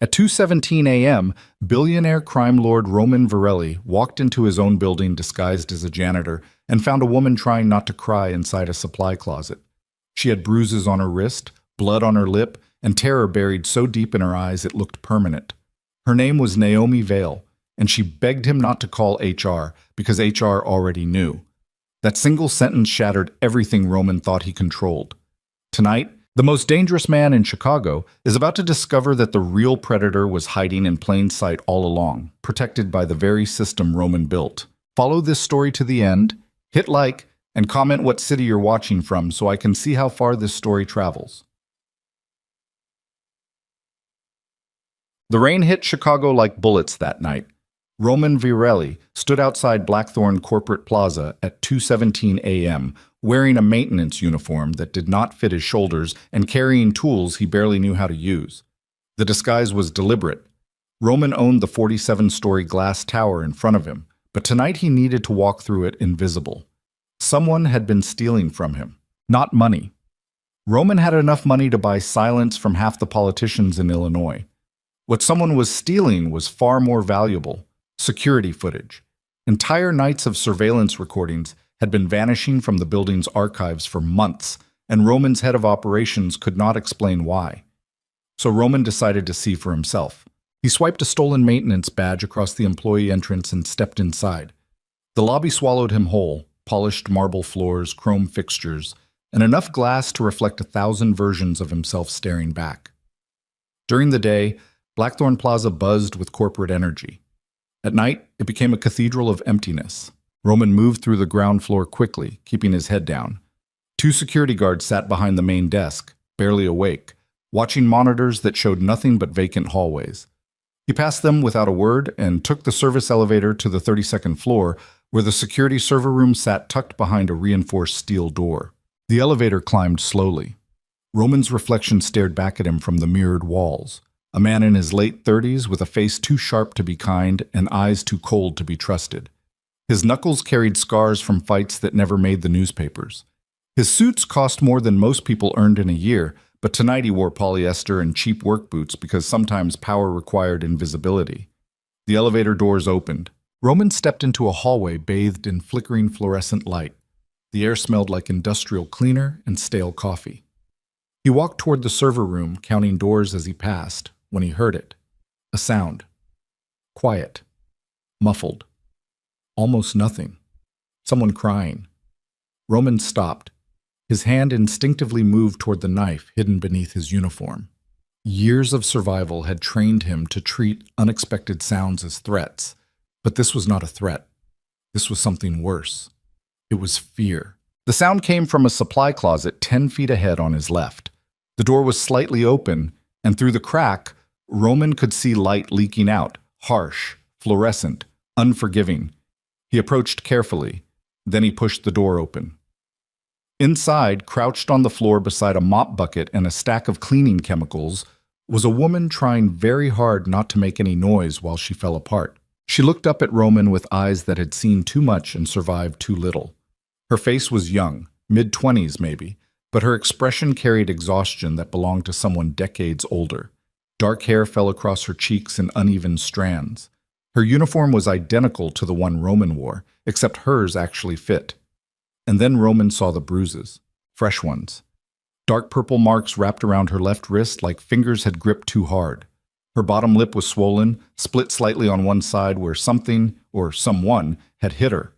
At 2:17 a.m., billionaire crime lord Roman Varelli walked into his own building disguised as a janitor and found a woman trying not to cry inside a supply closet. She had bruises on her wrist, blood on her lip, and terror buried so deep in her eyes it looked permanent. Her name was Naomi Vale, and she begged him not to call HR because HR already knew. That single sentence shattered everything Roman thought he controlled. Tonight, the most dangerous man in Chicago is about to discover that the real predator was hiding in plain sight all along, protected by the very system Roman built. Follow this story to the end, hit like, and comment what city you're watching from so I can see how far this story travels. The rain hit Chicago like bullets that night. Roman Varelli stood outside Blackthorn Corporate Plaza at 2:17 a.m., wearing a maintenance uniform that did not fit his shoulders and carrying tools he barely knew how to use. The disguise was deliberate. Roman owned the 47-story glass tower in front of him, but tonight he needed to walk through it invisible. Someone had been stealing from him, not money. Roman had enough money to buy silence from half the politicians in Illinois. What someone was stealing was far more valuable: security footage. Entire nights of surveillance recordings had been vanishing from the building's archives for months, and Roman's head of operations could not explain why. So Roman decided to see for himself. He swiped a stolen maintenance badge across the employee entrance and stepped inside. The lobby swallowed him whole: polished marble floors, chrome fixtures, and enough glass to reflect 1,000 versions of himself staring back. During the day, Blackthorn Plaza buzzed with corporate energy. At night, it became a cathedral of emptiness. Roman moved through the ground floor quickly, keeping his head down. 2 security guards sat behind the main desk, barely awake, watching monitors that showed nothing but vacant hallways. He passed them without a word and took the service elevator to the 32nd floor, where the security server room sat tucked behind a reinforced steel door. The elevator climbed slowly. Roman's reflection stared back at him from the mirrored walls. A man in his late 30s with a face too sharp to be kind and eyes too cold to be trusted. His knuckles carried scars from fights that never made the newspapers. His suits cost more than most people earned in a year, but tonight he wore polyester and cheap work boots because sometimes power required invisibility. The elevator doors opened. Roman stepped into a hallway bathed in flickering fluorescent light. The air smelled like industrial cleaner and stale coffee. He walked toward the server room, counting doors as he passed, when he heard it. A sound. Quiet. Muffled. Almost nothing. Someone crying. Roman stopped. His hand instinctively moved toward the knife hidden beneath his uniform. Years of survival had trained him to treat unexpected sounds as threats, but this was not a threat. This was something worse. It was fear. The sound came from a supply closet 10 feet ahead on his left. The door was slightly open, and through the crack, Roman could see light leaking out, harsh, fluorescent, unforgiving. He approached carefully. Then he pushed the door open. Inside, crouched on the floor beside a mop bucket and a stack of cleaning chemicals, was a woman trying very hard not to make any noise while she fell apart. She looked up at Roman with eyes that had seen too much and survived too little. Her face was young, mid-20s maybe, but her expression carried exhaustion that belonged to someone decades older. Dark hair fell across her cheeks in uneven strands. Her uniform was identical to the one Roman wore, except hers actually fit. And then Roman saw the bruises, fresh ones. Dark purple marks wrapped around her left wrist like fingers had gripped too hard. Her bottom lip was swollen, split slightly on one side where something, or someone, had hit her.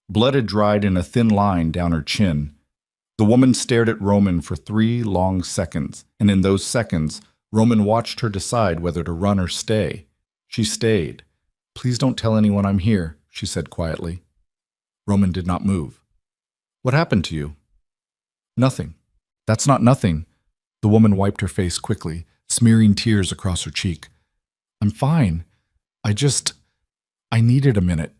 Blood had dried in a thin line down her chin. The woman stared at Roman for 3 long seconds, and in those seconds, Roman watched her decide whether to run or stay. She stayed. "Please don't tell anyone I'm here," she said quietly. Roman did not move. "What happened to you?" "Nothing." "That's not nothing." The woman wiped her face quickly, smearing tears across her cheek. "I'm fine. I needed a minute."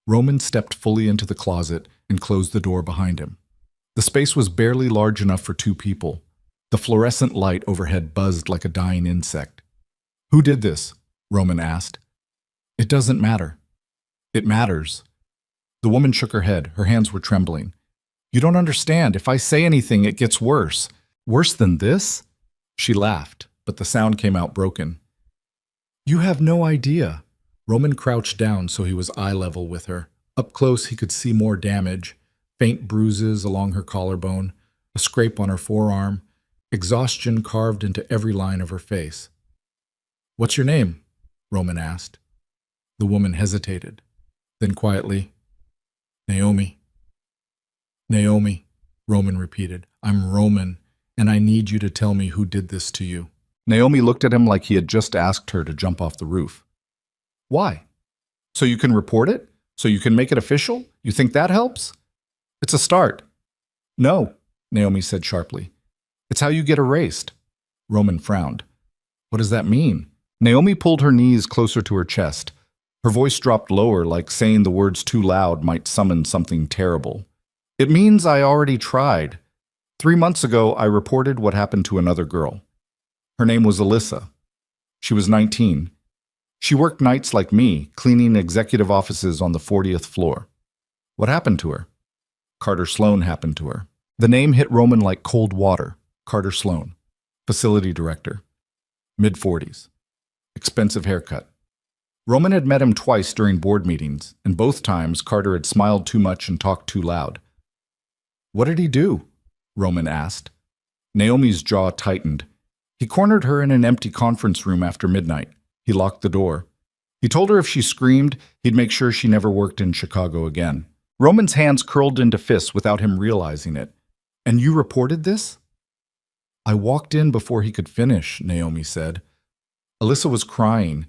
Roman stepped fully into the closet and closed the door behind him. The space was barely large enough for 2 people. The fluorescent light overhead buzzed like a dying insect. "Who did this?" Roman asked. "It doesn't matter." "It matters." The woman shook her head. Her hands were trembling. "You don't understand. If I say anything, it gets worse." "Worse than this?" She laughed, but the sound came out broken. You have no idea. Roman crouched down so he was eye level with her. Up close, he could see more damage, faint bruises along her collarbone, a scrape on her forearm, exhaustion carved into every line of her face. What's your name? Roman asked. The woman hesitated. Then quietly, Naomi. Naomi, Roman repeated. I'm Roman, and I need you to tell me who did this to you. Naomi looked at him like he had just asked her to jump off the roof. Why? So you can report it? So you can make it official? You think that helps? It's a start. No, Naomi said sharply. It's how you get erased. Roman frowned. What does that mean? Naomi pulled her knees closer to her chest. Her voice dropped lower, like saying the words too loud might summon something terrible. It means I already tried. 3 months ago, I reported what happened to another girl. Her name was Alyssa. She was 19. She worked nights like me, cleaning executive offices on the 40th floor. What happened to her? Carter Sloan happened to her. The name hit Roman like cold water. Carter Sloan, facility director, mid-40s, expensive haircut. Roman had met him twice during board meetings, and both times Carter had smiled too much and talked too loud. What did he do? Roman asked. Naomi's jaw tightened. He cornered her in an empty conference room after midnight. He locked the door. He told her if she screamed, he'd make sure she never worked in Chicago again. Roman's hands curled into fists without him realizing it. And you reported this? I walked in before he could finish, Naomi said. Alyssa was crying.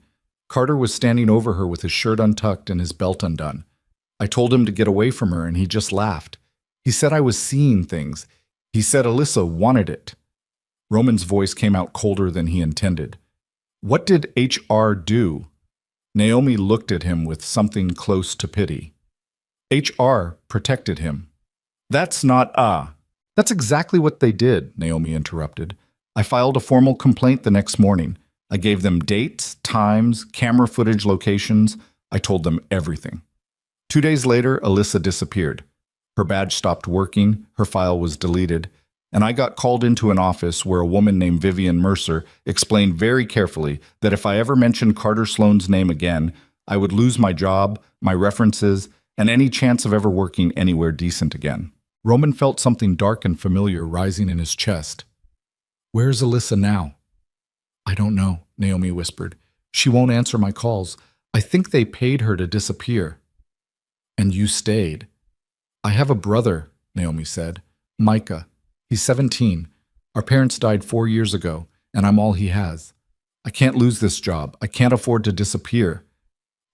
Carter was standing over her with his shirt untucked and his belt undone. I told him to get away from her, and he just laughed. He said I was seeing things. He said Alyssa wanted it. Roman's voice came out colder than he intended. What did HR do? Naomi looked at him with something close to pity. HR protected him. That's not That's exactly what they did, Naomi interrupted. I filed a formal complaint the next morning. I gave them dates, times, camera footage locations. I told them everything. 2 days later, Alyssa disappeared. Her badge stopped working, her file was deleted, and I got called into an office where a woman named Vivian Mercer explained very carefully that if I ever mentioned Carter Sloan's name again, I would lose my job, my references, and any chance of ever working anywhere decent again. Roman felt something dark and familiar rising in his chest. Where's Alyssa now? I don't know, Naomi whispered. She won't answer my calls. I think they paid her to disappear. And you stayed. I have a brother, Naomi said. Micah. He's 17. Our parents died 4 years ago, and I'm all he has. I can't lose this job. I can't afford to disappear.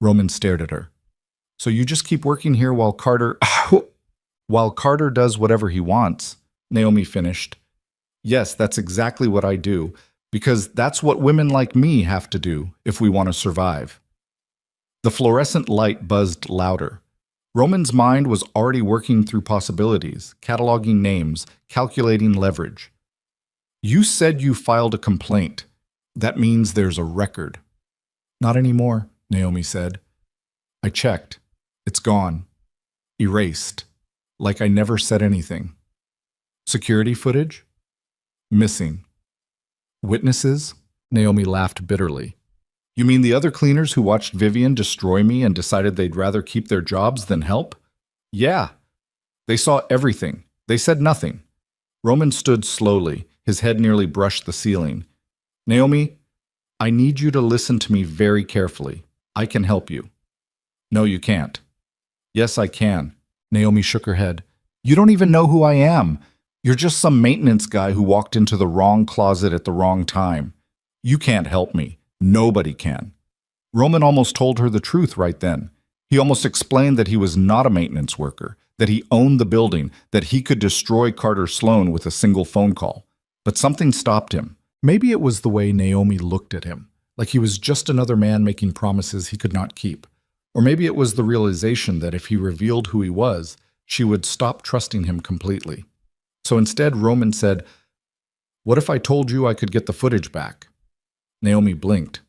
Roman stared at her. So you just keep working here while Carter does whatever he wants, Naomi finished. Yes, that's exactly what I do, because that's what women like me have to do if we want to survive. The fluorescent light buzzed louder. Roman's mind was already working through possibilities, cataloging names, calculating leverage. You said you filed a complaint. That means there's a record. Not anymore, Naomi said. I checked. It's gone. Erased. Like I never said anything. Security footage? Missing. Witnesses? Naomi laughed bitterly. You mean the other cleaners who watched Vivian destroy me and decided they'd rather keep their jobs than help? Yeah. They saw everything. They said nothing. Roman stood slowly. His head nearly brushed the ceiling. Naomi, I need you to listen to me very carefully. I can help you. No, you can't. Yes, I can. Naomi shook her head. You don't even know who I am. You're just some maintenance guy who walked into the wrong closet at the wrong time. You can't help me. Nobody can. Roman almost told her the truth right then. He almost explained that he was not a maintenance worker, that he owned the building, that he could destroy Carter Sloan with a single phone call. But something stopped him. Maybe it was the way Naomi looked at him, like he was just another man making promises he could not keep. Or maybe it was the realization that if he revealed who he was, she would stop trusting him completely. So instead, Roman said, What if I told you I could get the footage back? Naomi blinked.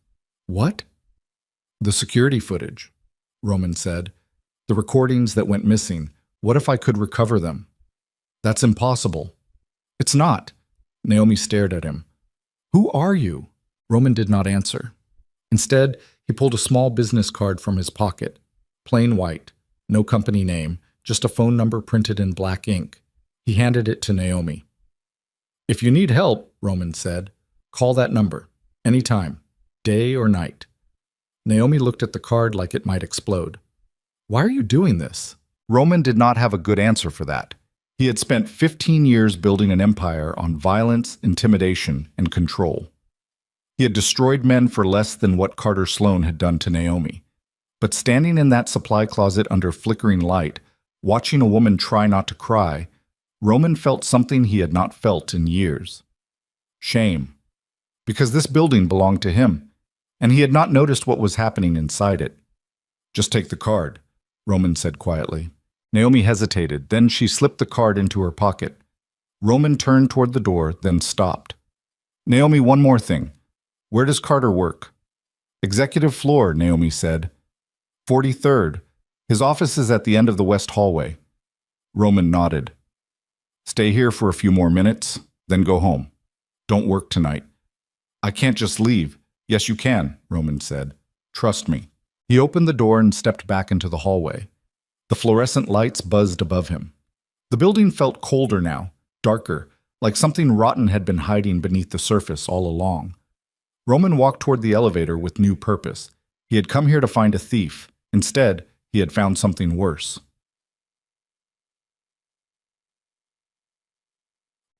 What? The security footage, Roman said. The recordings that went missing. What if I could recover them? That's impossible. It's not. Naomi stared at him. Who are you? Roman did not answer. Instead, he pulled a small business card from his pocket. Plain white, no company name, just a phone number printed in black ink. He handed it to Naomi. "If you need help," Roman said, "call that number. Anytime. Day or night." Naomi looked at the card like it might explode. "Why are you doing this?" Roman did not have a good answer for that. He had spent 15 years building an empire on violence, intimidation, and control. He had destroyed men for less than what Carter Sloane had done to Naomi. But standing in that supply closet under flickering light, watching a woman try not to cry, Roman felt something he had not felt in years. Shame. Because this building belonged to him, and he had not noticed what was happening inside it. "Just take the card," Roman said quietly. Naomi hesitated, then she slipped the card into her pocket. Roman turned toward the door, then stopped. "Naomi, one more thing. Where does Carter work?" "Executive floor," Naomi said. 43rd. His office is at the end of the west hallway." Roman nodded. "Stay here for a few more minutes, then go home. Don't work tonight." "I can't just leave." "Yes, you can," Roman said. "Trust me." He opened the door and stepped back into the hallway. The fluorescent lights buzzed above him. The building felt colder now, darker, like something rotten had been hiding beneath the surface all along. Roman walked toward the elevator with new purpose. He had come here to find a thief. Instead, he had found something worse.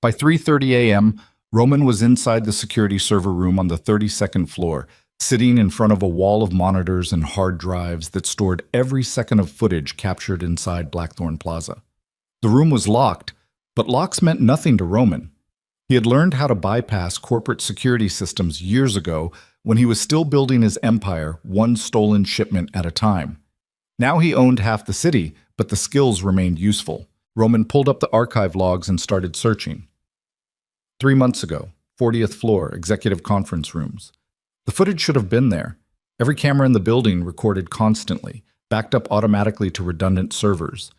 By 3:30 a.m., Roman was inside the security server room on the 32nd floor, sitting in front of a wall of monitors and hard drives that stored every second of footage captured inside Blackthorn Plaza. The room was locked, but locks meant nothing to Roman. He had learned how to bypass corporate security systems years ago when he was still building his empire one stolen shipment at a time. Now he owned half the city, but the skills remained useful. Roman pulled up the archive logs and started searching. 3 months ago, 40th floor, executive conference rooms. The footage should have been there. Every camera in the building recorded constantly, backed up automatically to redundant servers.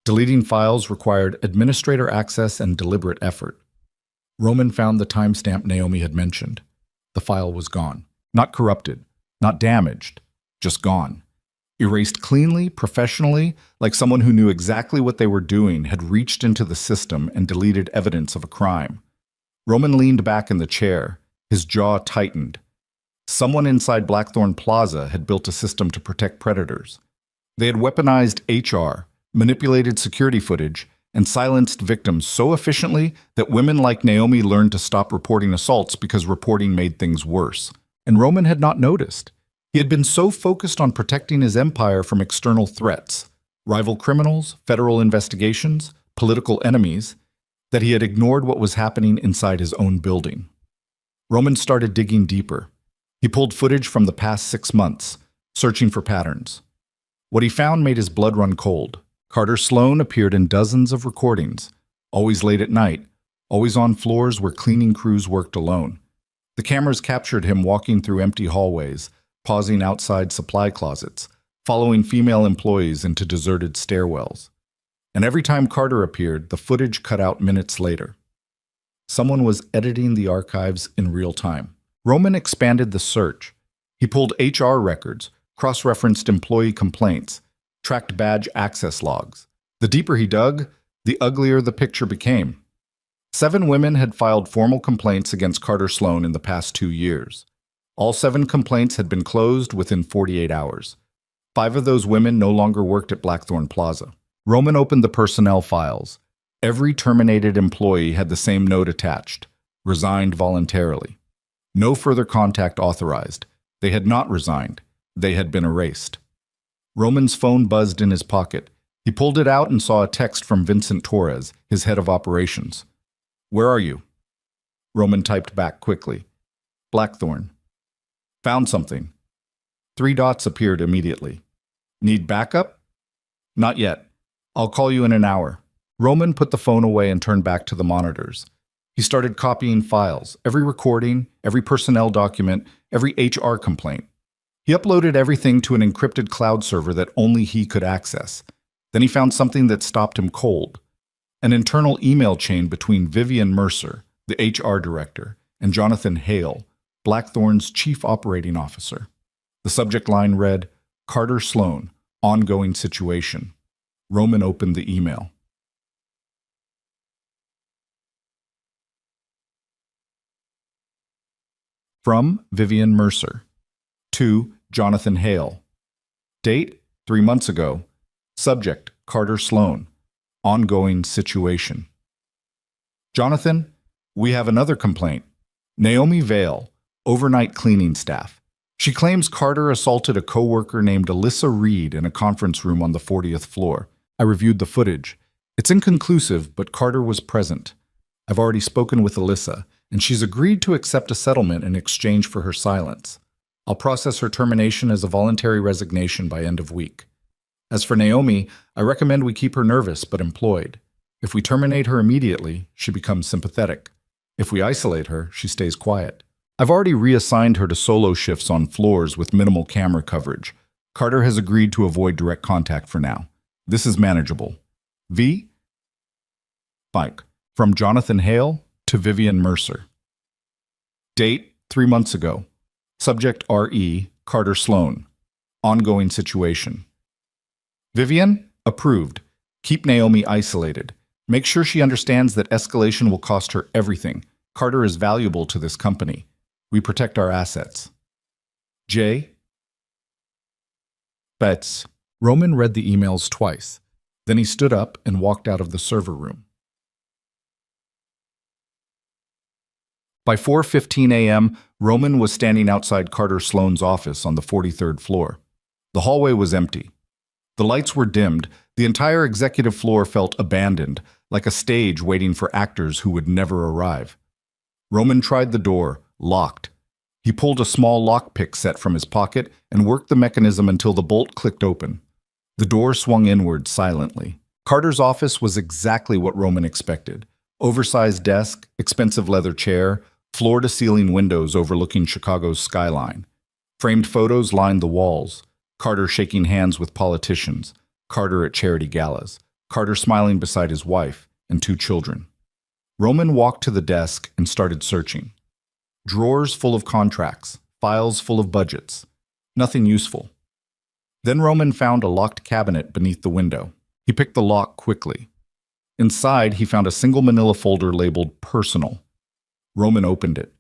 Deleting files required administrator access and deliberate effort. Roman found the timestamp Naomi had mentioned. The file was gone. Not corrupted, not damaged, just gone. Erased cleanly, professionally, like someone who knew exactly what they were doing had reached into the system and deleted evidence of a crime. Roman leaned back in the chair, his jaw tightened. Someone inside Blackthorn Plaza had built a system to protect predators. They had weaponized HR, manipulated security footage, and silenced victims so efficiently that women like Naomi learned to stop reporting assaults because reporting made things worse. And Roman had not noticed. He had been so focused on protecting his empire from external threats, rival criminals, federal investigations, political enemies, that he had ignored what was happening inside his own building. Roman started digging deeper. He pulled footage from the past 6 months, searching for patterns. What he found made his blood run cold. Carter Sloane appeared in dozens of recordings, always late at night, always on floors where cleaning crews worked alone. The cameras captured him walking through empty hallways, pausing outside supply closets, following female employees into deserted stairwells. And every time Carter appeared, the footage cut out minutes later. Someone was editing the archives in real time. Roman expanded the search. He pulled HR records, cross-referenced employee complaints, tracked badge access logs. The deeper he dug, the uglier the picture became. 7 women had filed formal complaints against Carter Sloane in the past 2 years. All 7 complaints had been closed within 48 hours. 5 of those women no longer worked at Blackthorn Plaza. Roman opened the personnel files. Every terminated employee had the same note attached: resigned voluntarily. No further contact authorized. They had not resigned. They had been erased. Roman's phone buzzed in his pocket. He pulled it out and saw a text from Vincent Torres, his head of operations. "Where are you?" Roman typed back quickly. "Blackthorn." "Found something." 3 dots appeared immediately. "Need backup?" "Not yet. I'll call you in an hour." Roman put the phone away and turned back to the monitors. He started copying files, every recording, every personnel document, every HR complaint. He uploaded everything to an encrypted cloud server that only he could access. Then he found something that stopped him cold: an internal email chain between Vivian Mercer, the HR director, and Jonathan Hale, Blackthorn's chief operating officer. The subject line read, Carter Sloan, ongoing situation. Roman opened the email. From Vivian Mercer. To Jonathan Hale. Date, 3 months ago. Subject, Carter Sloan. Ongoing situation. Jonathan, we have another complaint. Naomi Vale, overnight cleaning staff. She claims Carter assaulted a coworker named Alyssa Reed in a conference room on the 40th floor. I reviewed the footage. It's inconclusive, but Carter was present. I've already spoken with Alyssa, and she's agreed to accept a settlement in exchange for her silence. I'll process her termination as a voluntary resignation by end of week. As for Naomi, I recommend we keep her nervous but employed. If we terminate her immediately, she becomes sympathetic. If we isolate her, she stays quiet. I've already reassigned her to solo shifts on floors with minimal camera coverage. Carter has agreed to avoid direct contact for now. This is manageable. V. Mike. From Jonathan Hale to Vivian Mercer. Date, 3 months ago. Subject R.E. Carter Sloan. Ongoing situation. Vivian, approved. Keep Naomi isolated. Make sure she understands that escalation will cost her everything. Carter is valuable to this company. We protect our assets. J. Betts. Roman read the emails twice. Then he stood up and walked out of the server room. By 4:15 a.m., Roman was standing outside Carter Sloan's office on the 43rd floor. The hallway was empty. The lights were dimmed. The entire executive floor felt abandoned, like a stage waiting for actors who would never arrive. Roman tried the door, locked. He pulled a small lockpick set from his pocket and worked the mechanism until the bolt clicked open. The door swung inward silently. Carter's office was exactly what Roman expected. Oversized desk, expensive leather chair, floor-to-ceiling windows overlooking Chicago's skyline. Framed photos lined the walls. Carter shaking hands with politicians. Carter at charity galas. Carter smiling beside his wife and 2 children. Roman walked to the desk and started searching. Drawers full of contracts, files full of budgets. Nothing useful. Then Roman found a locked cabinet beneath the window. He picked the lock quickly. Inside, he found a single manila folder labeled Personal. Roman opened it.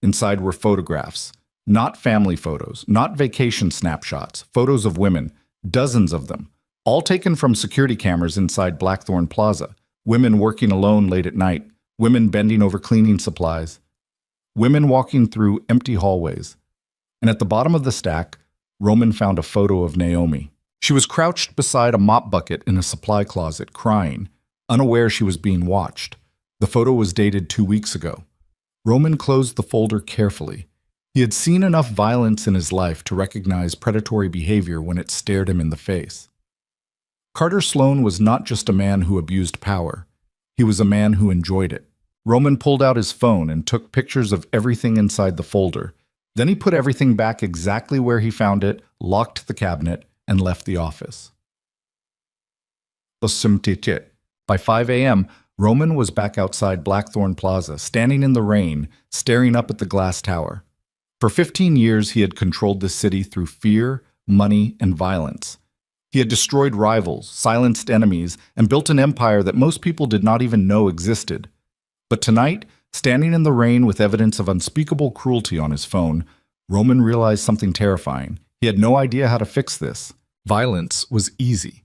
Inside were photographs. Not family photos, not vacation snapshots, photos of women, dozens of them, all taken from security cameras inside Blackthorn Plaza. Women working alone late at night, women bending over cleaning supplies, women walking through empty hallways. And at the bottom of the stack, Roman found a photo of Naomi. She was crouched beside a mop bucket in a supply closet, crying, unaware she was being watched. The photo was dated 2 weeks ago. Roman closed the folder carefully. He had seen enough violence in his life to recognize predatory behavior when it stared him in the face. Carter Sloan was not just a man who abused power. He was a man who enjoyed it. Roman pulled out his phone and took pictures of everything inside the folder. Then he put everything back exactly where he found it, locked the cabinet, and left the office. By 5 a.m., Roman was back outside Blackthorn Plaza, standing in the rain, staring up at the glass tower. For 15 years, he had controlled the city through fear, money, and violence. He had destroyed rivals, silenced enemies, and built an empire that most people did not even know existed. But tonight, standing in the rain with evidence of unspeakable cruelty on his phone, Roman realized something terrifying. He had no idea how to fix this. Violence was easy.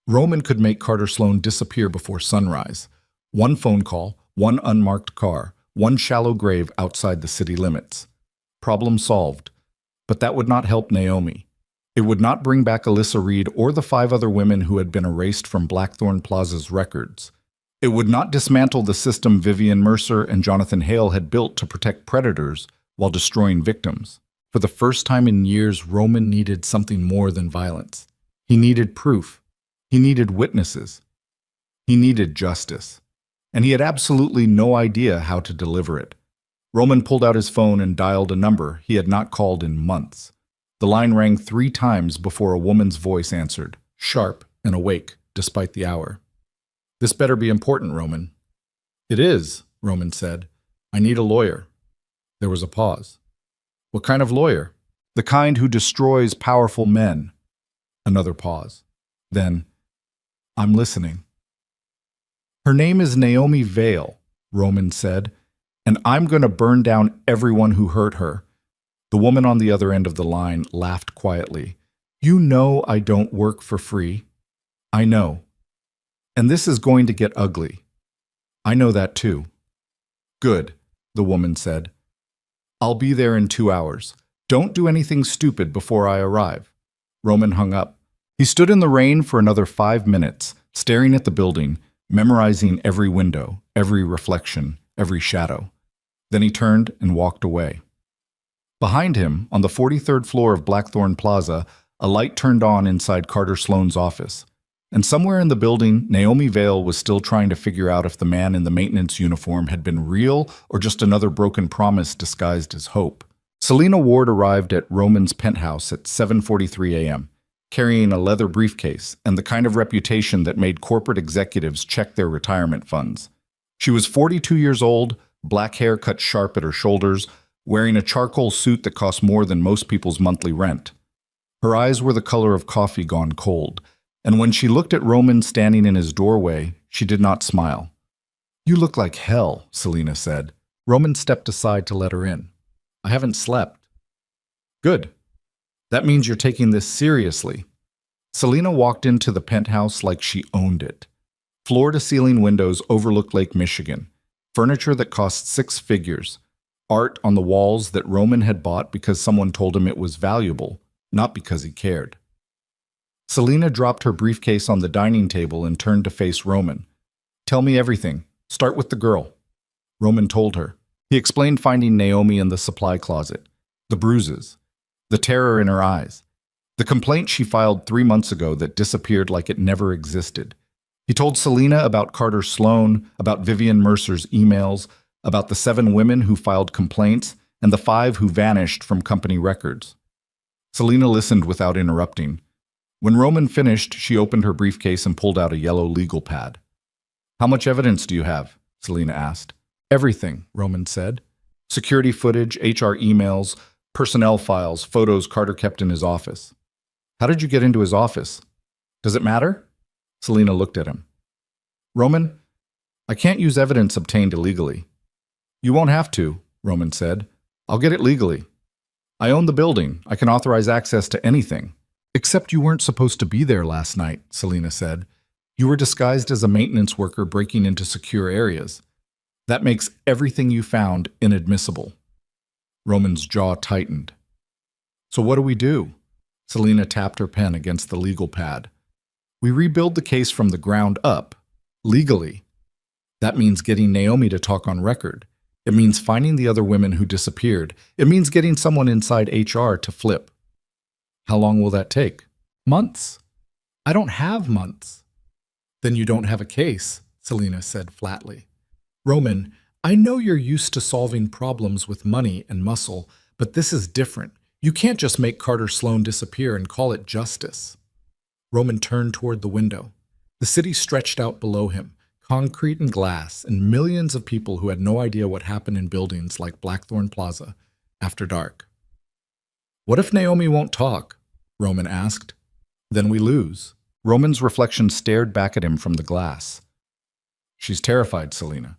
Roman could make Carter Sloan disappear before sunrise. One phone call, one unmarked car, one shallow grave outside the city limits. Problem solved. But that would not help Naomi. It would not bring back Alyssa Reed or the 5 other women who had been erased from Blackthorn Plaza's records. It would not dismantle the system Vivian Mercer and Jonathan Hale had built to protect predators while destroying victims. For the first time in years, Roman needed something more than violence. He needed proof. He needed witnesses. He needed justice. And he had absolutely no idea how to deliver it. Roman pulled out his phone and dialed a number he had not called in months. The line rang 3 times before a woman's voice answered, sharp and awake despite the hour. "This better be important, Roman." "It is," Roman said. "I need a lawyer." There was a pause. "What kind of lawyer?" The kind who destroys powerful men. Another pause. Then, I'm listening. Her name is Naomi Vale, Roman said, and I'm going to burn down everyone who hurt her. The woman on the other end of the line laughed quietly. You know I don't work for free. I know. And this is going to get ugly. I know that too. Good, the woman said. I'll be there in 2 hours. Don't do anything stupid before I arrive. Roman hung up. He stood in the rain for another 5 minutes, staring at the building, memorizing every window, every reflection, every shadow. Then he turned and walked away. Behind him, on the 43rd floor of Blackthorn Plaza, a light turned on inside Carter Sloane's office. And somewhere in the building, Naomi Vale was still trying to figure out if the man in the maintenance uniform had been real or just another broken promise disguised as hope. Selena Ward arrived at Roman's penthouse at 7:43 a.m., carrying a leather briefcase and the kind of reputation that made corporate executives check their retirement funds. She was 42 years old, black hair cut sharp at her shoulders, wearing a charcoal suit that cost more than most people's monthly rent. Her eyes were the color of coffee gone cold, and when she looked at Roman standing in his doorway, she did not smile. You look like hell, Selena said. Roman stepped aside to let her in. I haven't slept. Good. That means you're taking this seriously. Selena walked into the penthouse like she owned it. Floor-to-ceiling windows overlook Lake Michigan, furniture that cost 6 figures, art on the walls that Roman had bought because someone told him it was valuable, not because he cared. Selena dropped her briefcase on the dining table and turned to face Roman. Tell me everything. Start with the girl. Roman told her. He explained finding Naomi in the supply closet, the bruises, the terror in her eyes, the complaint she filed 3 months ago that disappeared like it never existed. He told Selena about Carter Sloane, about Vivian Mercer's emails, about the 7 women who filed complaints, and the 5 who vanished from company records. Selena listened without interrupting. When Roman finished, she opened her briefcase and pulled out a yellow legal pad. How much evidence do you have? Selena asked. Everything, Roman said. Security footage, HR emails, personnel files, photos Carter kept in his office. How did you get into his office? Does it matter? Selena looked at him. Roman, I can't use evidence obtained illegally. You won't have to, Roman said. I'll get it legally. I own the building. I can authorize access to anything. Except you weren't supposed to be there last night, Selena said. You were disguised as a maintenance worker breaking into secure areas. That makes everything you found inadmissible. Roman's jaw tightened. So what do we do? Selena tapped her pen against the legal pad. We rebuild the case from the ground up, legally. That means getting Naomi to talk on record. It means finding the other women who disappeared. It means getting someone inside HR to flip. How long will that take? Months. I don't have months. Then you don't have a case, Selena said flatly. Roman, I know you're used to solving problems with money and muscle, but this is different. You can't just make Carter Sloane disappear and call it justice. Roman turned toward the window. The city stretched out below him, concrete and glass, and millions of people who had no idea what happened in buildings like Blackthorn Plaza after dark. What if Naomi won't talk? Roman asked. Then we lose. Roman's reflection stared back at him from the glass. She's terrified, Selena.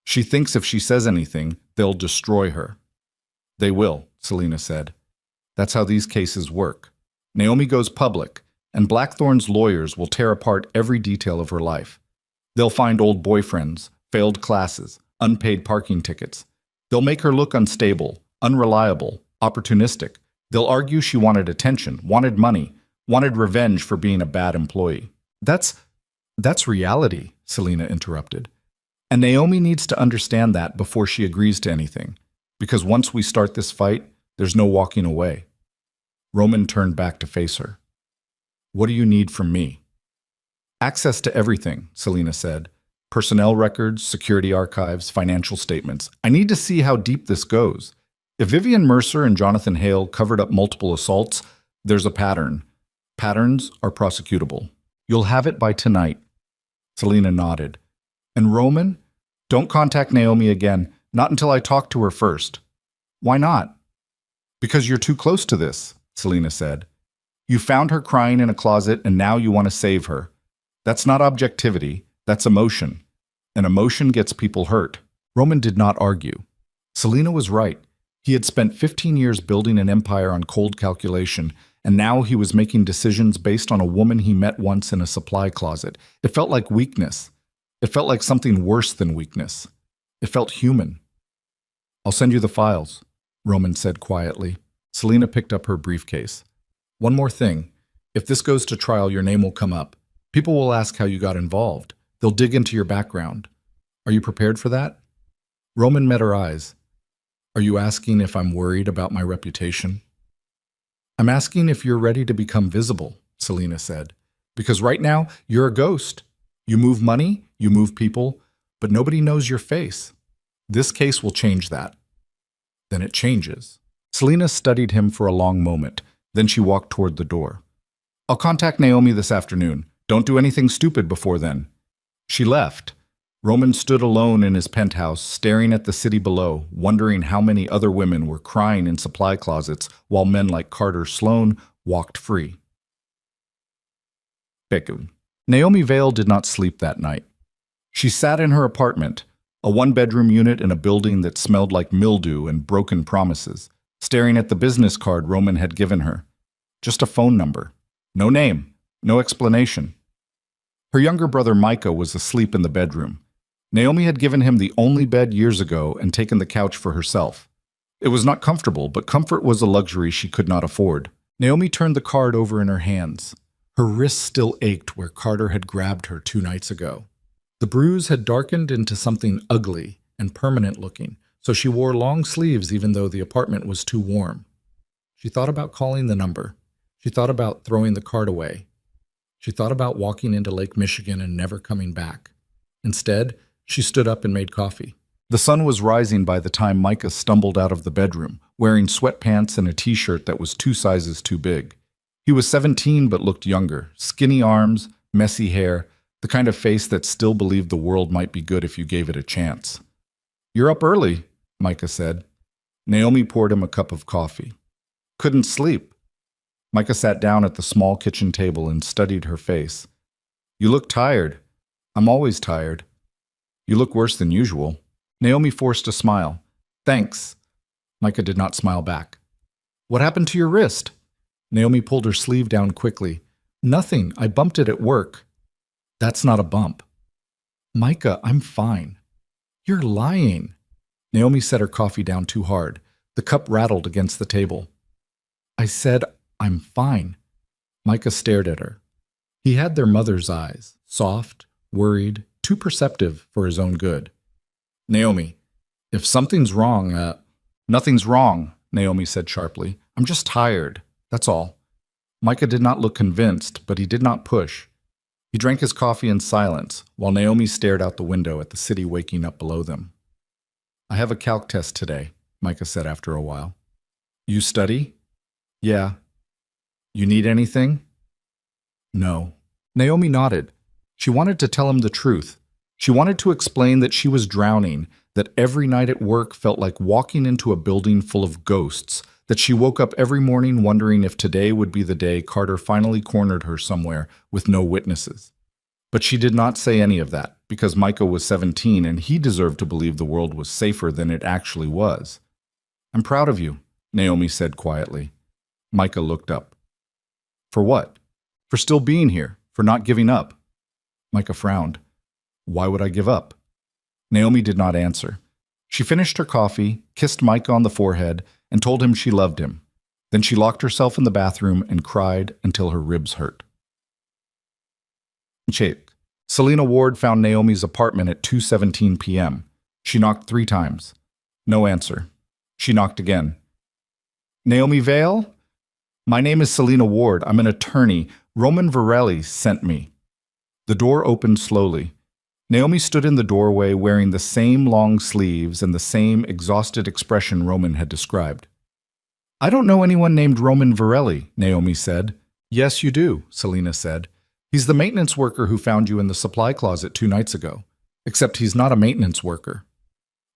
She thinks if she says anything, they'll destroy her. They will, Selena said. That's how these cases work. Naomi goes public, and Blackthorn's lawyers will tear apart every detail of her life. They'll find old boyfriends, failed classes, unpaid parking tickets. They'll make her look unstable, unreliable, opportunistic. They'll argue she wanted attention, wanted money, wanted revenge for being a bad employee. That's reality, Selena interrupted. And Naomi needs to understand that before she agrees to anything, because once we start this fight, there's no walking away. Roman turned back to face her. What do you need from me? Access to everything, Selena said. Personnel records, security archives, financial statements. I need to see how deep this goes. If Vivian Mercer and Jonathan Hale covered up multiple assaults, there's a pattern. Patterns are prosecutable. You'll have it by tonight. Selena nodded. And Roman, don't contact Naomi again, not until I talk to her first. Why not? Because you're too close to this, Selena said. You found her crying in a closet and now you want to save her. That's not objectivity, that's emotion. And emotion gets people hurt. Roman did not argue. Selena was right. He had spent 15 years building an empire on cold calculation, and now he was making decisions based on a woman he met once in a supply closet. It felt like weakness. It felt like something worse than weakness. It felt human. I'll send you the files, Roman said quietly. Selena picked up her briefcase. One more thing. If this goes to trial, your name will come up. People will ask how you got involved. They'll dig into your background. Are you prepared for that? Roman met her eyes. Are you asking if I'm worried about my reputation? I'm asking if you're ready to become visible, Selena said. Because right now, you're a ghost. You move money, you move people, but nobody knows your face. This case will change that. Then it changes. Selena studied him for a long moment. Then she walked toward the door. I'll contact Naomi this afternoon. Don't do anything stupid before then. She left. Roman stood alone in his penthouse, staring at the city below, wondering how many other women were crying in supply closets while men like Carter Sloan walked free. Naomi Vale did not sleep that night. She sat in her apartment, a one-bedroom unit in a building that smelled like mildew and broken promises, staring at the business card Roman had given her. Just a phone number. No name. No explanation. Her younger brother Micah was asleep in the bedroom. Naomi had given him the only bed years ago and taken the couch for herself. It was not comfortable, but comfort was a luxury she could not afford. Naomi turned the card over in her hands. Her wrist still ached where Carter had grabbed her 2 nights ago. The bruise had darkened into something ugly and permanent looking, so she wore long sleeves even though the apartment was too warm. She thought about calling the number. She thought about throwing the card away. She thought about walking into Lake Michigan and never coming back. Instead, she stood up and made coffee. The sun was rising by the time Micah stumbled out of the bedroom, wearing sweatpants and a t-shirt that was 2 sizes too big. He was 17 but looked younger, skinny arms, messy hair, the kind of face that still believed the world might be good if you gave it a chance. You're up early, Micah said. Naomi poured him a cup of coffee. Couldn't sleep. Micah sat down at the small kitchen table and studied her face. You look tired. I'm always tired. You look worse than usual. Naomi forced a smile. Thanks. Micah did not smile back. What happened to your wrist? Naomi pulled her sleeve down quickly. Nothing. I bumped it at work. That's not a bump. Micah, I'm fine. You're lying. Naomi set her coffee down too hard. The cup rattled against the table. I said, I'm fine. Micah stared at her. He had their mother's eyes, soft, worried, too perceptive for his own good. Naomi, if something's wrong, Nothing's wrong, Naomi said sharply. I'm just tired, that's all. Micah did not look convinced, but he did not push. He drank his coffee in silence, while Naomi stared out the window at the city waking up below them. I have a calc test today, Micah said after a while. You study? Yeah. You need anything? No. Naomi nodded. She wanted to tell him the truth. She wanted to explain that she was drowning, that every night at work felt like walking into a building full of ghosts, that she woke up every morning wondering if today would be the day Carter finally cornered her somewhere with no witnesses. But she did not say any of that, because Micah was 17 and he deserved to believe the world was safer than it actually was. I'm proud of you, Naomi said quietly. Micah looked up. For what? For still being here, for not giving up. Micah frowned. Why would I give up? Naomi did not answer. She finished her coffee, kissed Micah on the forehead, and told him she loved him. Then she locked herself in the bathroom and cried until her ribs hurt. Selena Ward found Naomi's apartment at 2:17 p.m. She knocked 3 times. No answer. She knocked again. Naomi Vale? My name is Selena Ward. I'm an attorney. Roman Virelli sent me. The door opened slowly. Naomi stood in the doorway wearing the same long sleeves and the same exhausted expression Roman had described. I don't know anyone named Roman Virelli, Naomi said. Yes, you do, Selena said. He's the maintenance worker who found you in the supply closet 2 nights ago. Except he's not a maintenance worker.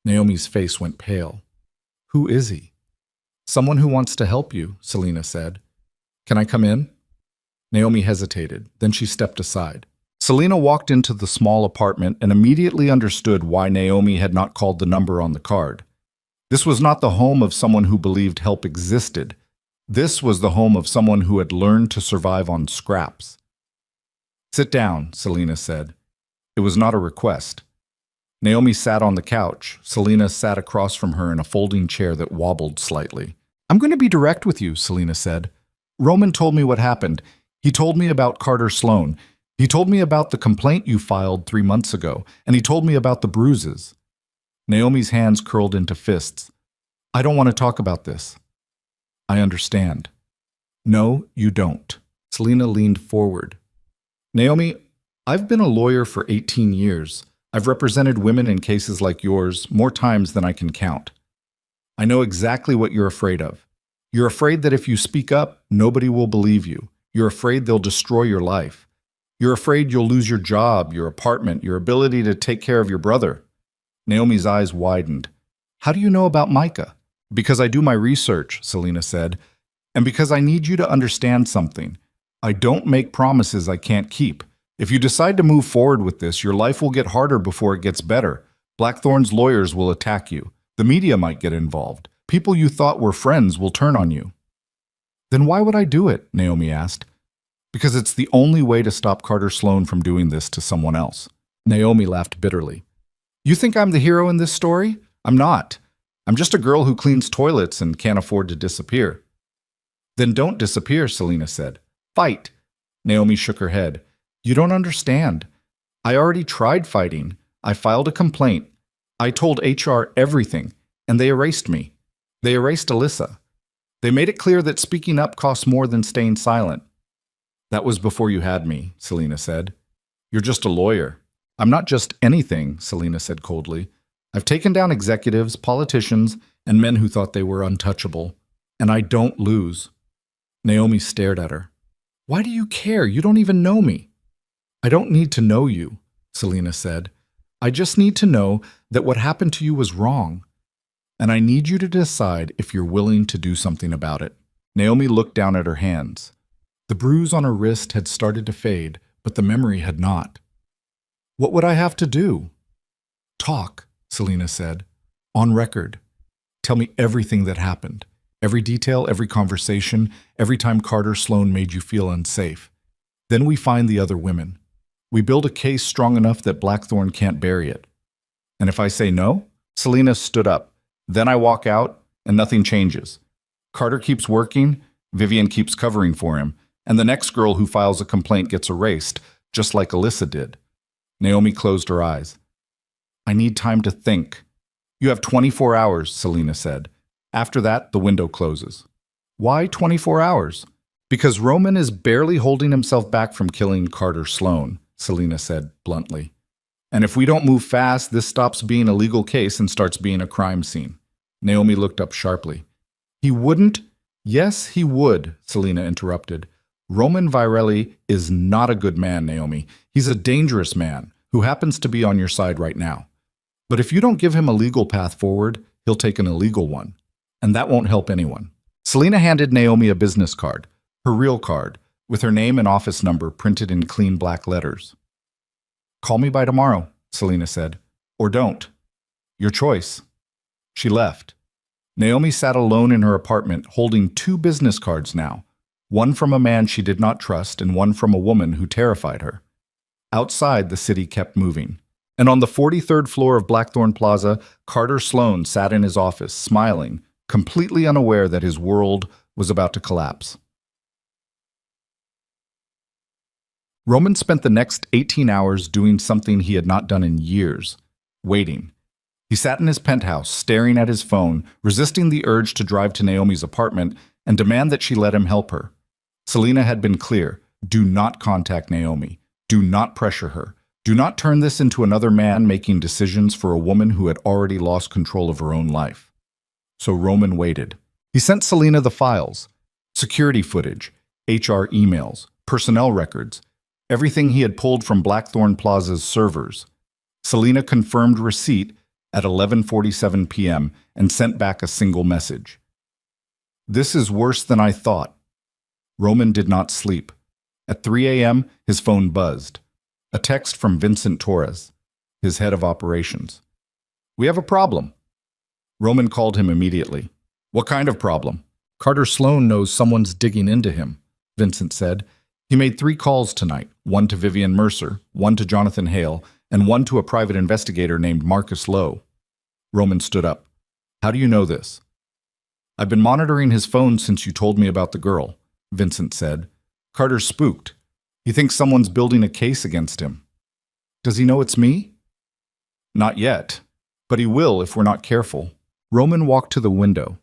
Naomi's face went pale. Who is he? Someone who wants to help you, Selena said. Can I come in? Naomi hesitated, then she stepped aside. Selena walked into the small apartment and immediately understood why Naomi had not called the number on the card. This was not the home of someone who believed help existed. This was the home of someone who had learned to survive on scraps. Sit down, Selena said. It was not a request. Naomi sat on the couch. Selena sat across from her in a folding chair that wobbled slightly. I'm going to be direct with you, Selena said. Roman told me what happened. He told me about Carter Sloan. He told me about the complaint you filed 3 months ago, and he told me about the bruises. Naomi's hands curled into fists. I don't want to talk about this. I understand. No, you don't. Selena leaned forward. Naomi, I've been a lawyer for 18 years. I've represented women in cases like yours more times than I can count. I know exactly what you're afraid of. You're afraid that if you speak up, nobody will believe you. You're afraid they'll destroy your life. You're afraid you'll lose your job, your apartment, your ability to take care of your brother. Naomi's eyes widened. How do you know about Micah? Because I do my research, Selena said, and because I need you to understand something. I don't make promises I can't keep. If you decide to move forward with this, your life will get harder before it gets better. Blackthorn's lawyers will attack you. The media might get involved. People you thought were friends will turn on you. Then why would I do it? Naomi asked. Because it's the only way to stop Carter Sloan from doing this to someone else. Naomi laughed bitterly. You think I'm the hero in this story? I'm not. I'm just a girl who cleans toilets and can't afford to disappear. Then don't disappear, Selena said. Fight. Naomi shook her head. You don't understand. I already tried fighting. I filed a complaint. I told HR everything, and they erased me. They erased Alyssa. They made it clear that speaking up costs more than staying silent. That was before you had me, Selena said. You're just a lawyer. I'm not just anything, Selena said coldly. I've taken down executives, politicians, and men who thought they were untouchable. And I don't lose. Naomi stared at her. Why do you care? You don't even know me. I don't need to know you, Selena said. I just need to know that what happened to you was wrong. And I need you to decide if you're willing to do something about it. Naomi looked down at her hands. The bruise on her wrist had started to fade, but the memory had not. What would I have to do? Talk, Selena said. On record. Tell me everything that happened. Every detail, every conversation, every time Carter Sloan made you feel unsafe. Then we find the other women. We build a case strong enough that Blackthorn can't bury it. And if I say no? Selena stood up. Then I walk out, and nothing changes. Carter keeps working, Vivian keeps covering for him, and the next girl who files a complaint gets erased, just like Alyssa did. Naomi closed her eyes. I need time to think. You have 24 hours, Selena said. After that, the window closes. Why 24 hours? Because Roman is barely holding himself back from killing Carter Sloan, Selena said bluntly. And if we don't move fast, this stops being a legal case and starts being a crime scene. Naomi looked up sharply. He wouldn't? Yes, he would, Selena interrupted. Roman Virelli is not a good man, Naomi. He's a dangerous man who happens to be on your side right now. But if you don't give him a legal path forward, he'll take an illegal one. And that won't help anyone. Selena handed Naomi a business card, her real card, with her name and office number printed in clean black letters. Call me by tomorrow, Selena said. Or don't. Your choice. She left. Naomi sat alone in her apartment, holding 2 business cards now, one from a man she did not trust and one from a woman who terrified her. Outside, the city kept moving. And on the 43rd floor of Blackthorn Plaza, Carter Sloan sat in his office, smiling, completely unaware that his world was about to collapse. Roman spent the next 18 hours doing something he had not done in years, waiting. He sat in his penthouse, staring at his phone, resisting the urge to drive to Naomi's apartment and demand that she let him help her. Selena had been clear, do not contact Naomi. Do not pressure her. Do not turn this into another man making decisions for a woman who had already lost control of her own life. So Roman waited. He sent Selena the files, security footage, HR emails, personnel records, everything he had pulled from Blackthorn Plaza's servers. Selena confirmed receipt at 11:47 p.m. and sent back a single message. This is worse than I thought. Roman did not sleep. At 3 a.m., his phone buzzed. A text from Vincent Torres, his head of operations. We have a problem. Roman called him immediately. What kind of problem? Carter Sloan knows someone's digging into him, Vincent said. He made 3 calls tonight, one to Vivian Mercer, one to Jonathan Hale, and one to a private investigator named Marcus Lowe. Roman stood up. How do you know this? I've been monitoring his phone since you told me about the girl, Vincent said. Carter's spooked. He thinks someone's building a case against him. Does he know it's me? Not yet, but he will if we're not careful. Roman walked to the window.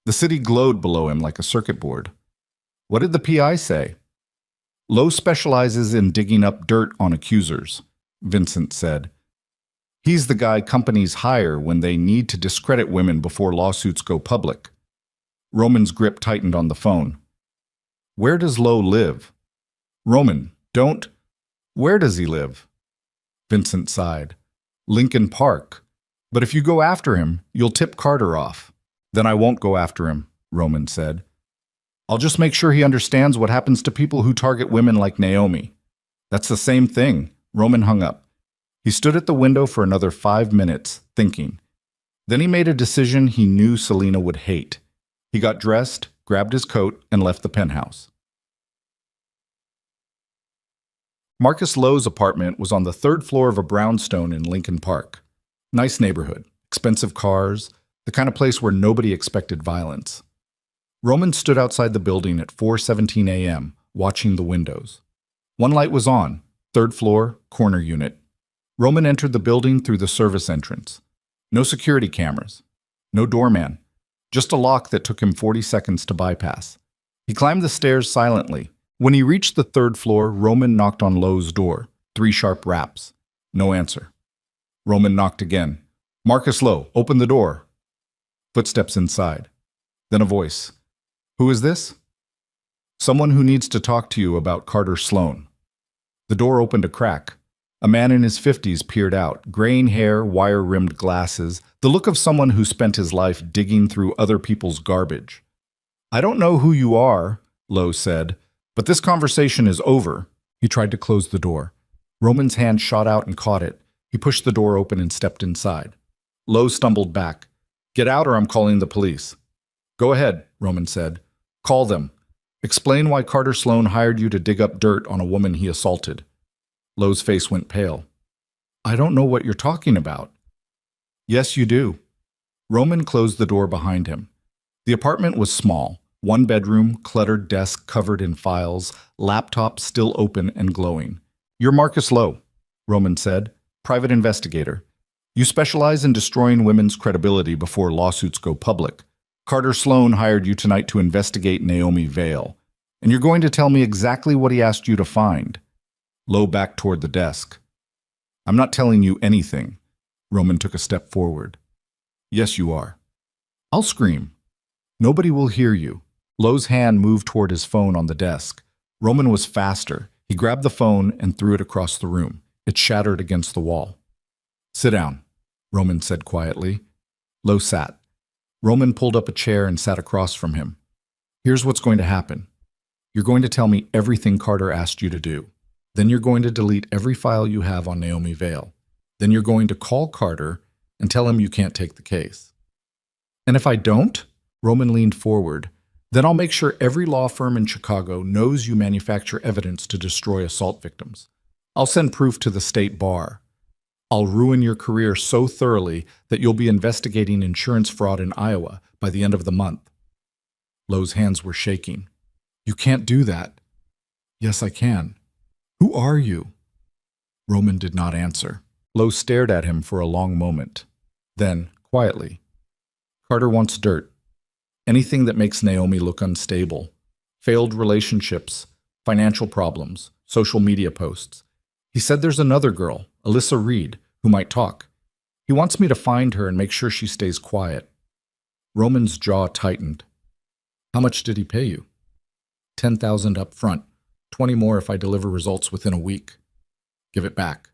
The city glowed below him like a circuit board. What did the PI say? Lowe specializes in digging up dirt on accusers, Vincent said. He's the guy companies hire when they need to discredit women before lawsuits go public. Roman's grip tightened on the phone. Where does Lowe live? Roman, don't. Where does he live? Vincent sighed. Lincoln Park. But if you go after him, you'll tip Carter off. Then I won't go after him, Roman said. I'll just make sure he understands what happens to people who target women like Naomi. That's the same thing. Roman hung up. He stood at the window for another 5 minutes, thinking. Then he made a decision he knew Selena would hate. He got dressed, grabbed his coat, and left the penthouse. Marcus Lowe's apartment was on the 3rd floor of a brownstone in Lincoln Park. Nice neighborhood, expensive cars, the kind of place where nobody expected violence. Roman stood outside the building at 4:17 a.m., watching the windows. One light was on, 3rd floor, corner unit. Roman entered the building through the service entrance. No security cameras. No doorman. Just a lock that took him 40 seconds to bypass. He climbed the stairs silently. When he reached the 3rd floor, Roman knocked on Lowe's door. 3 sharp raps. No answer. Roman knocked again. Marcus Lowe, open the door. Footsteps inside. Then a voice. Who is this? Someone who needs to talk to you about Carter Sloan. The door opened a crack. A man in his 50s peered out, graying hair, wire-rimmed glasses, the look of someone who spent his life digging through other people's garbage. I don't know who you are, Lowe said, but this conversation is over. He tried to close the door. Roman's hand shot out and caught it. He pushed the door open and stepped inside. Lowe stumbled back. Get out or I'm calling the police. Go ahead, Roman said. Call them. Explain why Carter Sloan hired you to dig up dirt on a woman he assaulted. Lowe's face went pale. I don't know what you're talking about. Yes, you do. Roman closed the door behind him. The apartment was small. 1 bedroom, cluttered desk covered in files, laptop still open and glowing. You're Marcus Lowe, Roman said, private investigator. You specialize in destroying women's credibility before lawsuits go public. Carter Sloan hired you tonight to investigate Naomi Vale. And you're going to tell me exactly what he asked you to find. Lowe backed toward the desk. I'm not telling you anything. Roman took a step forward. Yes, you are. I'll scream. Nobody will hear you. Lowe's hand moved toward his phone on the desk. Roman was faster. He grabbed the phone and threw it across the room. It shattered against the wall. Sit down, Roman said quietly. Lowe sat. Roman pulled up a chair and sat across from him. Here's what's going to happen. You're going to tell me everything Carter asked you to do. Then you're going to delete every file you have on Naomi Vale. Then you're going to call Carter and tell him you can't take the case. And if I don't, Roman leaned forward, then I'll make sure every law firm in Chicago knows you manufacture evidence to destroy assault victims. I'll send proof to the state bar. I'll ruin your career so thoroughly that you'll be investigating insurance fraud in Iowa by the end of the month. Lowe's hands were shaking. You can't do that. Yes, I can. Who are you? Roman did not answer. Lowe stared at him for a long moment. Then, quietly, Carter wants dirt. Anything that makes Naomi look unstable. Failed relationships, financial problems, social media posts. He said there's another girl, Alyssa Reed, who might talk. He wants me to find her and make sure she stays quiet. Roman's jaw tightened. How much did he pay you? $10,000 up front. 20 more if I deliver results within a week. Give it back.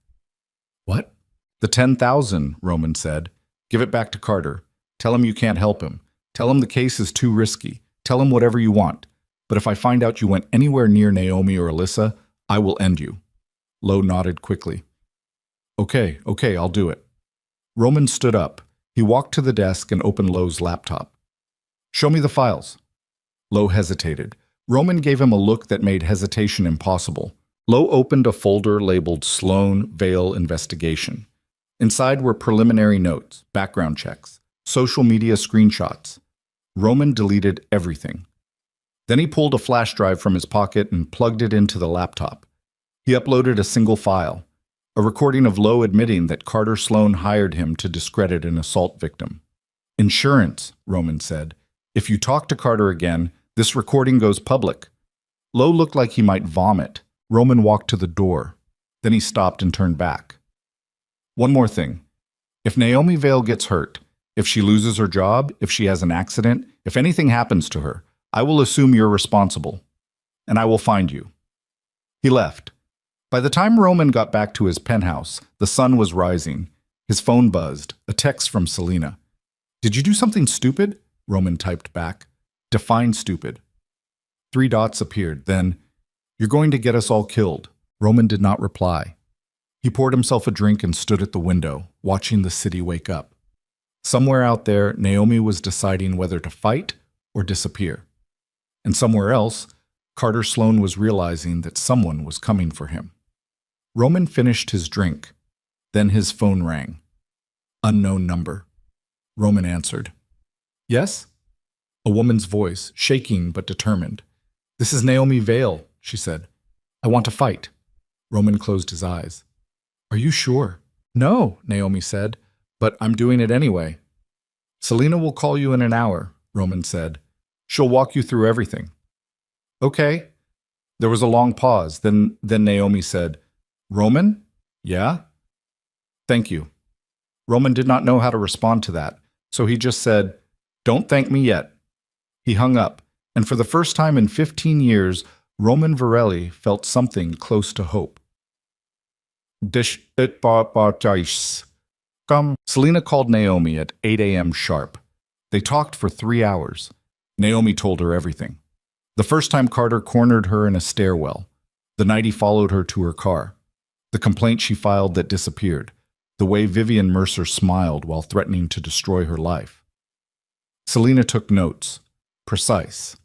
What? The $10,000, Roman said. Give it back to Carter. Tell him you can't help him. Tell him the case is too risky. Tell him whatever you want. But if I find out you went anywhere near Naomi or Alyssa, I will end you. Lo nodded quickly. Okay, I'll do it. Roman stood up. He walked to the desk and opened Lo's laptop. Show me the files. Lo hesitated. Roman gave him a look that made hesitation impossible. Lo opened a folder labeled Sloan Vale Investigation. Inside were preliminary notes, background checks, social media screenshots. Roman deleted everything. Then he pulled a flash drive from his pocket and plugged it into the laptop. He uploaded a single file, a recording of Lo admitting that Carter Sloan hired him to discredit an assault victim. Insurance, Roman said. If you talk to Carter again, this recording goes public. Lo looked like he might vomit. Roman walked to the door. Then he stopped and turned back. One more thing. If Naomi Vale gets hurt, if she loses her job, if she has an accident, if anything happens to her, I will assume you're responsible, and I will find you. He left. By the time Roman got back to his penthouse, the sun was rising. His phone buzzed, a text from Selena. Did you do something stupid? Roman typed back. Define stupid. 3 dots appeared, then, you're going to get us all killed. Roman did not reply. He poured himself a drink and stood at the window, watching the city wake up. Somewhere out there, Naomi was deciding whether to fight or disappear. And somewhere else, Carter Sloan was realizing that someone was coming for him. Roman finished his drink. Then his phone rang. Unknown number. Roman answered. Yes? A woman's voice, shaking but determined. This is Naomi Vale, she said. I want to fight. Roman closed his eyes. Are you sure? No, Naomi said, but I'm doing it anyway. Selena will call you in an hour, Roman said. She'll walk you through everything. Okay. There was a long pause. Then Naomi said, Roman? Yeah? Thank you. Roman did not know how to respond to that, so he just said, Don't thank me yet. He hung up, and for the first time in 15 years, Roman Virelli felt something close to hope. Selena called Naomi at 8 a.m. sharp. They talked for 3 hours. Naomi told her everything. The first time Carter cornered her in a stairwell. The night he followed her to her car. The complaint she filed that disappeared. The way Vivian Mercer smiled while threatening to destroy her life. Selena took notes. Precise.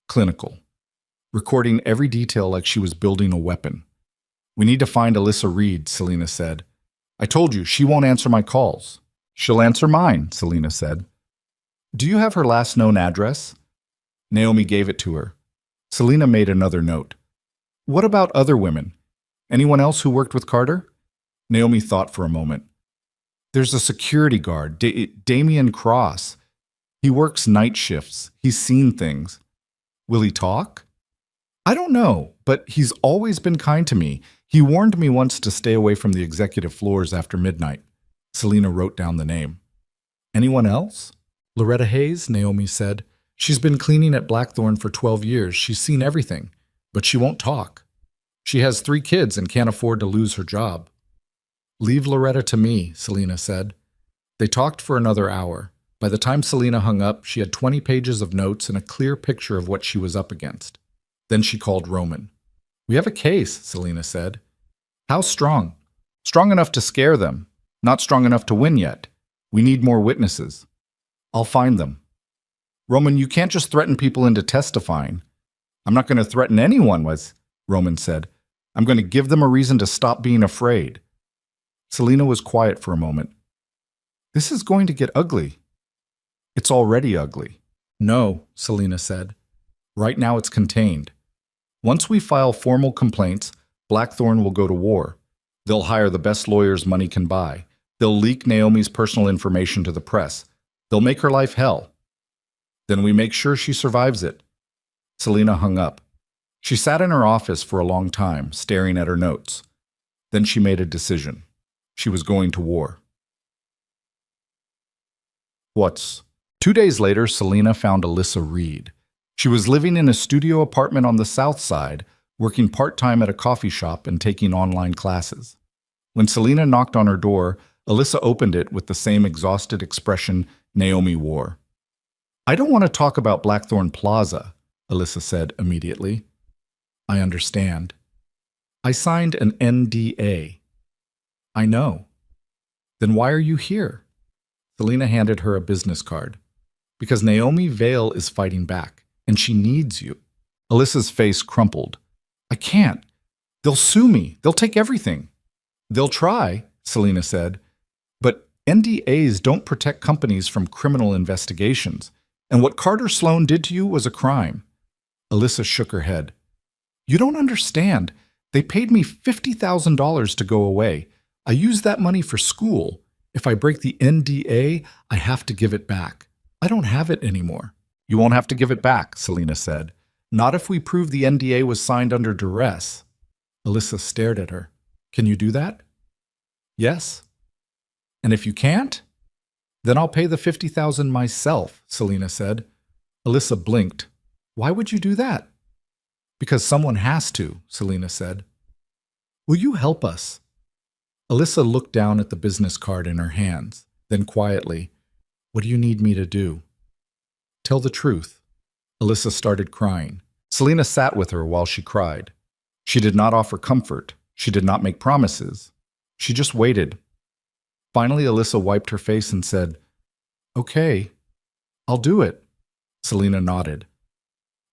Clinical. Recording every detail like she was building a weapon. We need to find Alyssa Reed, Selena said. I told you, she won't answer my calls. She'll answer mine, Selena said. Do you have her last known address? Naomi gave it to her. Selena made another note. What about other women? Anyone else who worked with Carter? Naomi thought for a moment. There's a security guard, Damian Cross. He works night shifts. He's seen things. Will he talk? I don't know, but he's always been kind to me. He warned me once to stay away from the executive floors after midnight. Selena wrote down the name. Anyone else? Loretta Hayes, Naomi said. She's been cleaning at Blackthorn for 12 years. She's seen everything, but she won't talk. She has 3 kids and can't afford to lose her job. Leave Loretta to me, Selena said. They talked for another hour. By the time Selena hung up, she had 20 pages of notes and a clear picture of what she was up against. Then she called Roman. We have a case, Selena said. How strong? Strong enough to scare them. Not strong enough to win yet. We need more witnesses. I'll find them. Roman, you can't just threaten people into testifying. I'm not going to threaten anyone, Roman said. I'm going to give them a reason to stop being afraid. Selena was quiet for a moment. This is going to get ugly. It's already ugly. No, Selena said. Right now it's contained. Once we file formal complaints, Blackthorn will go to war. They'll hire the best lawyers money can buy. They'll leak Naomi's personal information to the press. They'll make her life hell. Then we make sure she survives it. Selena hung up. She sat in her office for a long time, staring at her notes. Then she made a decision. She was going to war. 2 days later, Selena found Alyssa Reed. She was living in a studio apartment on the south side, working part-time at a coffee shop and taking online classes. When Selena knocked on her door, Alyssa opened it with the same exhausted expression Naomi wore. I don't want to talk about Blackthorn Plaza, Alyssa said immediately. I understand. I signed an NDA. I know. Then why are you here? Selena handed her a business card. Because Naomi Vale is fighting back, and she needs you. Alyssa's face crumpled. I can't. They'll sue me. They'll take everything. They'll try, Selena said. But NDAs don't protect companies from criminal investigations. And what Carter Sloan did to you was a crime. Alyssa shook her head. You don't understand. They paid me $50,000 to go away. I used that money for school. If I break the NDA, I have to give it back. I don't have it anymore. You won't have to give it back, Selena said. Not if we prove the NDA was signed under duress. Alyssa stared at her. Can you do that? Yes. And if you can't? Then I'll pay the $50,000 myself, Selena said. Alyssa blinked. Why would you do that? Because someone has to, Selena said. Will you help us? Alyssa looked down at the business card in her hands, then quietly, what do you need me to do? Tell the truth. Alyssa started crying. Selena sat with her while she cried. She did not offer comfort. She did not make promises. She just waited. Finally, Alyssa wiped her face and said, Okay, I'll do it. Selena nodded.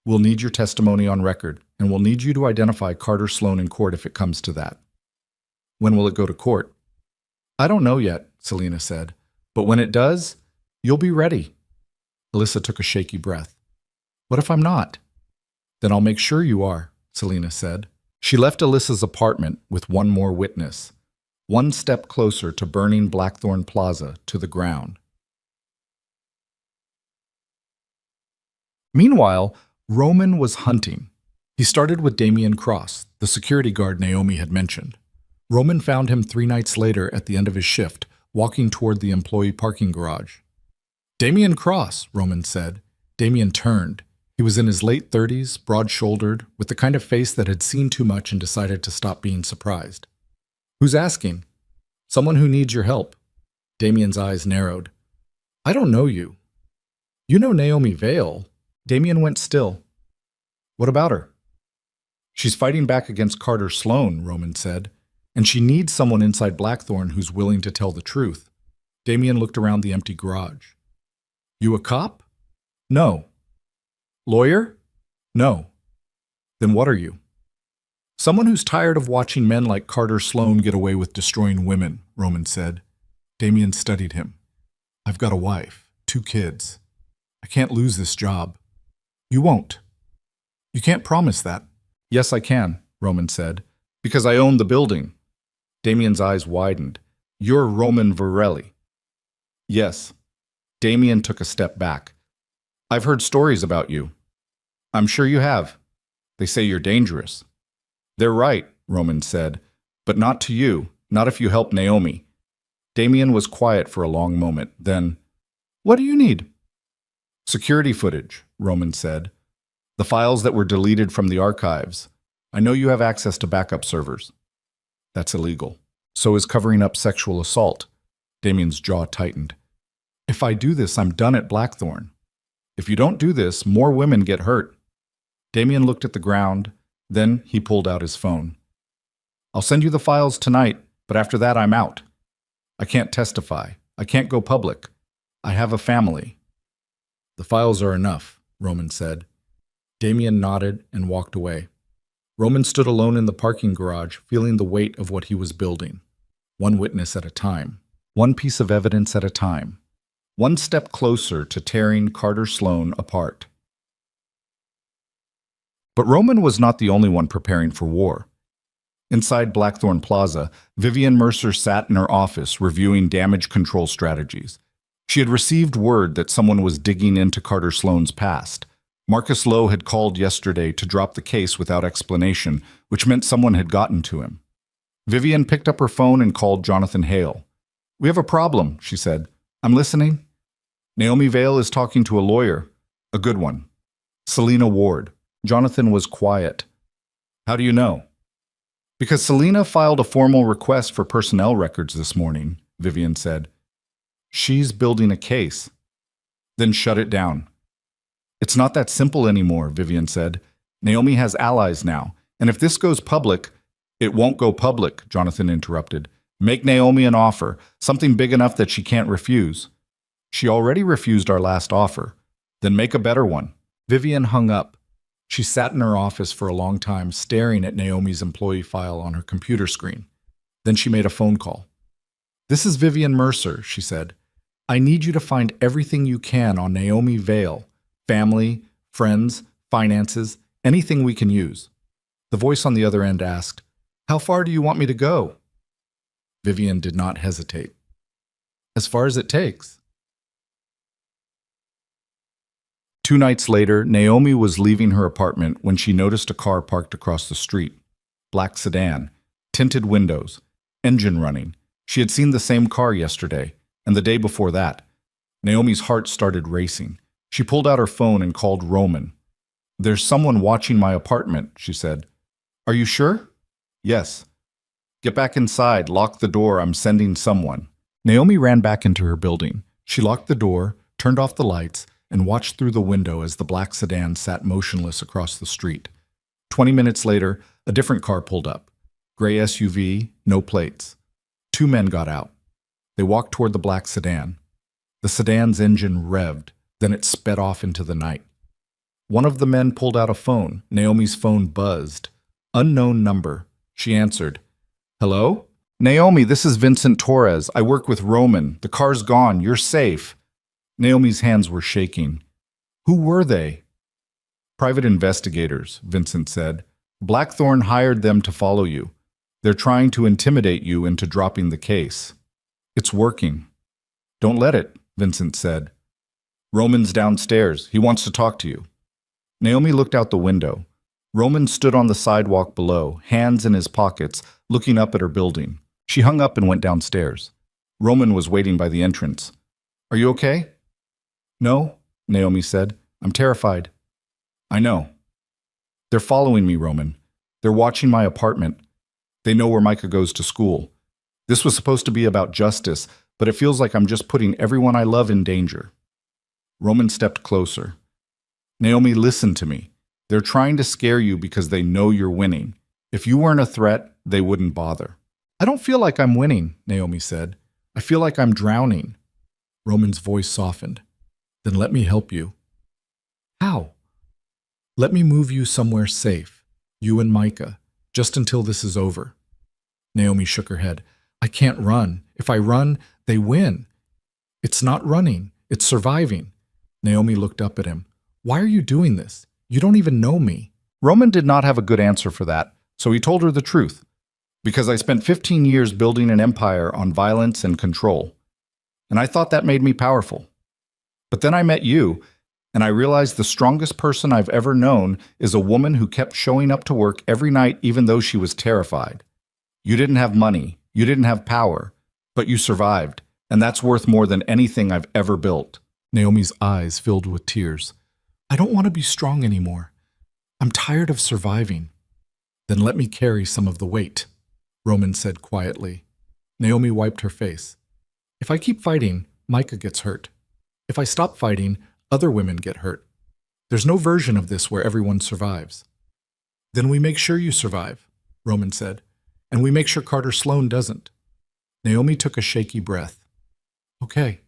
We'll need your testimony on record, and we'll need you to identify Carter Sloan in court if it comes to that. When will it go to court? I don't know yet, Selena said. But when it does, you'll be ready. Alyssa took a shaky breath. What if I'm not? Then I'll make sure you are, Selena said. She left Alyssa's apartment with one more witness, one step closer to burning Blackthorn Plaza to the ground. Meanwhile, Roman was hunting. He started with Damian Cross, the security guard Naomi had mentioned. Roman found him 3 nights later at the end of his shift, walking toward the employee parking garage. Damian Cross, Roman said. Damian turned. He was in his late 30s, broad-shouldered, with the kind of face that had seen too much and decided to stop being surprised. Who's asking? Someone who needs your help. Damian's eyes narrowed. I don't know you. You know Naomi Vale. Damian went still. What about her? She's fighting back against Carter Sloan, Roman said, and she needs someone inside Blackthorn who's willing to tell the truth. Damian looked around the empty garage. You a cop? No. Lawyer? No. Then what are you? Someone who's tired of watching men like Carter Sloan get away with destroying women, Roman said. Damian studied him. I've got a wife, 2 kids. I can't lose this job. You won't. You can't promise that. Yes, I can, Roman said, because I own the building. Damian's eyes widened. You're Roman Virelli. Yes. Damian took a step back. I've heard stories about you. I'm sure you have. They say you're dangerous. They're right, Roman said, but not to you, not if you help Naomi. Damian was quiet for a long moment. Then, what do you need? Security footage, Roman said. The files that were deleted from the archives. I know you have access to backup servers. That's illegal. So is covering up sexual assault. Damian's jaw tightened. If I do this, I'm done at Blackthorn. If you don't do this, more women get hurt. Damian looked at the ground. Then he pulled out his phone. I'll send you the files tonight, but after that I'm out. I can't testify. I can't go public. I have a family. The files are enough, Roman said. Damian nodded and walked away. Roman stood alone in the parking garage, feeling the weight of what he was building. One witness at a time. One piece of evidence at a time. One step closer to tearing Carter Sloan apart. But Roman was not the only one preparing for war. Inside Blackthorn Plaza, Vivian Mercer sat in her office reviewing damage control strategies. She had received word that someone was digging into Carter Sloan's past. Marcus Lowe had called yesterday to drop the case without explanation, which meant someone had gotten to him. Vivian picked up her phone and called Jonathan Hale. We have a problem, she said. I'm listening. Naomi Vale is talking to a lawyer. A good one. Selena Ward. Jonathan was quiet. How do you know? Because Selena filed a formal request for personnel records this morning, Vivian said. She's building a case. Then shut it down. It's not that simple anymore, Vivian said. Naomi has allies now, and if this goes public, it won't go public, Jonathan interrupted. Make Naomi an offer, something big enough that she can't refuse. She already refused our last offer. Then make a better one. Vivian hung up. She sat in her office for a long time, staring at Naomi's employee file on her computer screen. Then she made a phone call. This is Vivian Mercer, she said. I need you to find everything you can on Naomi Vale. Family, friends, finances, anything we can use. The voice on the other end asked, How far do you want me to go? Vivian did not hesitate. As far as it takes. 2 nights later, Naomi was leaving her apartment when she noticed a car parked across the street. Black sedan, tinted windows, engine running. She had seen the same car yesterday, and the day before that. Naomi's heart started racing. She pulled out her phone and called Roman. There's someone watching my apartment, she said. Are you sure? Yes. Get back inside, lock the door, I'm sending someone. Naomi ran back into her building. She locked the door, turned off the lights, and watched through the window as the black sedan sat motionless across the street. 20 minutes later, a different car pulled up. Gray SUV, no plates. 2 men got out. They walked toward the black sedan. The sedan's engine revved, then it sped off into the night. One of the men pulled out a phone. Naomi's phone buzzed. Unknown number. She answered. Hello? Naomi, this is Vincent Torres. I work with Roman. The car's gone. You're safe. Naomi's hands were shaking. Who were they? Private investigators, Vincent said. Blackthorn hired them to follow you. They're trying to intimidate you into dropping the case. It's working. Don't let it, Vincent said. Roman's downstairs. He wants to talk to you. Naomi looked out the window. Roman stood on the sidewalk below, hands in his pockets, looking up at her building. She hung up and went downstairs. Roman was waiting by the entrance. Are you okay? No, Naomi said. I'm terrified. I know. They're following me, Roman. They're watching my apartment. They know where Micah goes to school. This was supposed to be about justice, but it feels like I'm just putting everyone I love in danger. Roman stepped closer. Naomi, listen to me. They're trying to scare you because they know you're winning. If you weren't a threat, they wouldn't bother. I don't feel like I'm winning, Naomi said. I feel like I'm drowning. Roman's voice softened. Then let me help you. How? Let me move you somewhere safe, you and Micah, just until this is over. Naomi shook her head. I can't run. If I run, they win. It's not running. It's surviving. Naomi looked up at him. Why are you doing this? You don't even know me. Roman did not have a good answer for that, so he told her the truth. Because I spent 15 years building an empire on violence and control. And I thought that made me powerful. But then I met you, and I realized the strongest person I've ever known is a woman who kept showing up to work every night even though she was terrified. You didn't have money, you didn't have power, but you survived, and that's worth more than anything I've ever built. Naomi's eyes filled with tears. I don't want to be strong anymore. I'm tired of surviving. Then let me carry some of the weight, Roman said quietly. Naomi wiped her face. If I keep fighting, Micah gets hurt. If I stop fighting, other women get hurt. There's no version of this where everyone survives. Then we make sure you survive, Roman said, and we make sure Carter Sloan doesn't. Naomi took a shaky breath. Okay.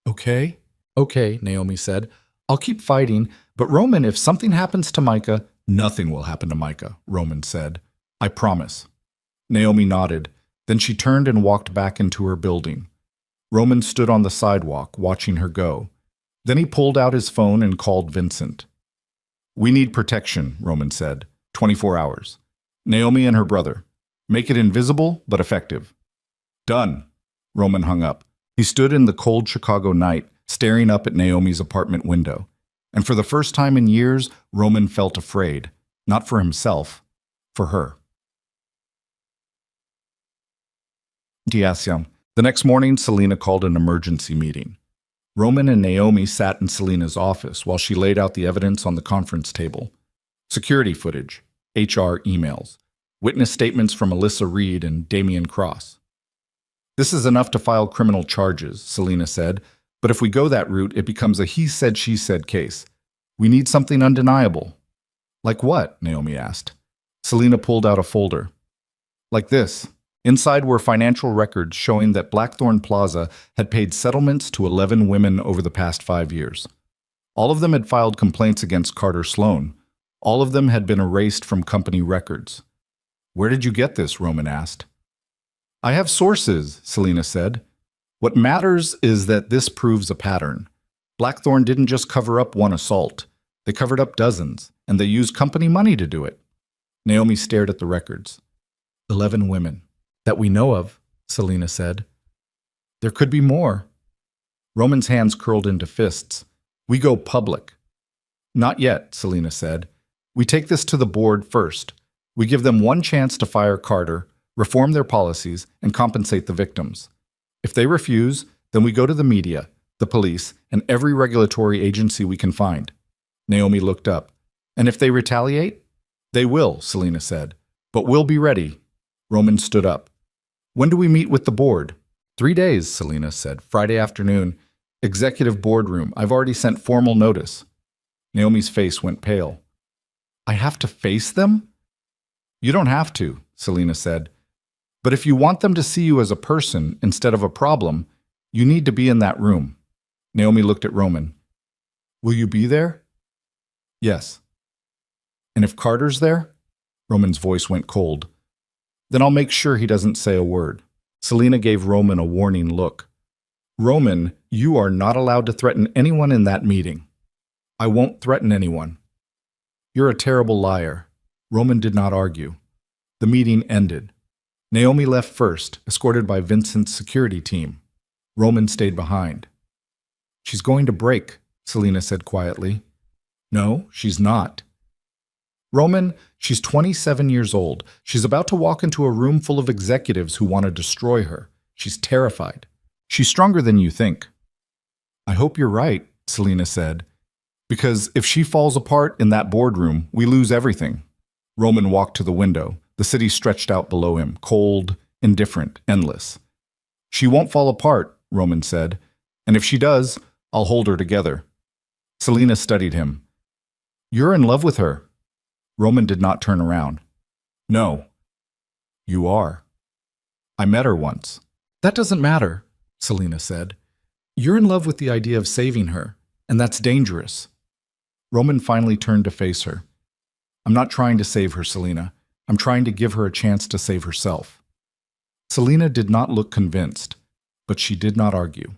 Okay? Okay, Naomi said. I'll keep fighting, but Roman, if something happens to Micah, nothing will happen to Micah, Roman said. I promise. Naomi nodded. Then she turned and walked back into her building. Roman stood on the sidewalk, watching her go. Then he pulled out his phone and called Vincent. We need protection, Roman said. 24 hours. Naomi and her brother. Make it invisible, but effective. Done. Roman hung up. He stood in the cold Chicago night, staring up at Naomi's apartment window. And for the first time in years, Roman felt afraid. Not for himself, for her. The next morning, Selena called an emergency meeting. Roman and Naomi sat in Selena's office while she laid out the evidence on the conference table. Security footage, HR emails, witness statements from Alyssa Reed and Damian Cross. This is enough to file criminal charges, Selena said, but if we go that route, it becomes a he said, she said case. We need something undeniable. Like what? Naomi asked. Selena pulled out a folder. Like this. Inside were financial records showing that Blackthorn Plaza had paid settlements to 11 women over the past 5 years. All of them had filed complaints against Carter Sloan. All of them had been erased from company records. Where did you get this? Roman asked. I have sources, Selena said. What matters is that this proves a pattern. Blackthorn didn't just cover up one assault. They covered up dozens, and they used company money to do it. Naomi stared at the records. 11 women. That we know of, Selena said. There could be more. Roman's hands curled into fists. We go public. Not yet, Selena said. We take this to the board first. We give them one chance to fire Carter, reform their policies, and compensate the victims. If they refuse, then we go to the media, the police, and every regulatory agency we can find. Naomi looked up. And if they retaliate? They will, Selena said. But we'll be ready. Roman stood up. When do we meet with the board? 3 days, Selena said. Friday afternoon. Executive boardroom. I've already sent formal notice. Naomi's face went pale. I have to face them? You don't have to, Selena said. But if you want them to see you as a person instead of a problem, you need to be in that room. Naomi looked at Roman. Will you be there? Yes. And if Carter's there? Roman's voice went cold. Then I'll make sure he doesn't say a word. Selena gave Roman a warning look. Roman, you are not allowed to threaten anyone in that meeting. I won't threaten anyone. You're a terrible liar. Roman did not argue. The meeting ended. Naomi left first, escorted by Vincent's security team. Roman stayed behind. She's going to break, Selena said quietly. No, she's not. Roman, she's 27 years old. She's about to walk into a room full of executives who want to destroy her. She's terrified. She's stronger than you think. I hope you're right, Selena said. Because if she falls apart in that boardroom, we lose everything. Roman walked to the window. The city stretched out below him, cold, indifferent, endless. She won't fall apart, Roman said. And if she does, I'll hold her together. Selena studied him. You're in love with her. Roman did not turn around. No. You are. I met her once. That doesn't matter, Selena said. You're in love with the idea of saving her, and that's dangerous. Roman finally turned to face her. I'm not trying to save her, Selena. I'm trying to give her a chance to save herself. Selena did not look convinced, but she did not argue.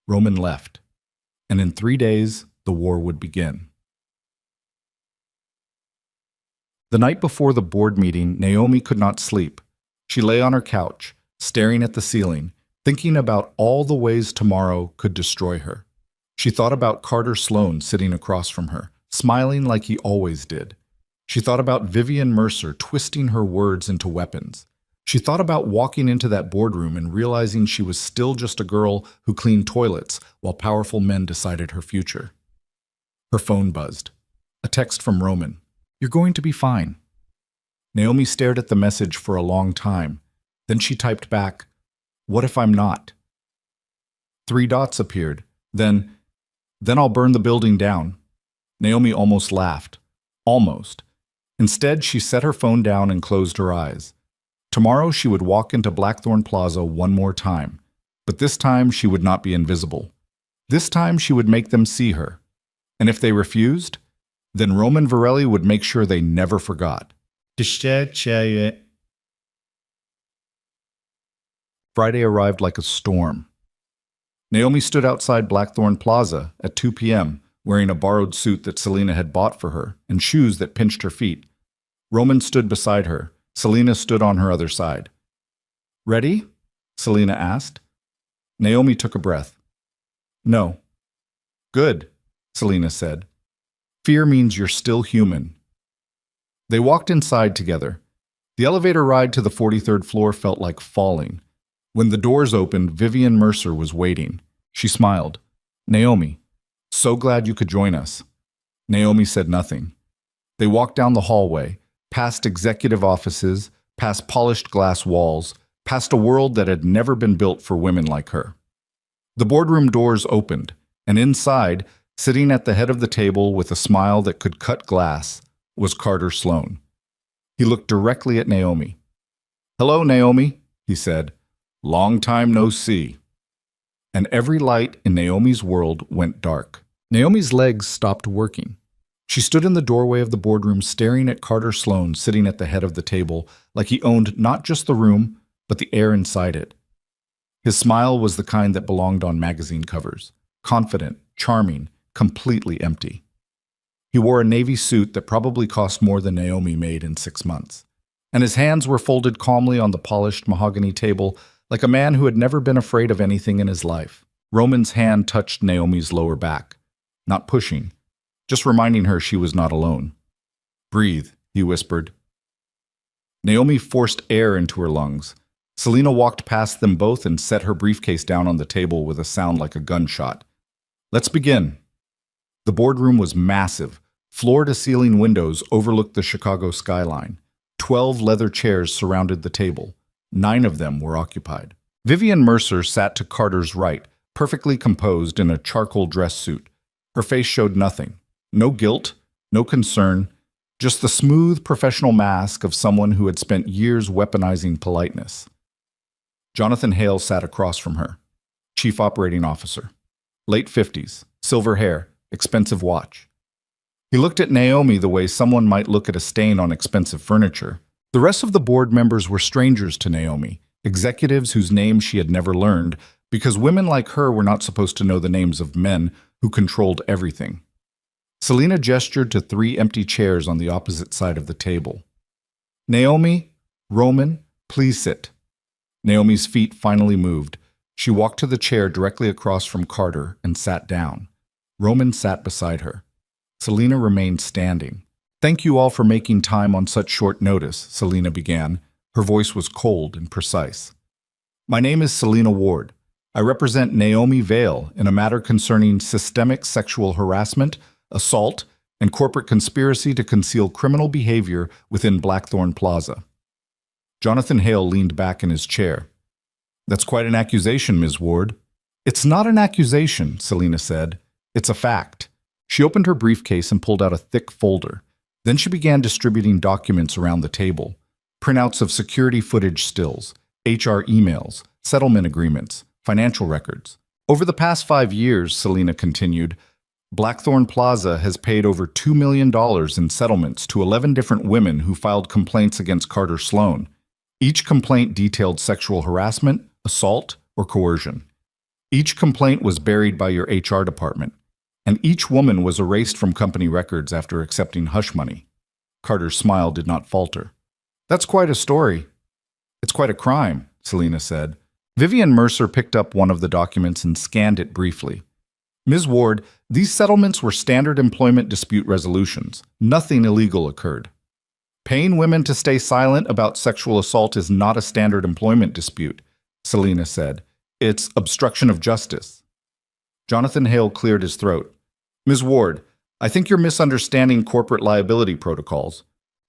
Roman left, and in 3 days, the war would begin. The night before the board meeting, Naomi could not sleep. She lay on her couch, staring at the ceiling, thinking about all the ways tomorrow could destroy her. She thought about Carter Sloan sitting across from her, smiling like he always did. She thought about Vivian Mercer twisting her words into weapons. She thought about walking into that boardroom and realizing she was still just a girl who cleaned toilets while powerful men decided her future. Her phone buzzed. A text from Roman. You're going to be fine. Naomi stared at the message for a long time. Then she typed back, What if I'm not? 3 dots appeared. Then I'll burn the building down. Naomi almost laughed. Almost. Instead, she set her phone down and closed her eyes. Tomorrow she would walk into Blackthorn Plaza one more time. But this time she would not be invisible. This time she would make them see her. And if they refused, then Roman Virelli would make sure they never forgot. Friday arrived like a storm. Naomi stood outside Blackthorn Plaza at 2 p.m., wearing a borrowed suit that Selena had bought for her and shoes that pinched her feet. Roman stood beside her. Selena stood on her other side. Ready? Selena asked. Naomi took a breath. No. Good, Selena said. Fear means you're still human. They walked inside together. The elevator ride to the 43rd floor felt like falling. When the doors opened, Vivian Mercer was waiting. She smiled. Naomi, so glad you could join us. Naomi said nothing. They walked down the hallway, past executive offices, past polished glass walls, past a world that had never been built for women like her. The boardroom doors opened, and inside, Sitting at the head of the table with a smile that could cut glass was Carter Sloane. He looked directly at Naomi. "Hello, Naomi," he said. "Long time no see." And every light in Naomi's world went dark. Naomi's legs stopped working. She stood in the doorway of the boardroom staring at Carter Sloane sitting at the head of the table like he owned not just the room, but the air inside it. His smile was the kind that belonged on magazine covers. Confident, charming, completely empty. He wore a navy suit that probably cost more than Naomi made in 6 months. And his hands were folded calmly on the polished mahogany table like a man who had never been afraid of anything in his life. Roman's hand touched Naomi's lower back. Not pushing, just reminding her she was not alone. "Breathe," he whispered. Naomi forced air into her lungs. Selena walked past them both and set her briefcase down on the table with a sound like a gunshot. "Let's begin." The boardroom was massive. Floor-to-ceiling windows overlooked the Chicago skyline. 12 leather chairs surrounded the table. 9 of them were occupied. Vivian Mercer sat to Carter's right, perfectly composed in a charcoal dress suit. Her face showed nothing. No guilt, no concern, just the smooth professional mask of someone who had spent years weaponizing politeness. Jonathan Hale sat across from her, Chief Operating Officer. Late 50s, silver hair, expensive watch. He looked at Naomi the way someone might look at a stain on expensive furniture. The rest of the board members were strangers to Naomi, executives whose names she had never learned, because women like her were not supposed to know the names of men who controlled everything. Selena gestured to 3 empty chairs on the opposite side of the table. "Naomi, Roman, please sit." Naomi's feet finally moved. She walked to the chair directly across from Carter and sat down. Roman sat beside her. Selena remained standing. "Thank you all for making time on such short notice," Selena began. Her voice was cold and precise. "My name is Selena Ward. I represent Naomi Vale in a matter concerning systemic sexual harassment, assault, and corporate conspiracy to conceal criminal behavior within Blackthorn Plaza." Jonathan Hale leaned back in his chair. "That's quite an accusation, Ms. Ward." "It's not an accusation," Selena said. "It's a fact." She opened her briefcase and pulled out a thick folder. Then she began distributing documents around the table. Printouts of security footage stills, HR emails, settlement agreements, financial records. "Over the past 5 years," Selena continued, "Blackthorn Plaza has paid over $2 million in settlements to 11 different women who filed complaints against Carter Sloane. Each complaint detailed sexual harassment, assault, or coercion. Each complaint was buried by your HR department, and each woman was erased from company records after accepting hush money." Carter's smile did not falter. "That's quite a story." "It's quite a crime," Selena said. Vivian Mercer picked up one of the documents and scanned it briefly. "Ms. Ward, these settlements were standard employment dispute resolutions. Nothing illegal occurred." "Paying women to stay silent about sexual assault is not a standard employment dispute," Selena said. "It's obstruction of justice." Jonathan Hale cleared his throat. "Ms. Ward, I think you're misunderstanding corporate liability protocols."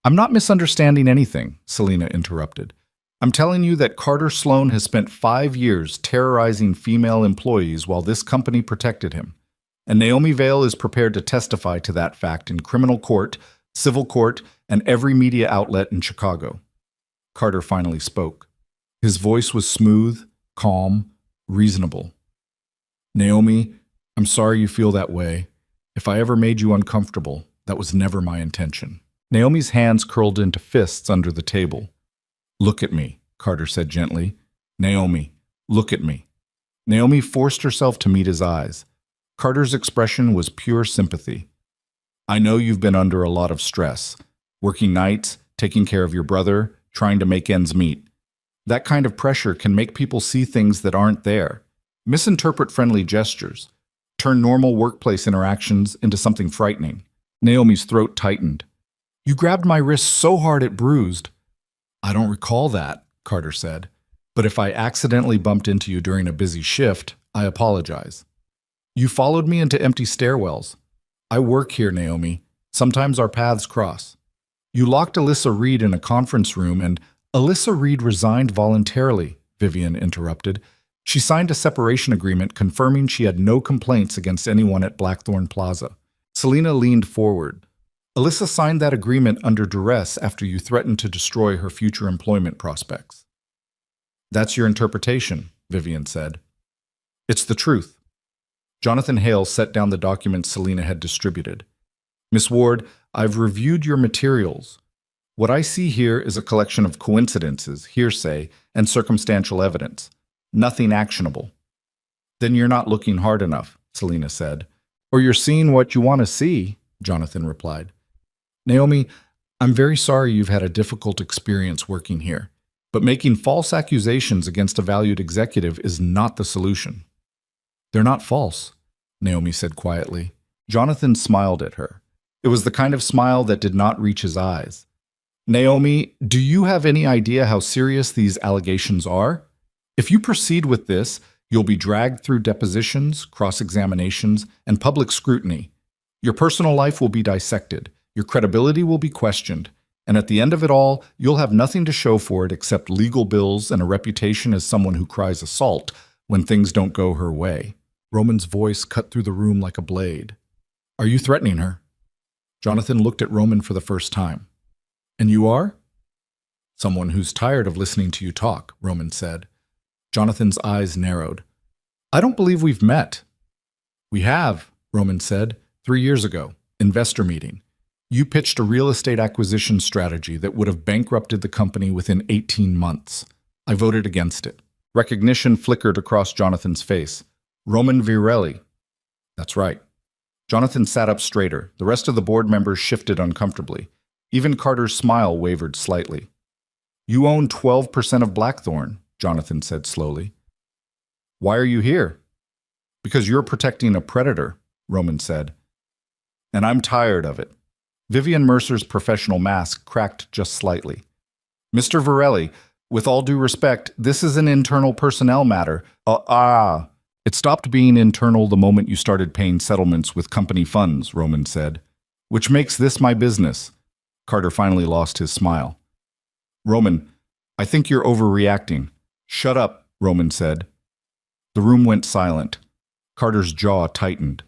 "I'm not misunderstanding anything," Selena interrupted. "I'm telling you that Carter Sloane has spent 5 years terrorizing female employees while this company protected him. And Naomi Vale is prepared to testify to that fact in criminal court, civil court, and every media outlet in Chicago." Carter finally spoke. His voice was smooth, calm, reasonable. "Naomi, I'm sorry you feel that way. If I ever made you uncomfortable, that was never my intention." Naomi's hands curled into fists under the table. "Look at me," Carter said gently. "Naomi, look at me." Naomi forced herself to meet his eyes. Carter's expression was pure sympathy. "I know you've been under a lot of stress, working nights, taking care of your brother, trying to make ends meet. That kind of pressure can make people see things that aren't there, misinterpret friendly gestures, turn normal workplace interactions into something frightening." Naomi's throat tightened. "You grabbed my wrist so hard it bruised." "I don't recall that," Carter said. "But if I accidentally bumped into you during a busy shift, I apologize. You followed me into empty stairwells. I work here, Naomi. Sometimes our paths cross. You locked Alyssa Reed in a conference room, and Alyssa Reed resigned voluntarily," Vivian interrupted. She signed a separation agreement confirming she had no complaints against anyone at Blackthorn Plaza. Selena leaned forward. Alyssa signed that agreement under duress after you threatened to destroy her future employment prospects. That's your interpretation, Vivian said. It's the truth. Jonathan Hale set down the documents Selena had distributed. Miss Ward, I've reviewed your materials. What I see here is a collection of coincidences, hearsay, and circumstantial evidence. Nothing actionable. Then you're not looking hard enough, Selena said. Or you're seeing what you want to see, Jonathan replied. Naomi, I'm very sorry you've had a difficult experience working here, but making false accusations against a valued executive is not the solution. They're not false, Naomi said quietly. Jonathan smiled at her. It was the kind of smile that did not reach his eyes. Naomi, do you have any idea how serious these allegations are? If you proceed with this, you'll be dragged through depositions, cross-examinations, and public scrutiny. Your personal life will be dissected, your credibility will be questioned, and at the end of it all, you'll have nothing to show for it except legal bills and a reputation as someone who cries assault when things don't go her way. Roman's voice cut through the room like a blade. Are you threatening her? Jonathan looked at Roman for the first time. And you are? Someone who's tired of listening to you talk, Roman said. Jonathan's eyes narrowed. I don't believe we've met. We have, Roman said, 3 years ago, investor meeting. You pitched a real estate acquisition strategy that would have bankrupted the company within 18 months. I voted against it. Recognition flickered across Jonathan's face. Roman Virelli. That's right. Jonathan sat up straighter. The rest of the board members shifted uncomfortably. Even Carter's smile wavered slightly. You own 12% of Blackthorn, Jonathan said slowly. Why are you here? Because you're protecting a predator, Roman said. And I'm tired of it. Vivian Mercer's professional mask cracked just slightly. Mr. Virelli, with all due respect, this is an internal personnel matter. It stopped being internal the moment you started paying settlements with company funds, Roman said. Which makes this my business. Carter finally lost his smile. Roman, I think you're overreacting. Shut up, Roman said. The room went silent. Carter's jaw tightened.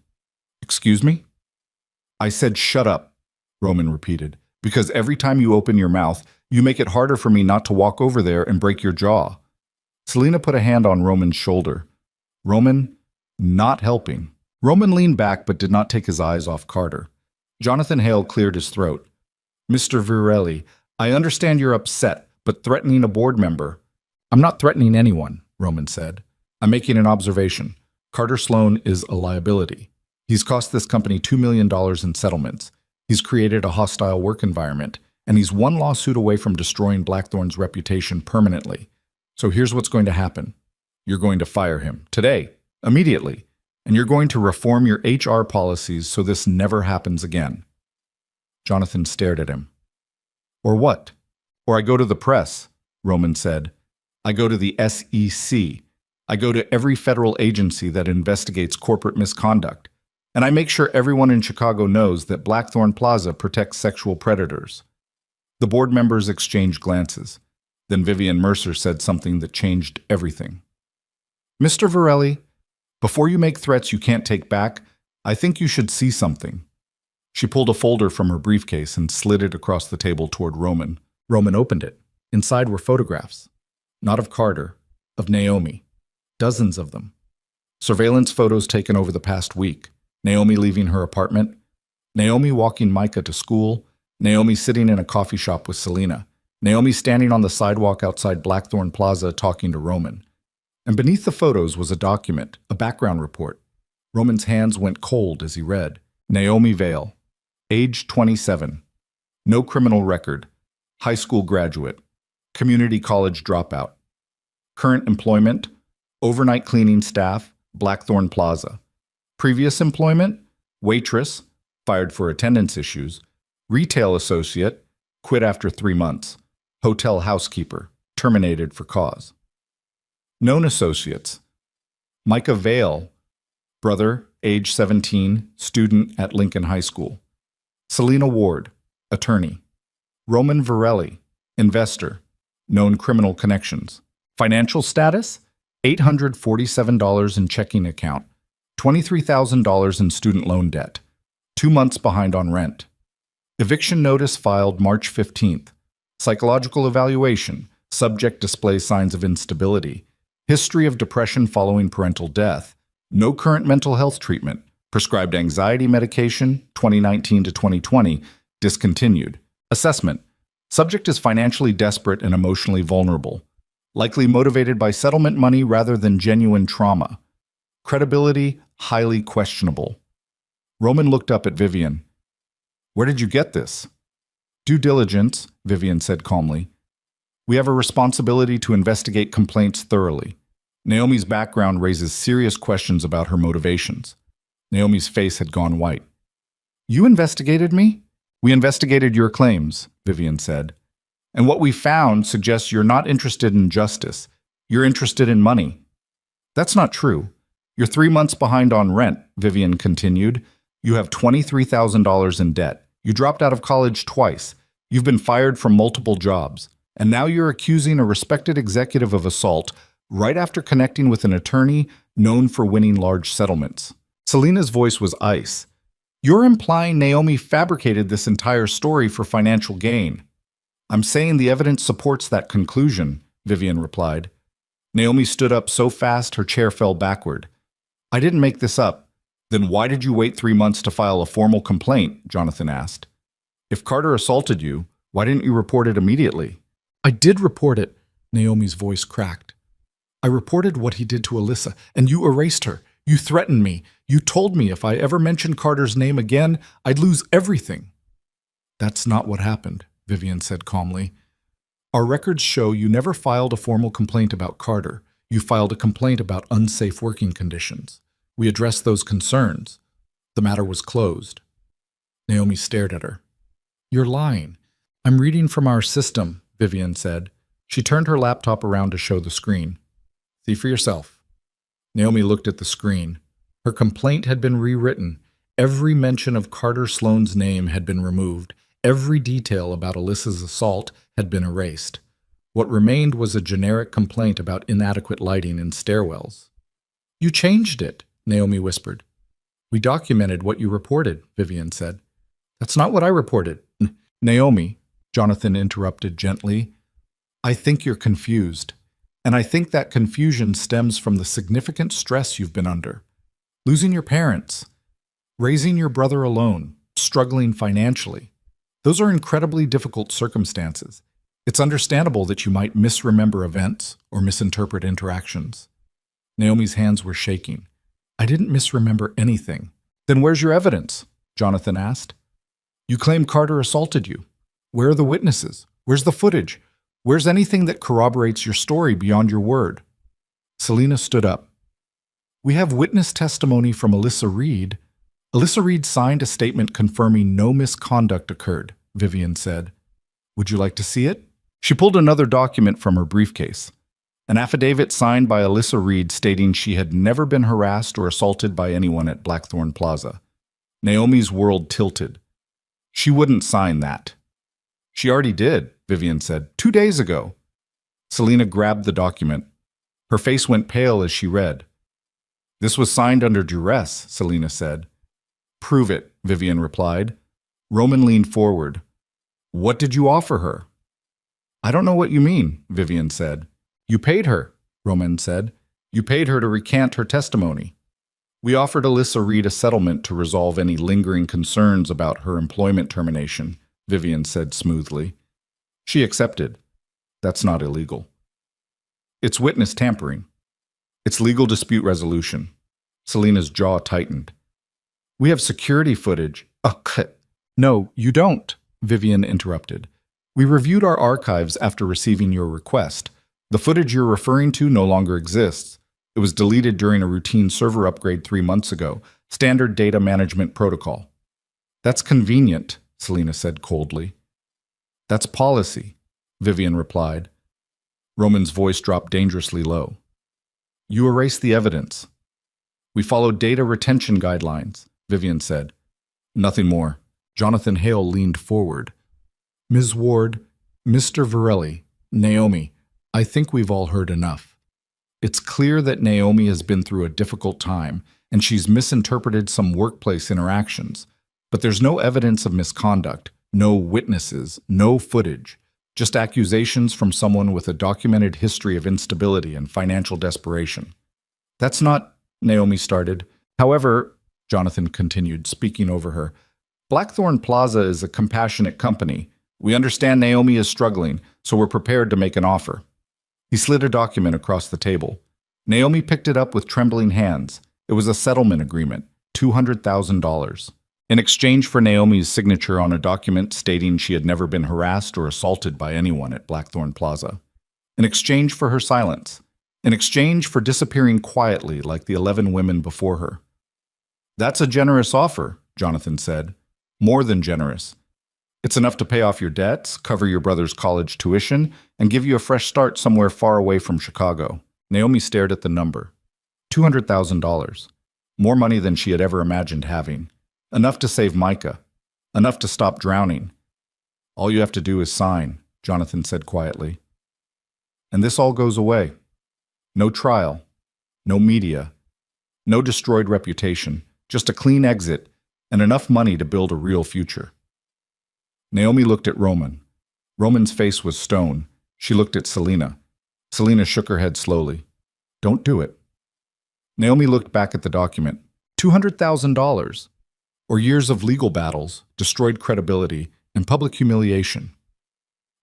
Excuse me? I said shut up, Roman repeated, because every time you open your mouth, you make it harder for me not to walk over there and break your jaw. Selena put a hand on Roman's shoulder. Roman, not helping. Roman leaned back but did not take his eyes off Carter. Jonathan Hale cleared his throat. Mr. Virelli, I understand you're upset, but threatening a board member. I'm not threatening anyone, Roman said. I'm making an observation. Carter Sloan is a liability. He's cost this company $2 million in settlements. He's created a hostile work environment, and he's one lawsuit away from destroying Blackthorn's reputation permanently. So here's what's going to happen. You're going to fire him. Today. Immediately. And you're going to reform your HR policies so this never happens again. Jonathan stared at him. Or what? Or I go to the press, Roman said. I go to the SEC. I go to every federal agency that investigates corporate misconduct. And I make sure everyone in Chicago knows that Blackthorn Plaza protects sexual predators. The board members exchanged glances. Then Vivian Mercer said something that changed everything. Mr. Virelli, before you make threats you can't take back, I think you should see something. She pulled a folder from her briefcase and slid it across the table toward Roman. Roman opened it. Inside were photographs. Not of Carter, of Naomi. Dozens of them. Surveillance photos taken over the past week. Naomi leaving her apartment. Naomi walking Micah to school. Naomi sitting in a coffee shop with Selena. Naomi standing on the sidewalk outside Blackthorn Plaza talking to Roman. And beneath the photos was a document, a background report. Roman's hands went cold as he read. Naomi Vale. Age 27. No criminal record. High school graduate. Community college dropout. Current employment. Overnight cleaning staff, Blackthorn Plaza. Previous employment. Waitress. Fired for attendance issues. Retail associate. Quit after 3 months. Hotel housekeeper. Terminated for cause. Known associates. Micah Vale. Brother, age 17, student at Lincoln High School. Selena Ward, attorney. Roman Virelli, investor, known criminal connections. Financial status? $847 in checking account, $23,000 in student loan debt, 2 months behind on rent. Eviction notice filed March 15th. Psychological evaluation, subject displays signs of instability, history of depression following parental death, no current mental health treatment, prescribed anxiety medication, 2019 to 2020, discontinued. Assessment, subject is financially desperate and emotionally vulnerable, likely motivated by settlement money rather than genuine trauma. Credibility, highly questionable. Roman looked up at Vivian. Where did you get this? Due diligence, Vivian said calmly. We have a responsibility to investigate complaints thoroughly. Naomi's background raises serious questions about her motivations. Naomi's face had gone white. You investigated me? We investigated your claims, Vivian said. And what we found suggests you're not interested in justice. You're interested in money. That's not true. You're 3 months behind on rent, Vivian continued. You have $23,000 in debt. You dropped out of college twice. You've been fired from multiple jobs. And now you're accusing a respected executive of assault right after connecting with an attorney known for winning large settlements. Selena's voice was ice. You're implying Naomi fabricated this entire story for financial gain. I'm saying the evidence supports that conclusion, Vivian replied. Naomi stood up so fast her chair fell backward. I didn't make this up. Then why did you wait 3 months to file a formal complaint? Jonathan asked. If Carter assaulted you, why didn't you report it immediately? I did report it, Naomi's voice cracked. I reported what he did to Alyssa, and you erased her. You threatened me. You told me if I ever mentioned Carter's name again, I'd lose everything. That's not what happened, Vivian said calmly. Our records show you never filed a formal complaint about Carter. You filed a complaint about unsafe working conditions. We addressed those concerns. The matter was closed. Naomi stared at her. You're lying. I'm reading from our system, Vivian said. She turned her laptop around to show the screen. See for yourself. Naomi looked at the screen. Her complaint had been rewritten. Every mention of Carter Sloane's name had been removed. Every detail about Alyssa's assault had been erased. What remained was a generic complaint about inadequate lighting in stairwells. You changed it, Naomi whispered. We documented what you reported, Vivian said. That's not what I reported. Naomi, Jonathan interrupted gently, I think you're confused. And I think that confusion stems from the significant stress you've been under. Losing your parents, raising your brother alone, struggling financially. Those are incredibly difficult circumstances. It's understandable that you might misremember events or misinterpret interactions. Naomi's hands were shaking. I didn't misremember anything. Then where's your evidence? Jonathan asked. You claim Carter assaulted you. Where are the witnesses? Where's the footage? Where's anything that corroborates your story beyond your word? Selena stood up. We have witness testimony from Alyssa Reed. Alyssa Reed signed a statement confirming no misconduct occurred, Vivian said. Would you like to see it? She pulled another document from her briefcase. An affidavit signed by Alyssa Reed stating she had never been harassed or assaulted by anyone at Blackthorn Plaza. Naomi's world tilted. She wouldn't sign that. She already did, Vivian said, 2 days ago. Selena grabbed the document. Her face went pale as she read. This was signed under duress, Selena said. Prove it, Vivian replied. Roman leaned forward. What did you offer her? I don't know what you mean, Vivian said. You paid her, Roman said. You paid her to recant her testimony. We offered Alyssa Reed a settlement to resolve any lingering concerns about her employment termination, Vivian said smoothly. She accepted. That's not illegal. It's witness tampering. It's legal dispute resolution. Selena's jaw tightened. We have security footage. No, you don't, Vivian interrupted. We reviewed our archives after receiving your request. The footage you're referring to no longer exists. It was deleted during a routine server upgrade 3 months ago. Standard data management protocol. That's convenient, Selena said coldly. That's policy, Vivian replied. Roman's voice dropped dangerously low. You erased the evidence. We followed data retention guidelines, Vivian said. Nothing more. Jonathan Hale leaned forward. Ms. Ward, Mr. Varelli, Naomi, I think we've all heard enough. It's clear that Naomi has been through a difficult time, and she's misinterpreted some workplace interactions. But there's no evidence of misconduct, no witnesses, no footage, just accusations from someone with a documented history of instability and financial desperation. That's not, Naomi started. However, Jonathan continued, speaking over her, Blackthorn Plaza is a compassionate company. We understand Naomi is struggling, so we're prepared to make an offer. He slid a document across the table. Naomi picked it up with trembling hands. It was a settlement agreement, $200,000. In exchange for Naomi's signature on a document stating she had never been harassed or assaulted by anyone at Blackthorn Plaza. In exchange for her silence. In exchange for disappearing quietly like the 11 women before her. That's a generous offer, Jonathan said. More than generous. It's enough to pay off your debts, cover your brother's college tuition, and give you a fresh start somewhere far away from Chicago. Naomi stared at the number. $200,000. More money than she had ever imagined having. Enough to save Micah. Enough to stop drowning. All you have to do is sign, Jonathan said quietly. And this all goes away. No trial. No media. No destroyed reputation. Just a clean exit and enough money to build a real future. Naomi looked at Roman. Roman's face was stone. She looked at Selena. Selena shook her head slowly. Don't do it. Naomi looked back at the document. $200,000. Or years of legal battles, destroyed credibility, and public humiliation.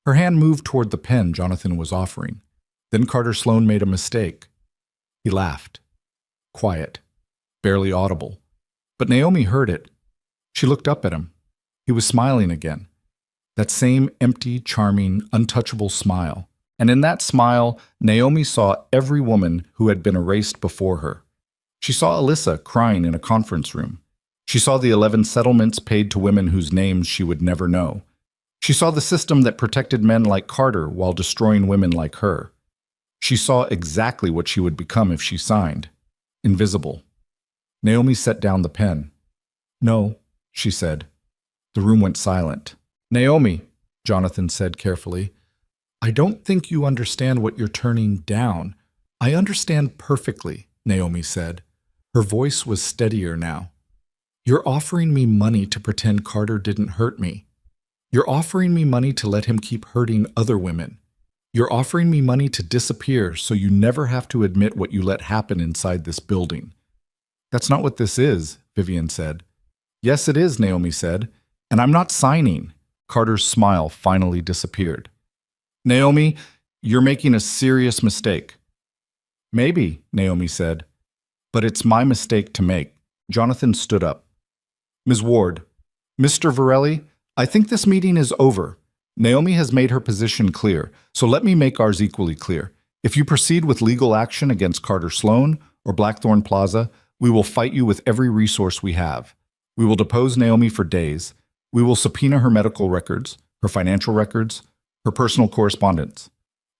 Her hand moved toward the pen Jonathan was offering. Then Carter Sloane made a mistake. He laughed. Quiet. Barely audible. But Naomi heard it. She looked up at him. He was smiling again. That same empty, charming, untouchable smile. And in that smile, Naomi saw every woman who had been erased before her. She saw Alyssa crying in a conference room. She saw the 11 settlements paid to women whose names she would never know. She saw the system that protected men like Carter while destroying women like her. She saw exactly what she would become if she signed. Invisible. Naomi set down the pen. No, she said. The room went silent. Naomi, Jonathan said carefully, I don't think you understand what you're turning down. I understand perfectly, Naomi said. Her voice was steadier now. You're offering me money to pretend Carter didn't hurt me. You're offering me money to let him keep hurting other women. You're offering me money to disappear so you never have to admit what you let happen inside this building. That's not what this is, Vivian said. Yes, it is, Naomi said. And I'm not signing. Carter's smile finally disappeared. Naomi, you're making a serious mistake. Maybe, Naomi said. But it's my mistake to make. Jonathan stood up. Ms. Ward, Mr. Varelli, I think this meeting is over. Naomi has made her position clear, so let me make ours equally clear. If you proceed with legal action against Carter Sloane or Blackthorn Plaza, we will fight you with every resource we have. We will depose Naomi for days. We will subpoena her medical records, her financial records, her personal correspondence.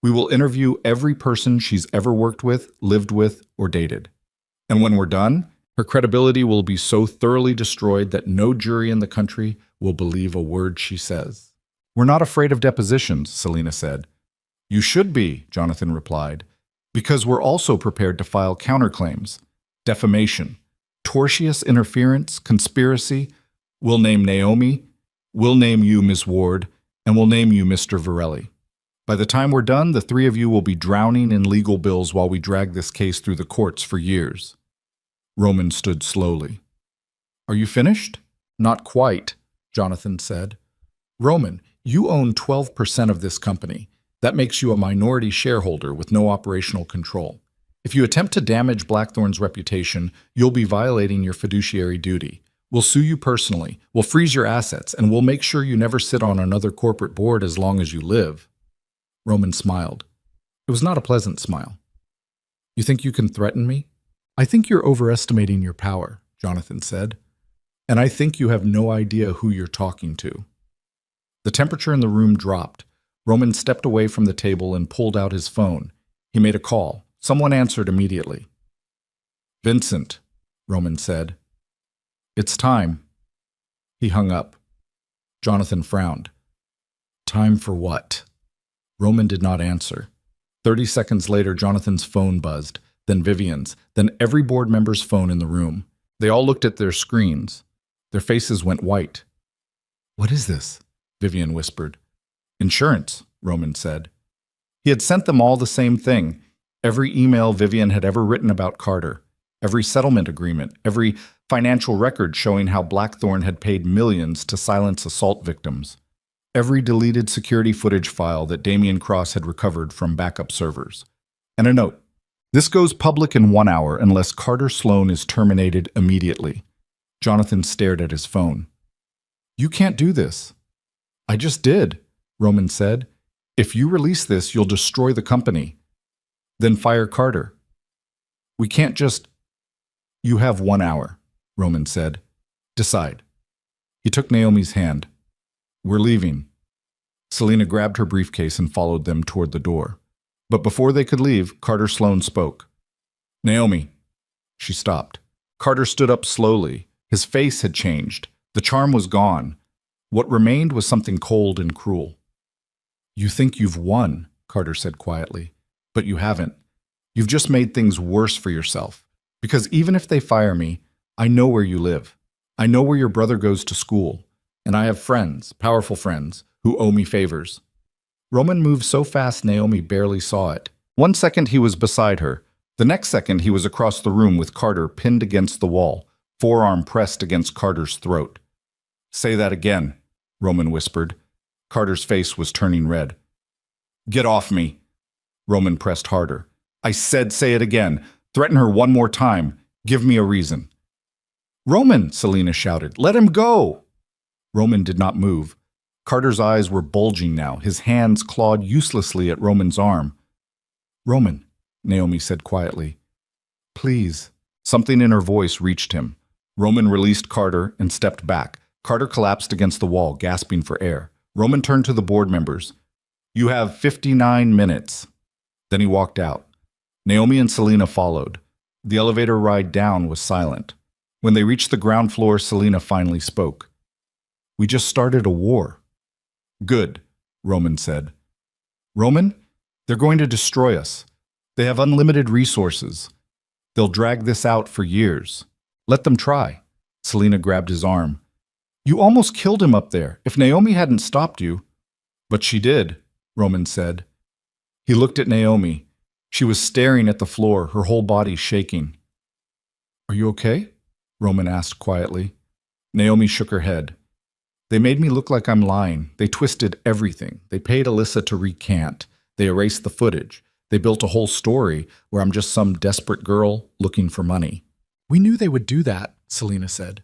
We will interview every person she's ever worked with, lived with, or dated. And when we're done, her credibility will be so thoroughly destroyed that no jury in the country will believe a word she says. We're not afraid of depositions, Selena said. You should be, Jonathan replied, because we're also prepared to file counterclaims, defamation, tortious interference, conspiracy. We'll name Naomi, we'll name you, Ms. Ward, and we'll name you, Mr. Varelli. By the time we're done, the three of you will be drowning in legal bills while we drag this case through the courts for years. Roman stood slowly. Are you finished? Not quite, Jonathan said. Roman, you own 12% of this company. That makes you a minority shareholder with no operational control. If you attempt to damage Blackthorn's reputation, you'll be violating your fiduciary duty. We'll sue you personally, we'll freeze your assets, and we'll make sure you never sit on another corporate board as long as you live. Roman smiled. It was not a pleasant smile. You think you can threaten me? I think you're overestimating your power, Jonathan said. And I think you have no idea who you're talking to. The temperature in the room dropped. Roman stepped away from the table and pulled out his phone. He made a call. Someone answered immediately. Vincent, Roman said. It's time. He hung up. Jonathan frowned. Time for what? Roman did not answer. 30 seconds later, Jonathan's phone buzzed, then Vivian's, then every board member's phone in the room. They all looked at their screens. Their faces went white. "What is this?" Vivian whispered. "Insurance," Roman said. He had sent them all the same thing. Every email Vivian had ever written about Carter. Every settlement agreement. Every financial record showing how Blackthorn had paid millions to silence assault victims. Every deleted security footage file that Damian Cross had recovered from backup servers. And a note. This goes public in 1 hour unless Carter Sloan is terminated immediately. Jonathan stared at his phone. "You can't do this." "I just did," Roman said. "If you release this, you'll destroy the company. Then fire Carter." "We can't just—" "You have 1 hour," Roman said. "Decide." He took Naomi's hand. "We're leaving." Selena grabbed her briefcase and followed them toward the door. But before they could leave, Carter Sloan spoke. "Naomi." She stopped. Carter stood up slowly. His face had changed. The charm was gone. What remained was something cold and cruel. "You think you've won," Carter said quietly. "But you haven't. You've just made things worse for yourself. Because even if they fire me, I know where you live. I know where your brother goes to school. And I have friends, powerful friends, who owe me favors." Roman moved so fast Naomi barely saw it. 1 second he was beside her. The next second he was across the room with Carter pinned against the wall, forearm pressed against Carter's throat. "Say that again," Roman whispered. Carter's face was turning red. "Get off me." Roman pressed harder. "I said say it again. Threaten her one more time. Give me a reason." "Roman," Selena shouted, "let him go." Roman did not move. Carter's eyes were bulging now. His hands clawed uselessly at Roman's arm. "Roman," Naomi said quietly. "Please." Something in her voice reached him. Roman released Carter and stepped back. Carter collapsed against the wall, gasping for air. Roman turned to the board members. "You have 59 minutes. Then he walked out. Naomi and Selena followed. The elevator ride down was silent. When they reached the ground floor, Selena finally spoke. "We just started a war." "Good," Roman said. "Roman, they're going to destroy us. They have unlimited resources. They'll drag this out for years. Let them try." Selena grabbed his arm. "You almost killed him up there. If Naomi hadn't stopped you." "But she did," Roman said. He looked at Naomi. She was staring at the floor, her whole body shaking. "Are you okay?" Roman asked quietly. Naomi shook her head. "They made me look like I'm lying. They twisted everything. They paid Alyssa to recant. They erased the footage. They built a whole story where I'm just some desperate girl looking for money." "We knew they would do that," Selena said.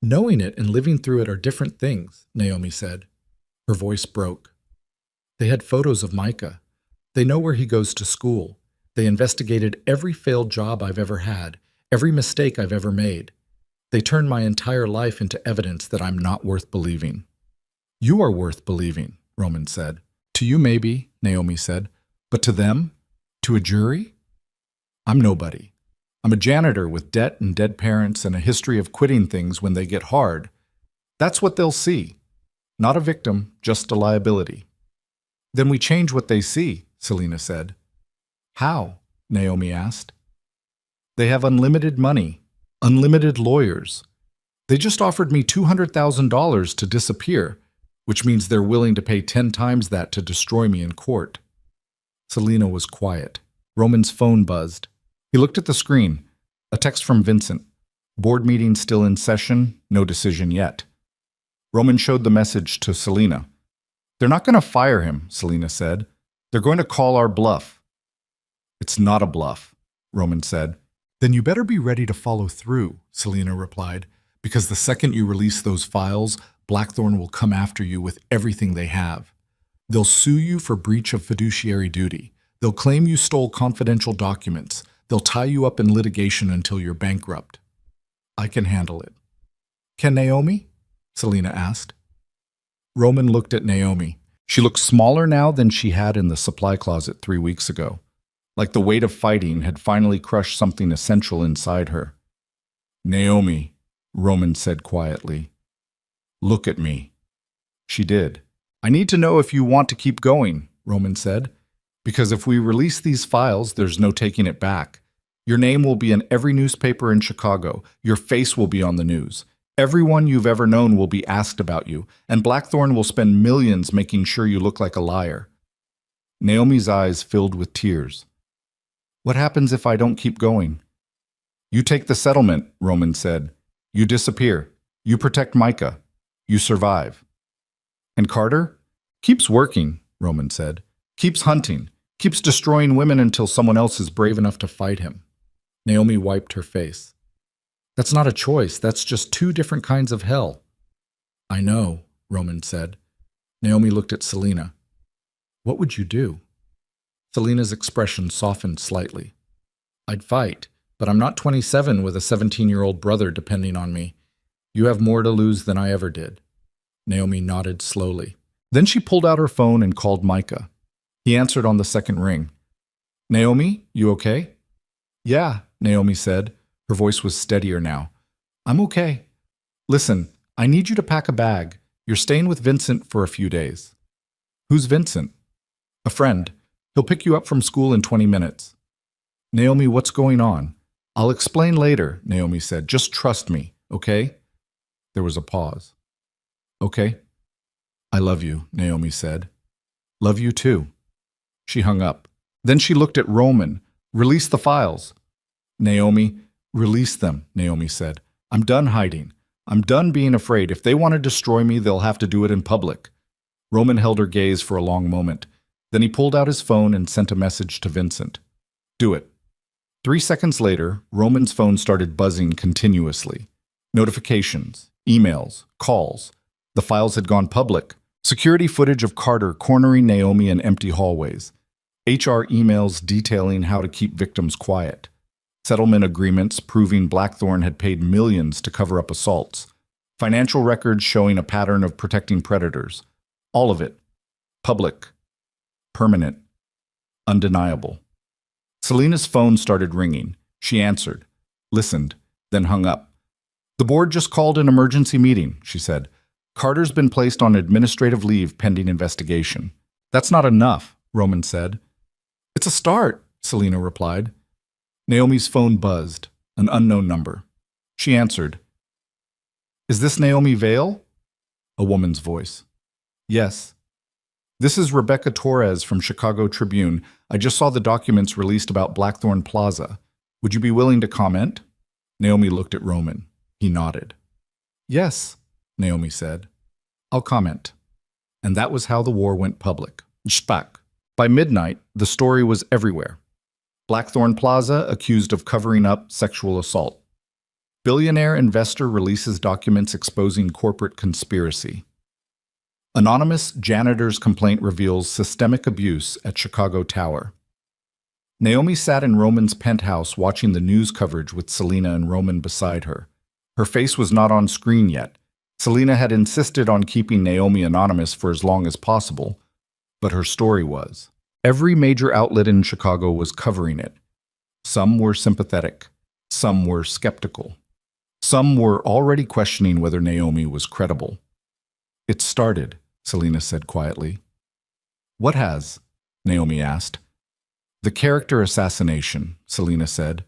"Knowing it and living through it are different things," Naomi said. Her voice broke. "They had photos of Micah. They know where he goes to school. They investigated every failed job I've ever had, every mistake I've ever made. They turned my entire life into evidence that I'm not worth believing." "You are worth believing," Roman said. "To you maybe," Naomi said. "But to them? To a jury? I'm nobody. I'm a janitor with debt and dead parents and a history of quitting things when they get hard. That's what they'll see. Not a victim, just a liability." "Then we change what they see," Selena said. "How?" Naomi asked. "They have unlimited money. Unlimited lawyers. They just offered me $200,000 to disappear, which means they're willing to pay 10 times that to destroy me in court." Selena was quiet. Roman's phone buzzed. He looked at the screen. A text from Vincent. "Board meeting still in session, no decision yet." Roman showed the message to Selena. "They're not going to fire him," Selena said. "They're going to call our bluff." "It's not a bluff," Roman said. "Then you better be ready to follow through," Selena replied, "because the second you release those files, Blackthorn will come after you with everything they have. They'll sue you for breach of fiduciary duty. They'll claim you stole confidential documents. They'll tie you up in litigation until you're bankrupt. I can handle it." "Can Naomi?" Selena asked. Roman looked at Naomi. She looked smaller now than she had in the supply closet 3 weeks ago. Like the weight of fighting had finally crushed something essential inside her. "Naomi," Roman said quietly, "look at me." She did. "I need to know if you want to keep going," Roman said. Because if we release these files, there's no taking it back. Your name will be in every newspaper in Chicago. Your face will be on the news. Everyone you've ever known will be asked about you, and Blackthorn will spend millions making sure you look like a liar. Naomi's eyes filled with tears. What happens if I don't keep going? You take the settlement, Roman said. You disappear. You protect Micah. You survive. And Carter? Keeps working, Roman said. Keeps hunting. Keeps destroying women until someone else is brave enough to fight him. Naomi wiped her face. That's not a choice. That's just two different kinds of hell. I know, Roman said. Naomi looked at Selena. What would you do? Selena's expression softened slightly. I'd fight, but I'm not 27 with a 17-year-old brother depending on me. You have more to lose than I ever did. Naomi nodded slowly. Then she pulled out her phone and called Micah. He answered on the second ring. Naomi, you okay? Yeah, Naomi said. Her voice was steadier now. I'm okay. Listen, I need you to pack a bag. You're staying with Vincent for a few days. Who's Vincent? A friend. He'll pick you up from school in 20 minutes. Naomi, what's going on? I'll explain later, Naomi said. Just trust me, okay? There was a pause. Okay. I love you, Naomi said. Love you too. She hung up. Then she looked at Roman. Release the files. Naomi, release them, Naomi said. I'm done hiding. I'm done being afraid. If they want to destroy me, they'll have to do it in public. Roman held her gaze for a long moment. Then he pulled out his phone and sent a message to Vincent. Do it. 3 seconds later, Roman's phone started buzzing continuously. Notifications, emails, calls. The files had gone public. Security footage of Carter cornering Naomi in empty hallways. HR emails detailing how to keep victims quiet. Settlement agreements proving Blackthorn had paid millions to cover up assaults. Financial records showing a pattern of protecting predators. All of it. Public. Permanent. Undeniable. Selena's phone started ringing. She answered, listened, then hung up. The board just called an emergency meeting, she said. Carter's been placed on administrative leave pending investigation. That's not enough, Roman said. It's a start, Selena replied. Naomi's phone buzzed, an unknown number. She answered. Is this Naomi Vale? A woman's voice. Yes. This is Rebecca Torres from Chicago Tribune. I just saw the documents released about Blackthorn Plaza. Would you be willing to comment? Naomi looked at Roman. He nodded. Yes, Naomi said. I'll comment. And that was how the war went public. Shpak. By midnight, the story was everywhere. Blackthorn Plaza accused of covering up sexual assault. Billionaire investor releases documents exposing corporate conspiracy. Anonymous janitor's complaint reveals systemic abuse at Chicago Tower. Naomi sat in Roman's penthouse watching the news coverage with Selena and Roman beside her. Her face was not on screen yet. Selena had insisted on keeping Naomi anonymous for as long as possible, but her story was. Every major outlet in Chicago was covering it. Some were sympathetic. Some were skeptical. Some were already questioning whether Naomi was credible. It started, Selena said quietly. What has? Naomi asked. The character assassination, Selena said.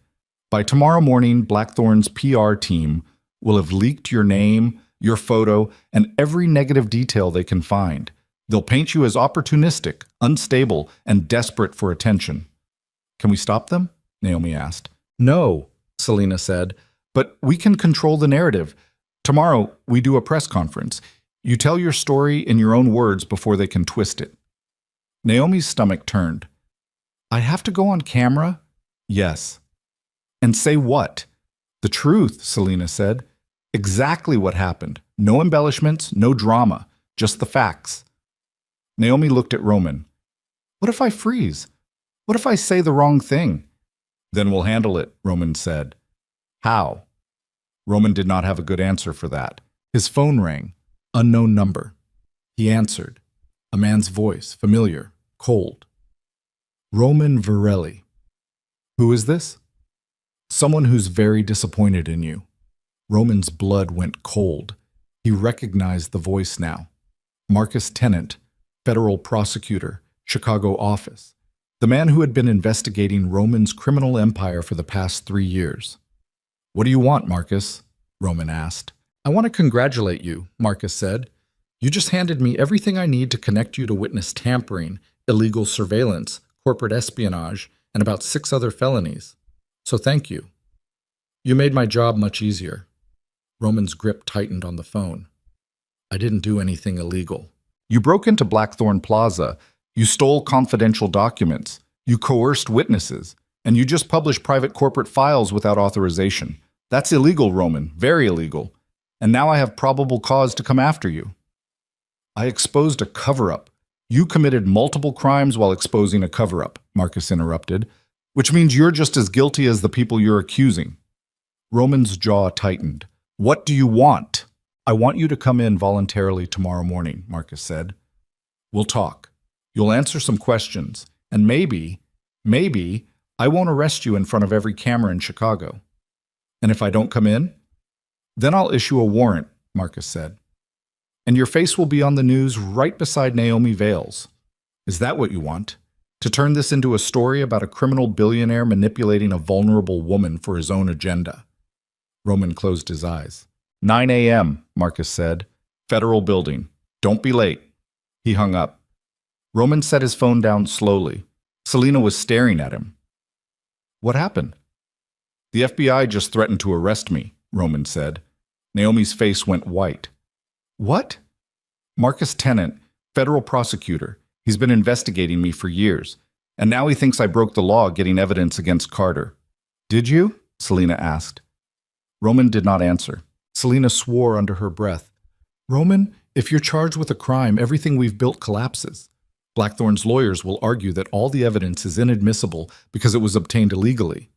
By tomorrow morning, Blackthorn's PR team will have leaked your name, your photo, and every negative detail they can find. They'll paint you as opportunistic, unstable, and desperate for attention. Can we stop them? Naomi asked. No, Selena said, but we can control the narrative. Tomorrow, we do a press conference. You tell your story in your own words before they can twist it. Naomi's stomach turned. I have to go on camera? Yes. And say what? The truth, Selena said. Exactly what happened. No embellishments, no drama, just the facts. Naomi looked at Roman. What if I freeze? What if I say the wrong thing? Then we'll handle it, Roman said. How? Roman did not have a good answer for that. His phone rang. Unknown number. He answered. A man's voice, familiar, cold. Roman Virelli. Who is this? Someone who's very disappointed in you. Roman's blood went cold. He recognized the voice now. Marcus Tennant, federal prosecutor, Chicago office. the man who had been investigating Roman's criminal empire for the past 3 years. "What do you want, Marcus?" Roman asked. "I want to congratulate you," Marcus said. "You just handed me everything I need to connect you to witness tampering, illegal surveillance, corporate espionage, and about 6 other felonies. So thank you. You made my job much easier." Roman's grip tightened on the phone. "I didn't do anything illegal." "You broke into Blackthorn Plaza. You stole confidential documents. You coerced witnesses. And you just published private corporate files without authorization. That's illegal, Roman. Very illegal. And now I have probable cause to come after you." "I exposed a cover-up. You committed multiple crimes while exposing a cover-up," Marcus interrupted, "which means you're just as guilty as the people you're accusing." Roman's jaw tightened. "What do you want?" "I want you to come in voluntarily tomorrow morning," Marcus said. "We'll talk. You'll answer some questions, and maybe, I won't arrest you in front of every camera in Chicago. And if I don't come in, then I'll issue a warrant," Marcus said. "And your face will be on the news right beside Naomi Vale's. Is that what you want? To turn this into a story about a criminal billionaire manipulating a vulnerable woman for his own agenda?" Roman closed his eyes. 9 a.m., Marcus said. "Federal building. Don't be late." He hung up. Roman set his phone down slowly. Selena was staring at him. "What happened?" "The FBI just threatened to arrest me," Roman said. Naomi's face went white. "What?" "Marcus Tennant, federal prosecutor. He's been investigating me for years. And now he thinks I broke the law getting evidence against Carter." "Did you?" Selena asked. Roman did not answer. Selena swore under her breath. "Roman, if you're charged with a crime, everything we've built collapses. Blackthorn's lawyers will argue that all the evidence is inadmissible because it was obtained illegally.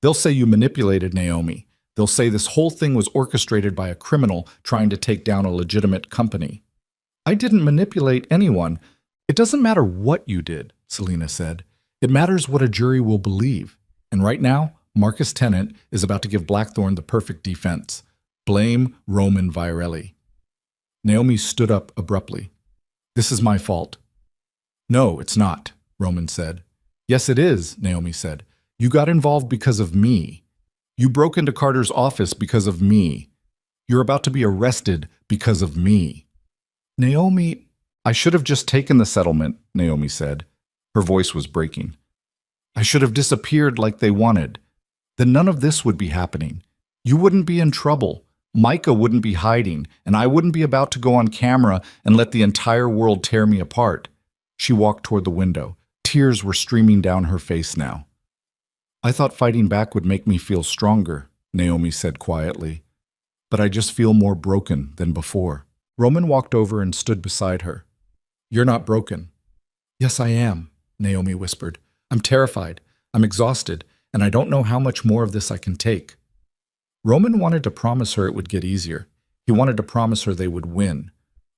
They'll say you manipulated Naomi. They'll say this whole thing was orchestrated by a criminal trying to take down a legitimate company." "I didn't manipulate anyone. It doesn't matter what you did," Selena said. "It matters what a jury will believe. And right now, Marcus Tennant is about to give Blackthorn the perfect defense. Blame Roman Virelli." Naomi stood up abruptly. "This is my fault." "No, it's not," Roman said. "Yes, it is," Naomi said. "You got involved because of me. You broke into Carter's office because of me. You're about to be arrested because of me." "Naomi, I should have just taken the settlement," Naomi said. Her voice was breaking. "I should have disappeared like they wanted. Then none of this would be happening. You wouldn't be in trouble. Micah wouldn't be hiding, and I wouldn't be about to go on camera and let the entire world tear me apart." She walked toward the window. Tears were streaming down her face now. "I thought fighting back would make me feel stronger," Naomi said quietly. "But I just feel more broken than before." Roman walked over and stood beside her. "You're not broken." "Yes, I am," Naomi whispered. "I'm terrified. I'm exhausted, and I don't know how much more of this I can take." Roman wanted to promise her it would get easier. He wanted to promise her they would win.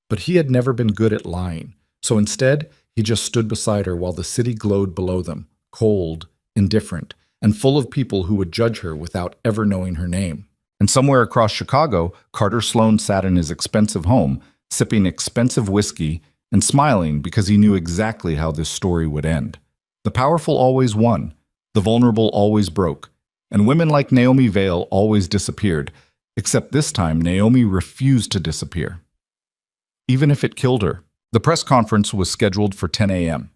But he had never been good at lying, so instead, he just stood beside her while the city glowed below them, cold, indifferent, and full of people who would judge her without ever knowing her name. And somewhere across Chicago, Carter Sloan sat in his expensive home, sipping expensive whiskey and smiling because he knew exactly how this story would end. The powerful always won, the vulnerable always broke, and women like Naomi Vale always disappeared, except this time Naomi refused to disappear. Even if it killed her. The press conference was scheduled for 10 a.m.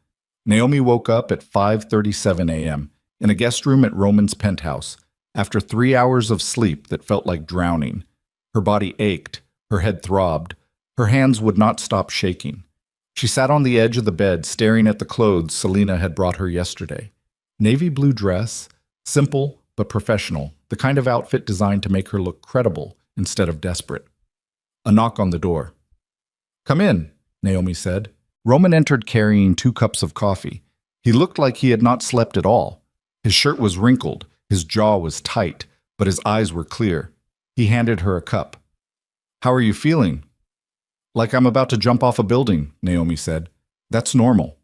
Naomi woke up at 5:37 a.m. in a guest room at Roman's penthouse, after 3 hours of sleep that felt like drowning. Her body ached, her head throbbed, her hands would not stop shaking. She sat on the edge of the bed staring at the clothes Selena had brought her yesterday. Navy blue dress, simple but professional, the kind of outfit designed to make her look credible instead of desperate. A knock on the door. "Come in," Naomi said. Roman entered carrying 2 cups of coffee. He looked like he had not slept at all. His shirt was wrinkled, his jaw was tight, but his eyes were clear. He handed her a cup. "How are you feeling?" "Like I'm about to jump off a building," Naomi said. "That's normal."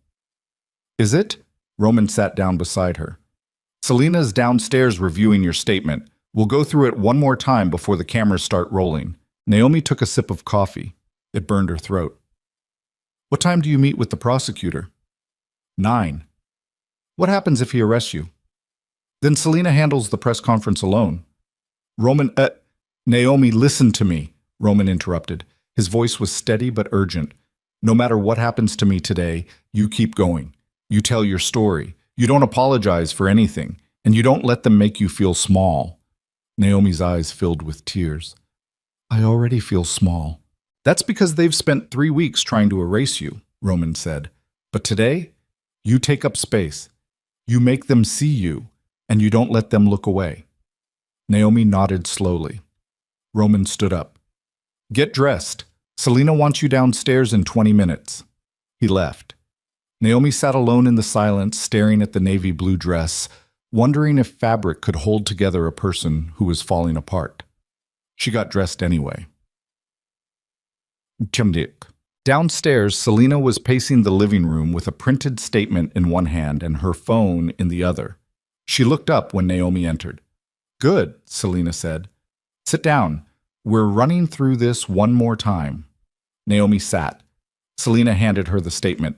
"Is it?" Roman sat down beside her. "Selena's downstairs reviewing your statement. We'll go through it one more time before the cameras start rolling." Naomi took a sip of coffee. It burned her throat. "What time do you meet with the prosecutor?" 9. What happens if he arrests you? Then Selena handles the press conference alone. Roman, Naomi, listen to me, Roman interrupted. His voice was steady but urgent. No matter what happens to me today, you keep going. You tell your story. You don't apologize for anything, and you don't let them make you feel small. Naomi's eyes filled with tears. I already feel small. That's because they've spent 3 weeks trying to erase you, Roman said. But today, you take up space. You make them see you, and you don't let them look away. Naomi nodded slowly. Roman stood up. Get dressed. Selena wants you downstairs in 20 minutes. He left. Naomi sat alone in the silence, staring at the navy blue dress, wondering if fabric could hold together a person who was falling apart. She got dressed anyway. Downstairs, Selena was pacing the living room with a printed statement in one hand and her phone in the other. She looked up when Naomi entered. Good, Selena said. Sit down. We're running through this one more time. Naomi sat. Selena handed her the statement.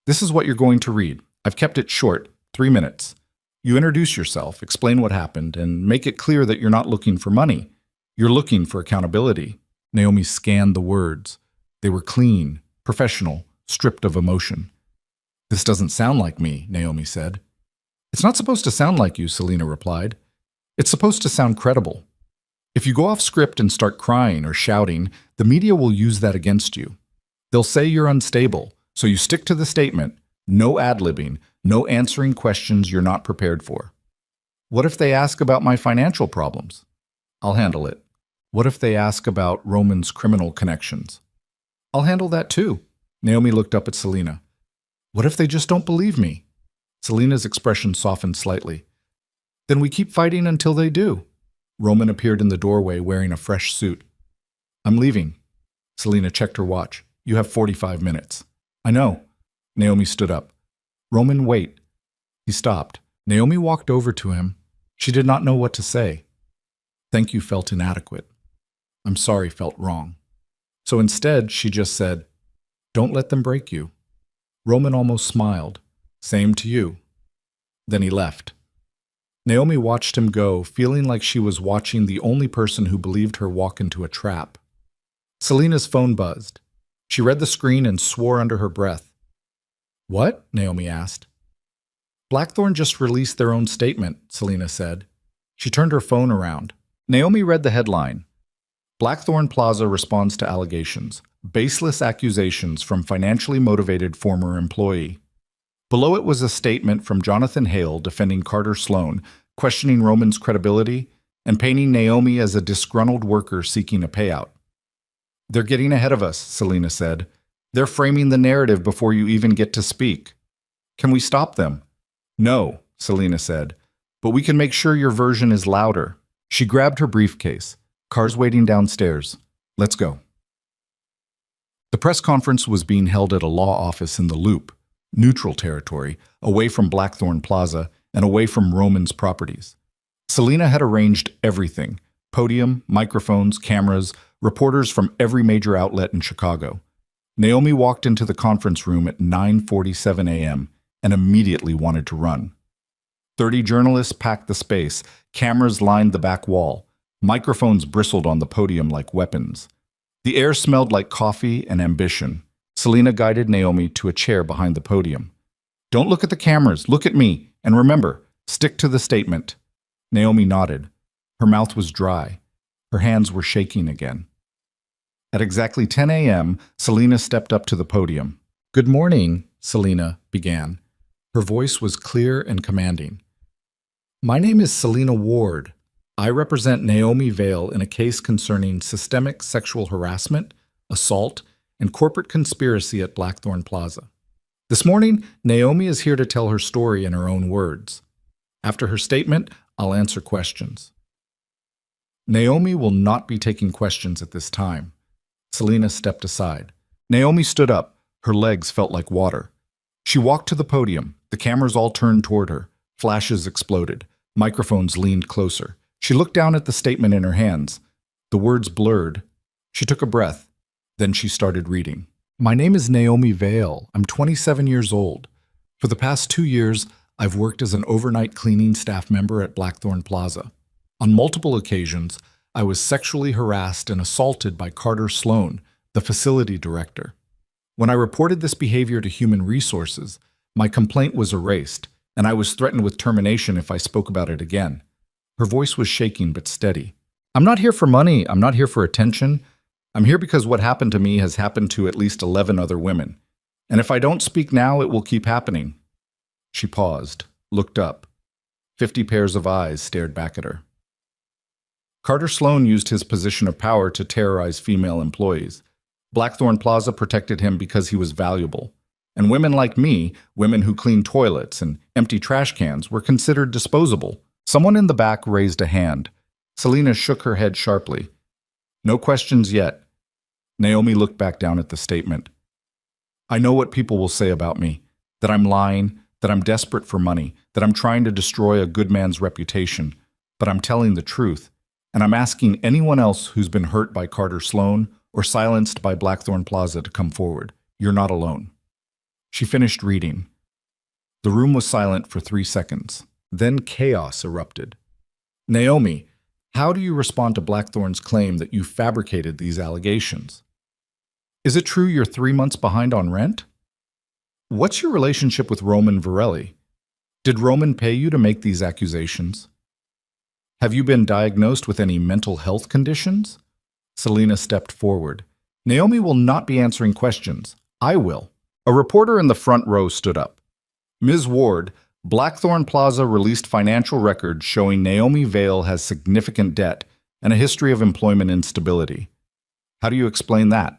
This is what you're going to read. I've kept it short, 3 minutes. You introduce yourself, explain what happened, and make it clear that you're not looking for money. You're looking for accountability. Naomi scanned the words. They were clean, professional, stripped of emotion. This doesn't sound like me, Naomi said. It's not supposed to sound like you, Selena replied. It's supposed to sound credible. If you go off script and start crying or shouting, the media will use that against you. They'll say you're unstable, so you stick to the statement, no ad-libbing, no answering questions you're not prepared for. What if they ask about my financial problems? I'll handle it. What if they ask about Roman's criminal connections? I'll handle that too. Naomi looked up at Selena. What if they just don't believe me? Selena's expression softened slightly. Then we keep fighting until they do. Roman appeared in the doorway wearing a fresh suit. I'm leaving. Selena checked her watch. You have 45 minutes. I know. Naomi stood up. Roman, wait. He stopped. Naomi walked over to him. She did not know what to say. Thank you felt inadequate. I'm sorry felt wrong. So instead, she just said, don't let them break you. Roman almost smiled. Same to you. Then he left. Naomi watched him go, feeling like she was watching the only person who believed her walk into a trap. Selena's phone buzzed. She read the screen and swore under her breath. What? Naomi asked. Blackthorn just released their own statement, Selena said. She turned her phone around. Naomi read the headline. Blackthorn Plaza responds to allegations. Baseless accusations from financially motivated former employee. Below it was a statement from Jonathan Hale defending Carter Sloan, questioning Roman's credibility, and painting Naomi as a disgruntled worker seeking a payout. They're getting ahead of us, Selena said. They're framing the narrative before you even get to speak. Can we stop them? No, Selena said, but we can make sure your version is louder. She grabbed her briefcase. Car's waiting downstairs. Let's go. The press conference was being held at a law office in the Loop, neutral territory, away from Blackthorn Plaza and away from Roman's properties. Selena had arranged everything: podium, microphones, cameras, reporters from every major outlet in Chicago. Naomi walked into the conference room at 9:47 a.m. and immediately wanted to run. 30 journalists packed the space, cameras lined the back wall, microphones bristled on the podium like weapons. The air smelled like coffee and ambition. Selena guided Naomi to a chair behind the podium. Don't look at the cameras, look at me, and remember, stick to the statement. Naomi nodded. Her mouth was dry. Her hands were shaking again. At exactly 10 a.m., Selena stepped up to the podium. Good morning, Selena began. Her voice was clear and commanding. My name is Selena Ward. I represent Naomi Vale in a case concerning systemic sexual harassment, assault, and corporate conspiracy at Blackthorn Plaza. This morning, Naomi is here to tell her story in her own words. After her statement, I'll answer questions. Naomi will not be taking questions at this time. Selena stepped aside. Naomi stood up. Her legs felt like water. She walked to the podium. The cameras all turned toward her. Flashes exploded. Microphones leaned closer. She looked down at the statement in her hands. The words blurred. She took a breath. Then she started reading. My name is Naomi Vale. I'm 27 years old. For the past 2 years, I've worked as an overnight cleaning staff member at Blackthorn Plaza. On multiple occasions, I was sexually harassed and assaulted by Carter Sloan, the facility director. When I reported this behavior to Human Resources, my complaint was erased, and I was threatened with termination if I spoke about it again. Her voice was shaking but steady. I'm not here for money. I'm not here for attention. I'm here because what happened to me has happened to at least 11 other women. And if I don't speak now, it will keep happening. She paused, looked up. 50 pairs of eyes stared back at her. Carter Sloan used his position of power to terrorize female employees. Blackthorn Plaza protected him because he was valuable. And women like me, women who clean toilets and empty trash cans, were considered disposable. Someone in the back raised a hand. Selena shook her head sharply. No questions yet. Naomi looked back down at the statement. I know what people will say about me, that I'm lying, that I'm desperate for money, that I'm trying to destroy a good man's reputation, but I'm telling the truth, and I'm asking anyone else who's been hurt by Carter Sloan or silenced by Blackthorn Plaza to come forward. You're not alone. She finished reading. The room was silent for 3 seconds. Then chaos erupted. Naomi, how do you respond to Blackthorn's claim that you fabricated these allegations? Is it true you're 3 months behind on rent? What's your relationship with Roman Varelli? Did Roman pay you to make these accusations? Have you been diagnosed with any mental health conditions? Selena stepped forward. Naomi will not be answering questions. I will. A reporter in the front row stood up. Ms. Ward, Blackthorn Plaza released financial records showing Naomi Vale has significant debt and a history of employment instability. How do you explain that?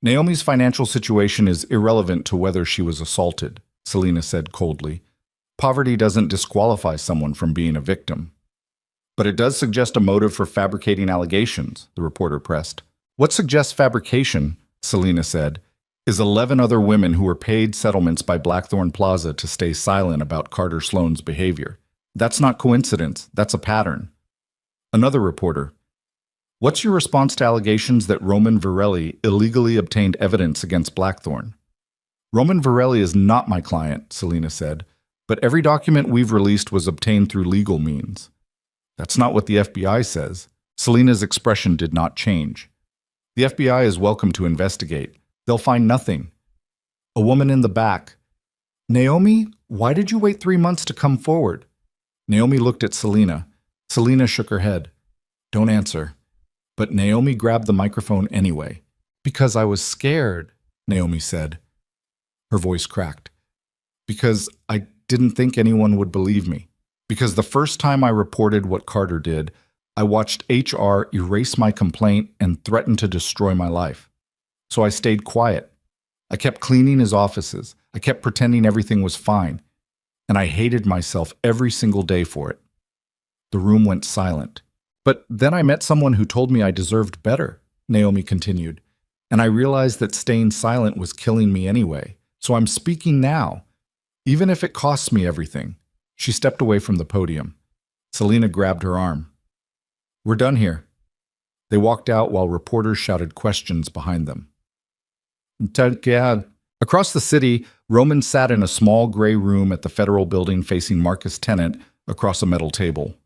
Naomi's financial situation is irrelevant to whether she was assaulted, Selena said coldly. Poverty doesn't disqualify someone from being a victim. But it does suggest a motive for fabricating allegations, the reporter pressed. What suggests fabrication, Selena said, is 11 other women who were paid settlements by Blackthorn Plaza to stay silent about Carter Sloan's behavior. That's not coincidence, that's a pattern. Another reporter. What's your response to allegations that Roman Varelli illegally obtained evidence against Blackthorn? Roman Varelli is not my client, Selena said, but every document we've released was obtained through legal means. That's not what the FBI says. Selena's expression did not change. The FBI is welcome to investigate. They'll find nothing. A woman in the back. Naomi, why did you wait 3 months to come forward? Naomi looked at Selena. Selena shook her head. Don't answer. But Naomi grabbed the microphone anyway. Because I was scared, Naomi said. Her voice cracked. Because I didn't think anyone would believe me. Because the first time I reported what Carter did, I watched HR erase my complaint and threaten to destroy my life. So I stayed quiet. I kept cleaning his offices. I kept pretending everything was fine. And I hated myself every single day for it. The room went silent. But then I met someone who told me I deserved better, Naomi continued. And I realized that staying silent was killing me anyway. So I'm speaking now, even if it costs me everything. She stepped away from the podium. Selena grabbed her arm. We're done here. They walked out while reporters shouted questions behind them. Across the city, Roman sat in a small gray room at the federal building facing Marcus Tennant across a metal table.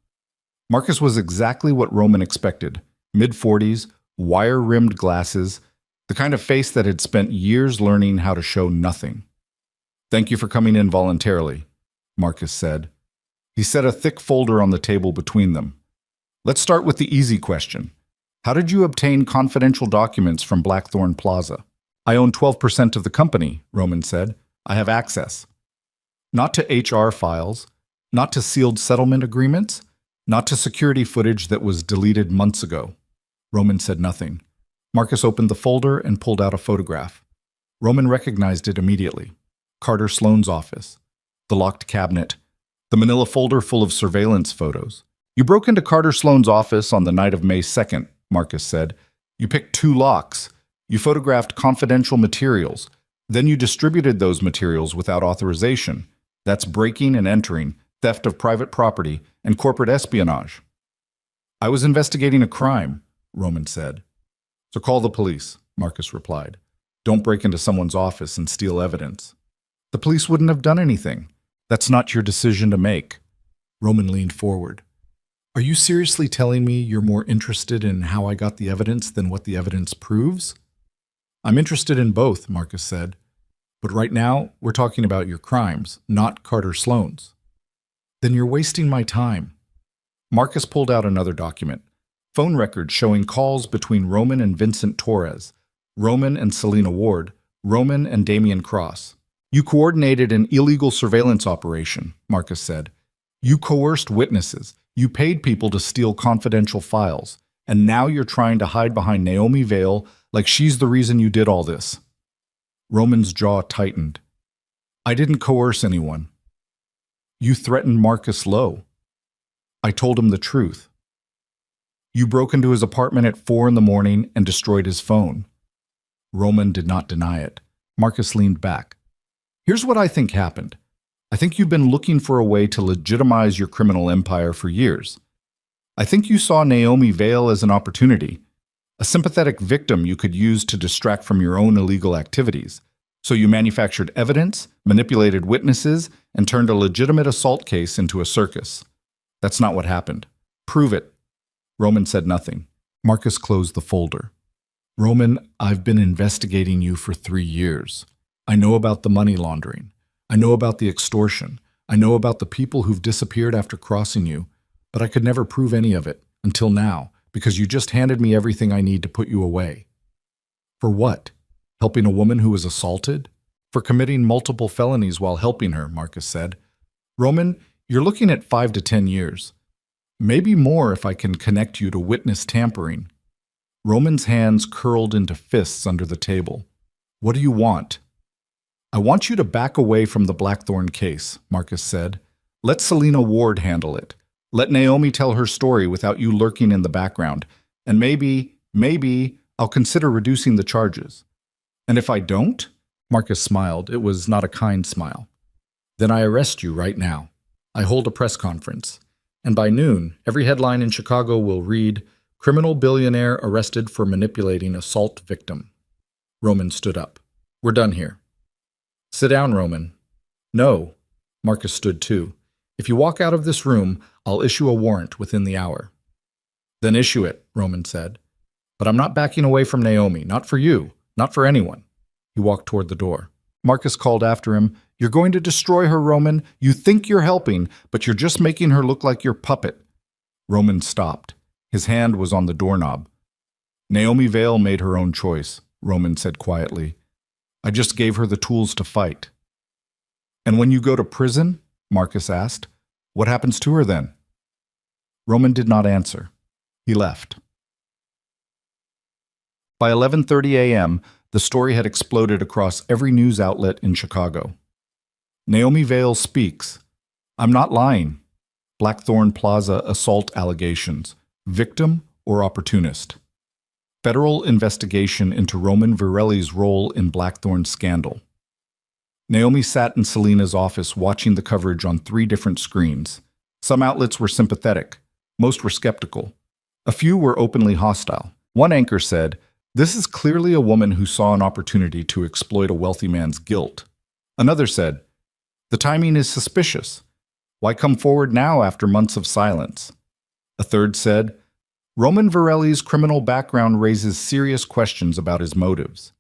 Marcus was exactly what Roman expected. Mid-40s, wire-rimmed glasses, the kind of face that had spent years learning how to show nothing. Thank you for coming in voluntarily, Marcus said. He set a thick folder on the table between them. Let's start with the easy question. How did you obtain confidential documents from Blackthorn Plaza? I own 12% of the company, Roman said. I have access. Not to HR files, not to sealed settlement agreements, not to security footage that was deleted months ago. Roman said nothing. Marcus opened the folder and pulled out a photograph. Roman recognized it immediately. Carter Sloan's office. The locked cabinet. The manila folder full of surveillance photos. You broke into Carter Sloan's office on the night of May 2nd, Marcus said. You picked 2 locks. You photographed confidential materials. Then you distributed those materials without authorization. That's breaking and entering, theft of private property, and corporate espionage. I was investigating a crime, Roman said. So call the police, Marcus replied. Don't break into someone's office and steal evidence. The police wouldn't have done anything. That's not your decision to make. Roman leaned forward. Are you seriously telling me you're more interested in how I got the evidence than what the evidence proves? I'm interested in both, Marcus said. But right now, we're talking about your crimes, not Carter Sloane's. Then you're wasting my time. Marcus pulled out another document. Phone records showing calls between Roman and Vincent Torres, Roman and Selena Ward, Roman and Damian Cross. You coordinated an illegal surveillance operation, Marcus said. You coerced witnesses. You paid people to steal confidential files. And now you're trying to hide behind Naomi Vale like she's the reason you did all this. Roman's jaw tightened. I didn't coerce anyone. You threatened Marcus Lowe. I told him the truth. You broke into his apartment at 4 a.m. and destroyed his phone. Roman did not deny it. Marcus leaned back. Here's what I think happened. I think you've been looking for a way to legitimize your criminal empire for years. I think you saw Naomi Vale as an opportunity, a sympathetic victim you could use to distract from your own illegal activities. So you manufactured evidence, manipulated witnesses, and turned a legitimate assault case into a circus. That's not what happened. Prove it. Roman said nothing. Marcus closed the folder. Roman, I've been investigating you for 3 years. I know about the money laundering. I know about the extortion. I know about the people who've disappeared after crossing you, but I could never prove any of it, until now, because you just handed me everything I need to put you away. For what? Helping a woman who was assaulted? For committing multiple felonies while helping her, Marcus said. Roman, you're looking at 5 to 10 years. Maybe more if I can connect you to witness tampering. Roman's hands curled into fists under the table. What do you want? I want you to back away from the Blackthorn case, Marcus said. Let Selena Ward handle it. Let Naomi tell her story without you lurking in the background. And maybe, I'll consider reducing the charges. And if I don't? Marcus smiled. It was not a kind smile. Then I arrest you right now. I hold a press conference. And by noon, every headline in Chicago will read, Criminal billionaire arrested for manipulating assault victim. Roman stood up. We're done here. Sit down, Roman. No. Marcus stood too. If you walk out of this room, I'll issue a warrant within the hour. Then issue it, Roman said. But I'm not backing away from Naomi. Not for you. Not for anyone. He walked toward the door. Marcus called after him. You're going to destroy her, Roman. You think you're helping, but you're just making her look like your puppet. Roman stopped. His hand was on the doorknob. Naomi Vale made her own choice, Roman said quietly. I just gave her the tools to fight. And when you go to prison, Marcus asked, what happens to her then? Roman did not answer. He left. By 11:30 a.m., the story had exploded across every news outlet in Chicago. Naomi Vale speaks. I'm not lying. Blackthorn Plaza assault allegations. Victim or opportunist? Federal investigation into Roman Virelli's role in Blackthorn's scandal. Naomi sat in Selena's office watching the coverage on 3 different screens. Some outlets were sympathetic. Most were skeptical. A few were openly hostile. One anchor said, this is clearly a woman who saw an opportunity to exploit a wealthy man's guilt. Another said, the timing is suspicious. Why come forward now after months of silence? A third said, Roman Virelli's criminal background raises serious questions about his motives.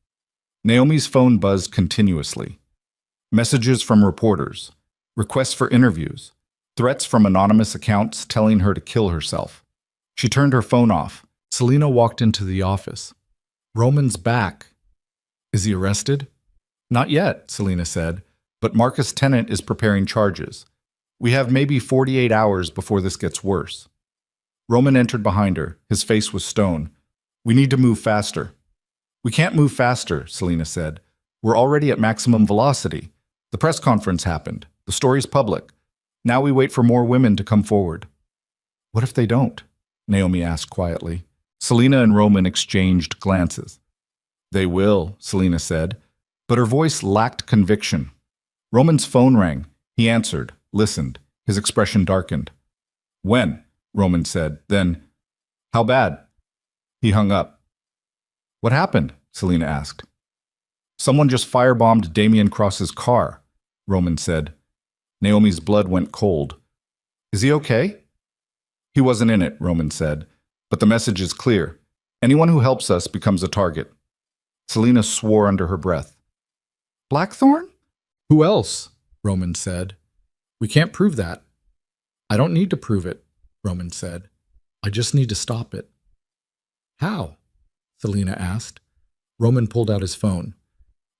Naomi's phone buzzed continuously. Messages from reporters, requests for interviews, threats from anonymous accounts telling her to kill herself. She turned her phone off. Selena walked into the office. Roman's back. Is he arrested? Not yet, Selena said, but Marcus Tennant is preparing charges. We have maybe 48 hours before this gets worse. Roman entered behind her. His face was stone. We need to move faster. We can't move faster, Selena said. We're already at maximum velocity. The press conference happened. The story's public. Now we wait for more women to come forward. What if they don't? Naomi asked quietly. Selena and Roman exchanged glances. They will, Selena said, but her voice lacked conviction. Roman's phone rang. He answered, listened. His expression darkened. When? Roman said. Then, how bad? He hung up. What happened? Selena asked. Someone just firebombed Damian Cross's car, Roman said. Naomi's blood went cold. Is he okay? He wasn't in it, Roman said. But the message is clear. Anyone who helps us becomes a target. Selina swore under her breath. Blackthorn? Who else? Roman said. We can't prove that. I don't need to prove it, Roman said. I just need to stop it. How? Selina asked. Roman pulled out his phone.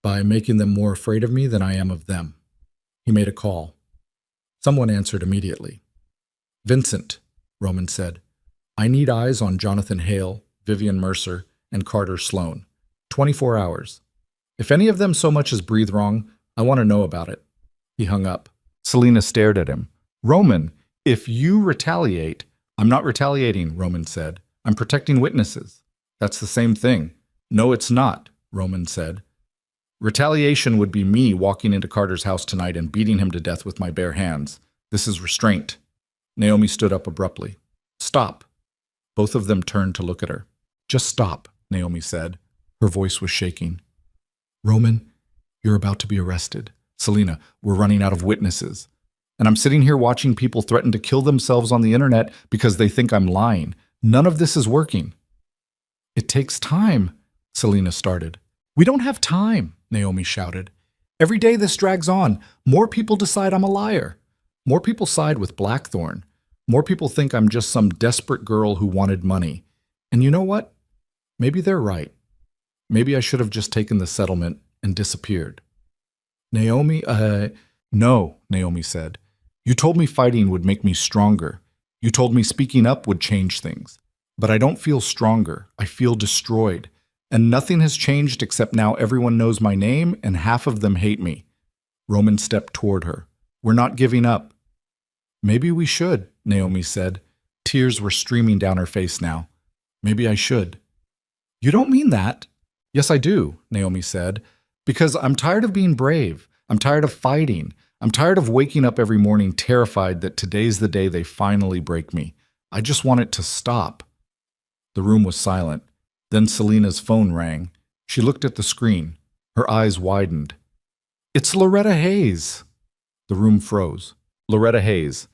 By making them more afraid of me than I am of them. He made a call. Someone answered immediately. Vincent, Roman said. I need eyes on Jonathan Hale, Vivian Mercer, and Carter Sloan. 24 hours. If any of them so much as breathe wrong, I want to know about it. He hung up. Selina stared at him. Roman, if you retaliate... I'm not retaliating, Roman said. I'm protecting witnesses. That's the same thing. No, it's not, Roman said. Retaliation would be me walking into Carter's house tonight and beating him to death with my bare hands. This is restraint. Naomi stood up abruptly. Stop. Both of them turned to look at her. Just stop, Naomi said. Her voice was shaking. Roman, you're about to be arrested. Selina, we're running out of witnesses. And I'm sitting here watching people threaten to kill themselves on the internet because they think I'm lying. None of this is working. It takes time, Selina started. We don't have time, Naomi shouted. Every day this drags on. More people decide I'm a liar. More people side with Blackthorn. More people think I'm just some desperate girl who wanted money. And you know what? Maybe they're right. Maybe I should have just taken the settlement and disappeared. Naomi, no, Naomi said. You told me fighting would make me stronger. You told me speaking up would change things. But I don't feel stronger. I feel destroyed. And nothing has changed except now everyone knows my name and half of them hate me. Roman stepped toward her. We're not giving up. Maybe we should, Naomi said. Tears were streaming down her face now. Maybe I should. You don't mean that. Yes, I do, Naomi said. Because I'm tired of being brave. I'm tired of fighting. I'm tired of waking up every morning terrified that today's the day they finally break me. I just want it to stop. The room was silent. Then Selina's phone rang. She looked at the screen. Her eyes widened. It's Loretta Hayes. The room froze. Loretta Hayes,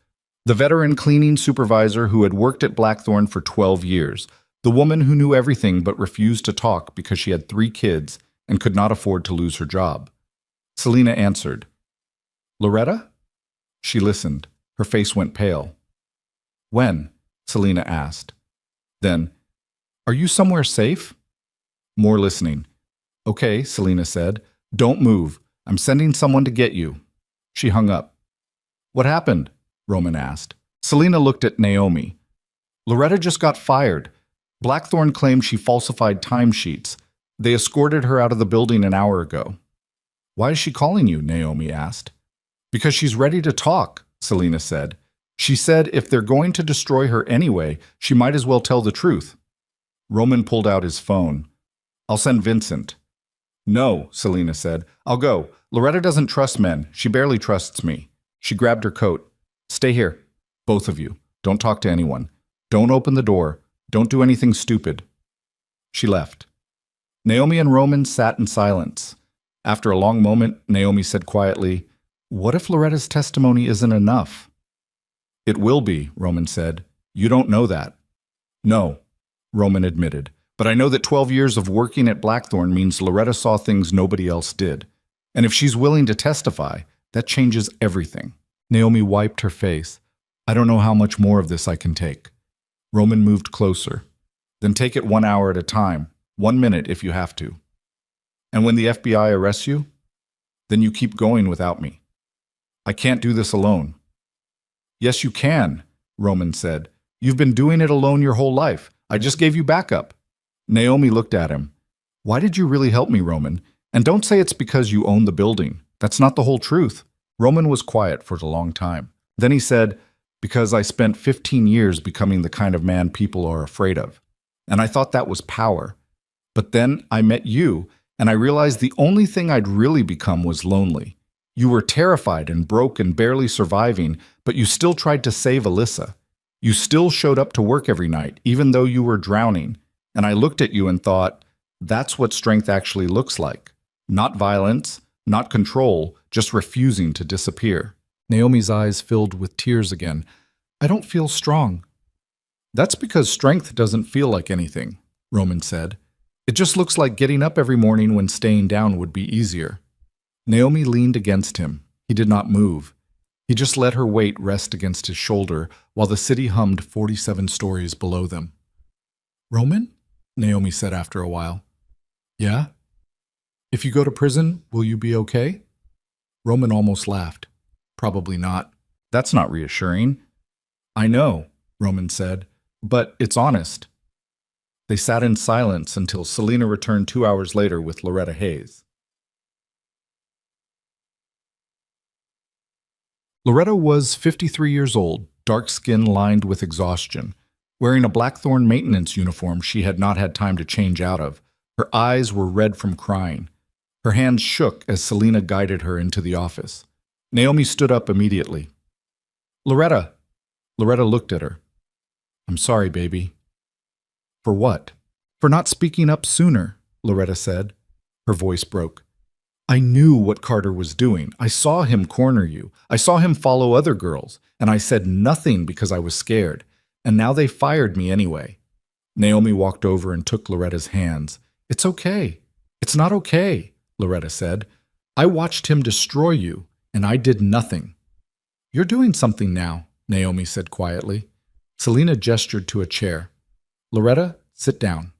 the veteran cleaning supervisor who had worked at Blackthorn for 12 years, the woman who knew everything but refused to talk because she had 3 kids and could not afford to lose her job. Selina answered. Loretta? She listened. Her face went pale. When? Selina asked. Then, are you somewhere safe? More listening. Okay, Selina said. Don't move. I'm sending someone to get you. She hung up. What happened? Roman asked. Selina looked at Naomi. Loretta just got fired. Blackthorn claimed she falsified timesheets. They escorted her out of the building an hour ago. Why is she calling you? Naomi asked. Because she's ready to talk, Selina said. She said if they're going to destroy her anyway, she might as well tell the truth. Roman pulled out his phone. I'll send Vincent. No, Selina said. I'll go. Loretta doesn't trust men. She barely trusts me. She grabbed her coat. Stay here. Both of you. Don't talk to anyone. Don't open the door. Don't do anything stupid. She left. Naomi and Roman sat in silence. After a long moment, Naomi said quietly, What if Loretta's testimony isn't enough? It will be, Roman said. You don't know that. No, Roman admitted. But I know that 12 years of working at Blackthorn means Loretta saw things nobody else did. And if she's willing to testify, that changes everything. Naomi wiped her face. I don't know how much more of this I can take. Roman moved closer. Then take it 1 hour at a time, 1 minute if you have to. And when the FBI arrests you, then you keep going without me. I can't do this alone. Yes, you can, Roman said. You've been doing it alone your whole life. I just gave you backup. Naomi looked at him. Why did you really help me, Roman? And don't say it's because you own the building. That's not the whole truth. Roman was quiet for a long time. Then he said, because I spent 15 years becoming the kind of man people are afraid of. And I thought that was power. But then I met you, and I realized the only thing I'd really become was lonely. You were terrified and broke and barely surviving, but you still tried to save Alyssa. You still showed up to work every night, even though you were drowning. And I looked at you and thought, that's what strength actually looks like. Not violence, not control, just refusing to disappear. Naomi's eyes filled with tears again. I don't feel strong. That's because strength doesn't feel like anything, Roman said. It just looks like getting up every morning when staying down would be easier. Naomi leaned against him. He did not move. He just let her weight rest against his shoulder while the city hummed 47 stories below them. Roman? Naomi said after a while. Yeah? If you go to prison, will you be okay? Roman almost laughed. Probably not. That's not reassuring. I know, Roman said, but it's honest. They sat in silence until Selena returned 2 hours later with Loretta Hayes. Loretta was 53 years old, dark skin lined with exhaustion. Wearing a Blackthorn maintenance uniform she had not had time to change out of, her eyes were red from crying. Her hands shook as Selena guided her into the office. Naomi stood up immediately. Loretta. Loretta looked at her. I'm sorry, baby. For what? For not speaking up sooner, Loretta said. Her voice broke. I knew what Carter was doing. I saw him corner you. I saw him follow other girls, and I said nothing because I was scared. And now they fired me anyway. Naomi walked over and took Loretta's hands. It's okay. It's not okay, Loretta said. I watched him destroy you, and I did nothing. You're doing something now, Naomi said quietly. Selena gestured to a chair. Loretta, sit down.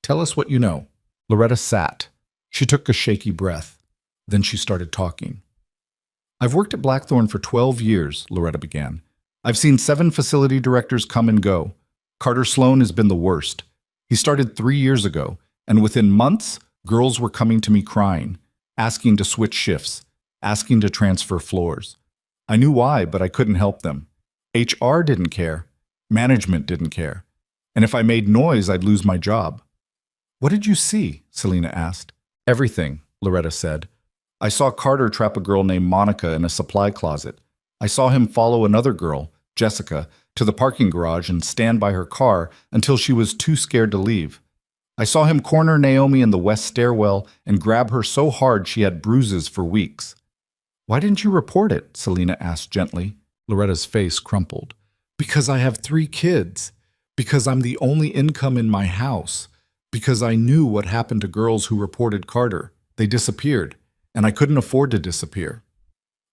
Tell us what you know. Loretta sat. She took a shaky breath. Then she started talking. I've worked at Blackthorn for 12 years, Loretta began. I've seen 7 facility directors come and go. Carter Sloan has been the worst. He started 3 years ago, and within months, girls were coming to me crying, asking to switch shifts, asking to transfer floors. I knew why, but I couldn't help them. HR didn't care. Management didn't care. And if I made noise, I'd lose my job. What did you see? Selena asked. Everything, Loretta said. I saw Carter trap a girl named Monica in a supply closet. I saw him follow another girl, Jessica, to the parking garage and stand by her car until she was too scared to leave. I saw him corner Naomi in the west stairwell and grab her so hard she had bruises for weeks. Why didn't you report it? Selena asked gently. Loretta's face crumpled. Because I have 3 kids. Because I'm the only income in my house. Because I knew what happened to girls who reported Carter. They disappeared, and I couldn't afford to disappear.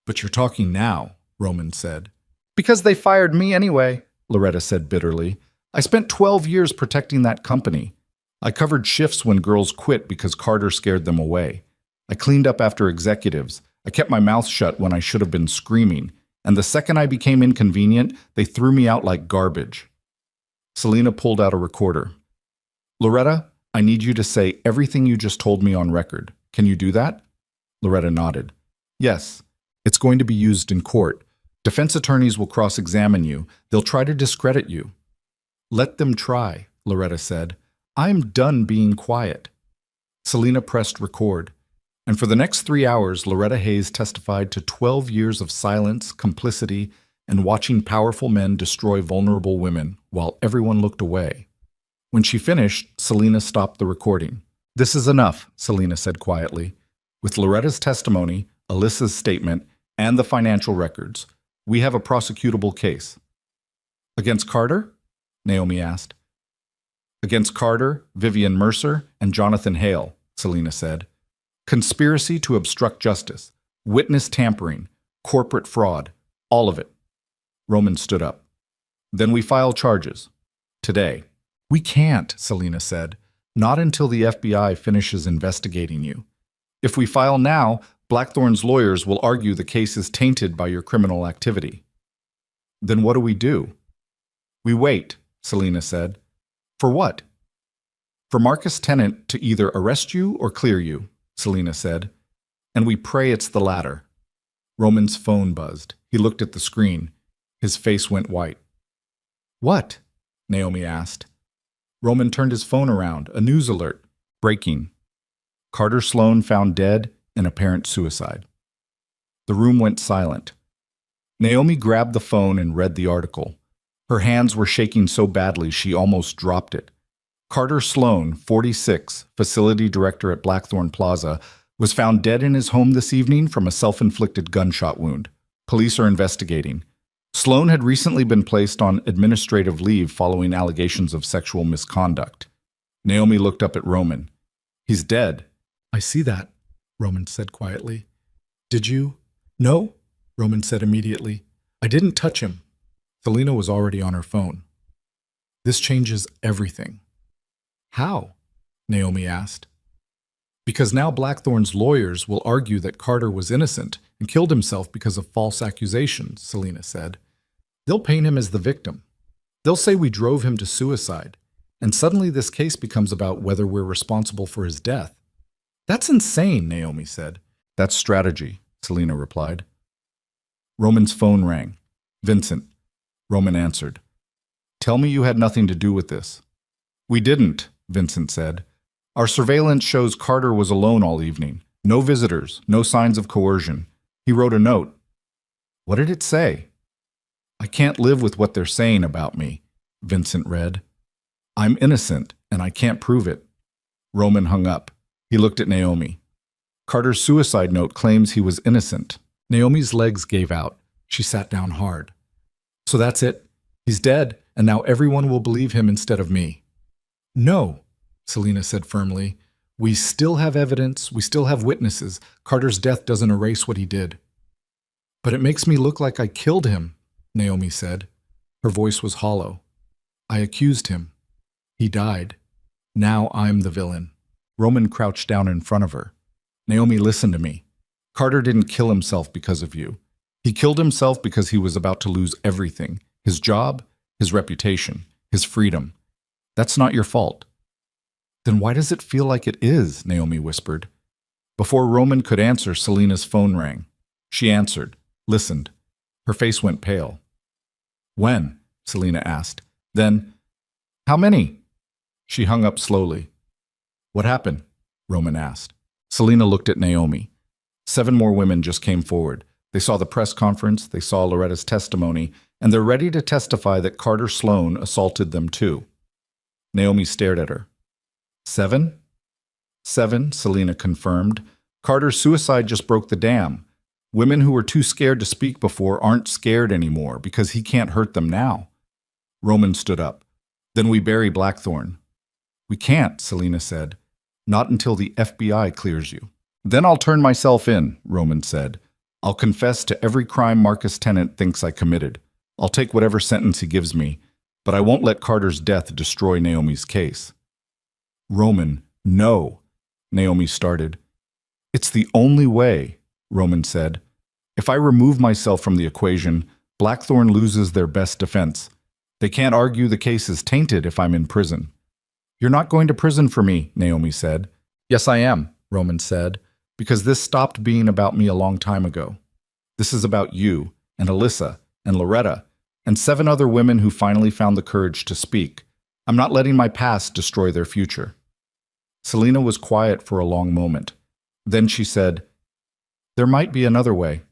But you're talking now, Roman said. Because they fired me anyway, Loretta said bitterly. I spent 12 years protecting that company. I covered shifts when girls quit because Carter scared them away. I cleaned up after executives. I kept my mouth shut when I should have been screaming. And the second I became inconvenient, they threw me out like garbage. Selena pulled out a recorder. Loretta, I need you to say everything you just told me on record. Can you do that? Loretta nodded. Yes. It's going to be used in court. Defense attorneys will cross-examine you. They'll try to discredit you. Let them try, Loretta said. I'm done being quiet. Selena pressed record. And for the next 3 hours, Loretta Hayes testified to 12 years of silence, complicity, and watching powerful men destroy vulnerable women while everyone looked away. When she finished, Selena stopped the recording. This is enough, Selena said quietly. With Loretta's testimony, Alyssa's statement, and the financial records, we have a prosecutable case. Against Carter? Naomi asked. Against Carter, Vivian Mercer, and Jonathan Hale, Selena said. Conspiracy to obstruct justice, witness tampering, corporate fraud, all of it. Roman stood up. Then we file charges. Today. We can't, Selena said. Not until the FBI finishes investigating you. If we file now, Blackthorn's lawyers will argue the case is tainted by your criminal activity. Then what do we do? We wait, Selena said. For what? For Marcus Tennant to either arrest you or clear you, Selena said. And we pray it's the latter. Roman's phone buzzed. He looked at the screen. His face went white. What? Naomi asked. Roman turned his phone around. A news alert. Breaking. Carter Sloan found dead in apparent suicide. The room went silent. Naomi grabbed the phone and read the article. Her hands were shaking so badly she almost dropped it. Carter Sloan, 46, facility director at Blackthorn Plaza, was found dead in his home this evening from a self-inflicted gunshot wound. Police are investigating. Sloan had recently been placed on administrative leave following allegations of sexual misconduct. Naomi looked up at Roman. He's dead. I see that, Roman said quietly. Did you? No, Roman said immediately. I didn't touch him. Selena was already on her phone. This changes everything. How? Naomi asked. Because now Blackthorn's lawyers will argue that Carter was innocent and killed himself because of false accusations, Selena said. They'll paint him as the victim. They'll say we drove him to suicide, and suddenly this case becomes about whether we're responsible for his death. That's insane, Naomi said. That's strategy, Selena replied. Roman's phone rang. Vincent. Roman answered. Tell me you had nothing to do with this. We didn't, Vincent said. Our surveillance shows Carter was alone all evening. No visitors, no signs of coercion. He wrote a note. What did it say? I can't live with what they're saying about me, Vincent read. I'm innocent, and I can't prove it. Roman hung up. He looked at Naomi. Carter's suicide note claims he was innocent. Naomi's legs gave out. She sat down hard. So that's it. He's dead, and now everyone will believe him instead of me. No, Selena said firmly. We still have evidence. We still have witnesses. Carter's death doesn't erase what he did. But it makes me look like I killed him, Naomi said. Her voice was hollow. I accused him. He died. Now I'm the villain. Roman crouched down in front of her. Naomi, listen to me. Carter didn't kill himself because of you. He killed himself because he was about to lose everything. His job, his reputation, his freedom. That's not your fault. Then why does it feel like it is? Naomi whispered. Before Roman could answer, Selena's phone rang. She answered, listened. Her face went pale. When? Selena asked. Then, how many? She hung up slowly. What happened? Roman asked. Selena looked at Naomi. 7 more women just came forward. They saw the press conference, they saw Loretta's testimony, and they're ready to testify that Carter Sloan assaulted them too. Naomi stared at her. 7? 7, Selena confirmed. Carter's suicide just broke the dam. Women who were too scared to speak before aren't scared anymore because he can't hurt them now. Roman stood up. Then we bury Blackthorn. We can't, Selena said. Not until the FBI clears you. Then I'll turn myself in, Roman said. I'll confess to every crime Marcus Tennant thinks I committed. I'll take whatever sentence he gives me, but I won't let Carter's death destroy Naomi's case. Roman, no, Naomi started. It's the only way, Roman said. If I remove myself from the equation, Blackthorn loses their best defense. They can't argue the case is tainted if I'm in prison. You're not going to prison for me, Naomi said. Yes, I am, Roman said, because this stopped being about me a long time ago. This is about you, and Alyssa, and Loretta, and 7 other women who finally found the courage to speak. I'm not letting my past destroy their future. Selena was quiet for a long moment. Then she said, there might be another way.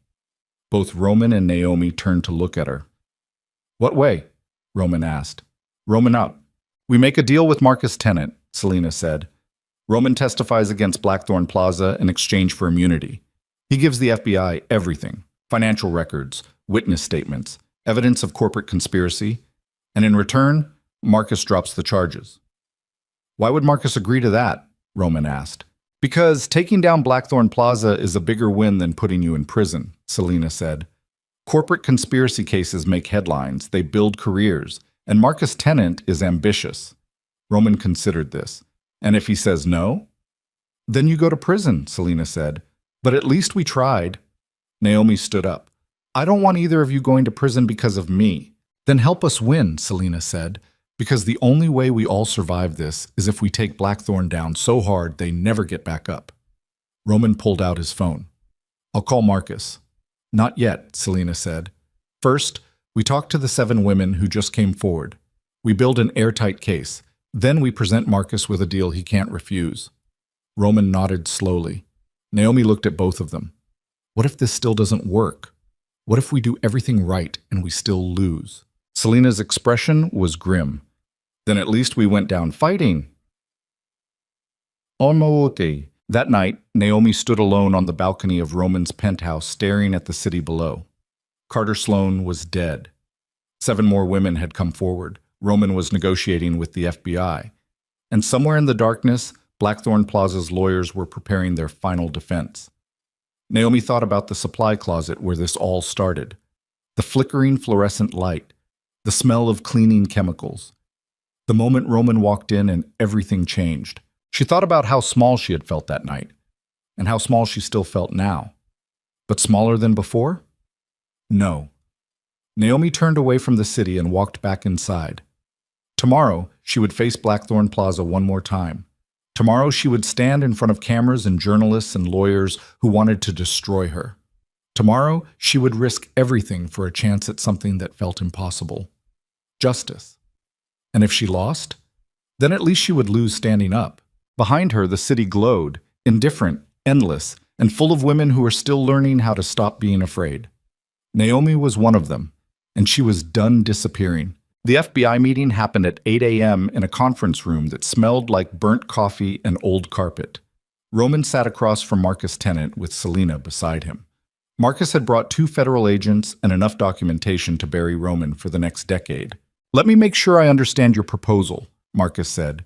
Both Roman and Naomi turned to look at her. What way? Roman asked. Roman up. We make a deal with Marcus Tennant, Selena said. Roman testifies against Blackthorn Plaza in exchange for immunity. He gives the FBI everything, financial records, witness statements, evidence of corporate conspiracy, and in return, Marcus drops the charges. Why would Marcus agree to that? Roman asked. Because taking down Blackthorn Plaza is a bigger win than putting you in prison, Selena said. Corporate conspiracy cases make headlines, they build careers, and Marcus Tennant is ambitious. Roman considered this. And if he says no? Then you go to prison, Selena said. But at least we tried. Naomi stood up. I don't want either of you going to prison because of me. Then help us win, Selena said, because the only way we all survive this is if we take Blackthorn down so hard they never get back up. Roman pulled out his phone. I'll call Marcus. Not yet, Selena said. First, we talk to the 7 women who just came forward. We build an airtight case. Then we present Marcus with a deal he can't refuse. Roman nodded slowly. Naomi looked at both of them. What if this still doesn't work? What if we do everything right and we still lose? Selena's expression was grim. Then at least we went down fighting. Omote. That night, Naomi stood alone on the balcony of Roman's penthouse staring at the city below. Carter Sloan was dead. 7 more women had come forward. Roman was negotiating with the FBI. And somewhere in the darkness, Blackthorn Plaza's lawyers were preparing their final defense. Naomi thought about the supply closet where this all started. The flickering fluorescent light, the smell of cleaning chemicals. The moment Roman walked in and everything changed. She thought about how small she had felt that night, and how small she still felt now. But smaller than before? No. Naomi turned away from the city and walked back inside. Tomorrow, she would face Blackthorn Plaza one more time. Tomorrow, she would stand in front of cameras and journalists and lawyers who wanted to destroy her. Tomorrow, she would risk everything for a chance at something that felt impossible. Justice. And if she lost, then at least she would lose standing up. Behind her, the city glowed, indifferent, endless, and full of women who were still learning how to stop being afraid. Naomi was one of them, and she was done disappearing. The FBI meeting happened at 8 a.m. in a conference room that smelled like burnt coffee and old carpet. Roman sat across from Marcus Tennant with Selena beside him. Marcus had brought 2 federal agents and enough documentation to bury Roman for the next decade. "Let me make sure I understand your proposal," Marcus said.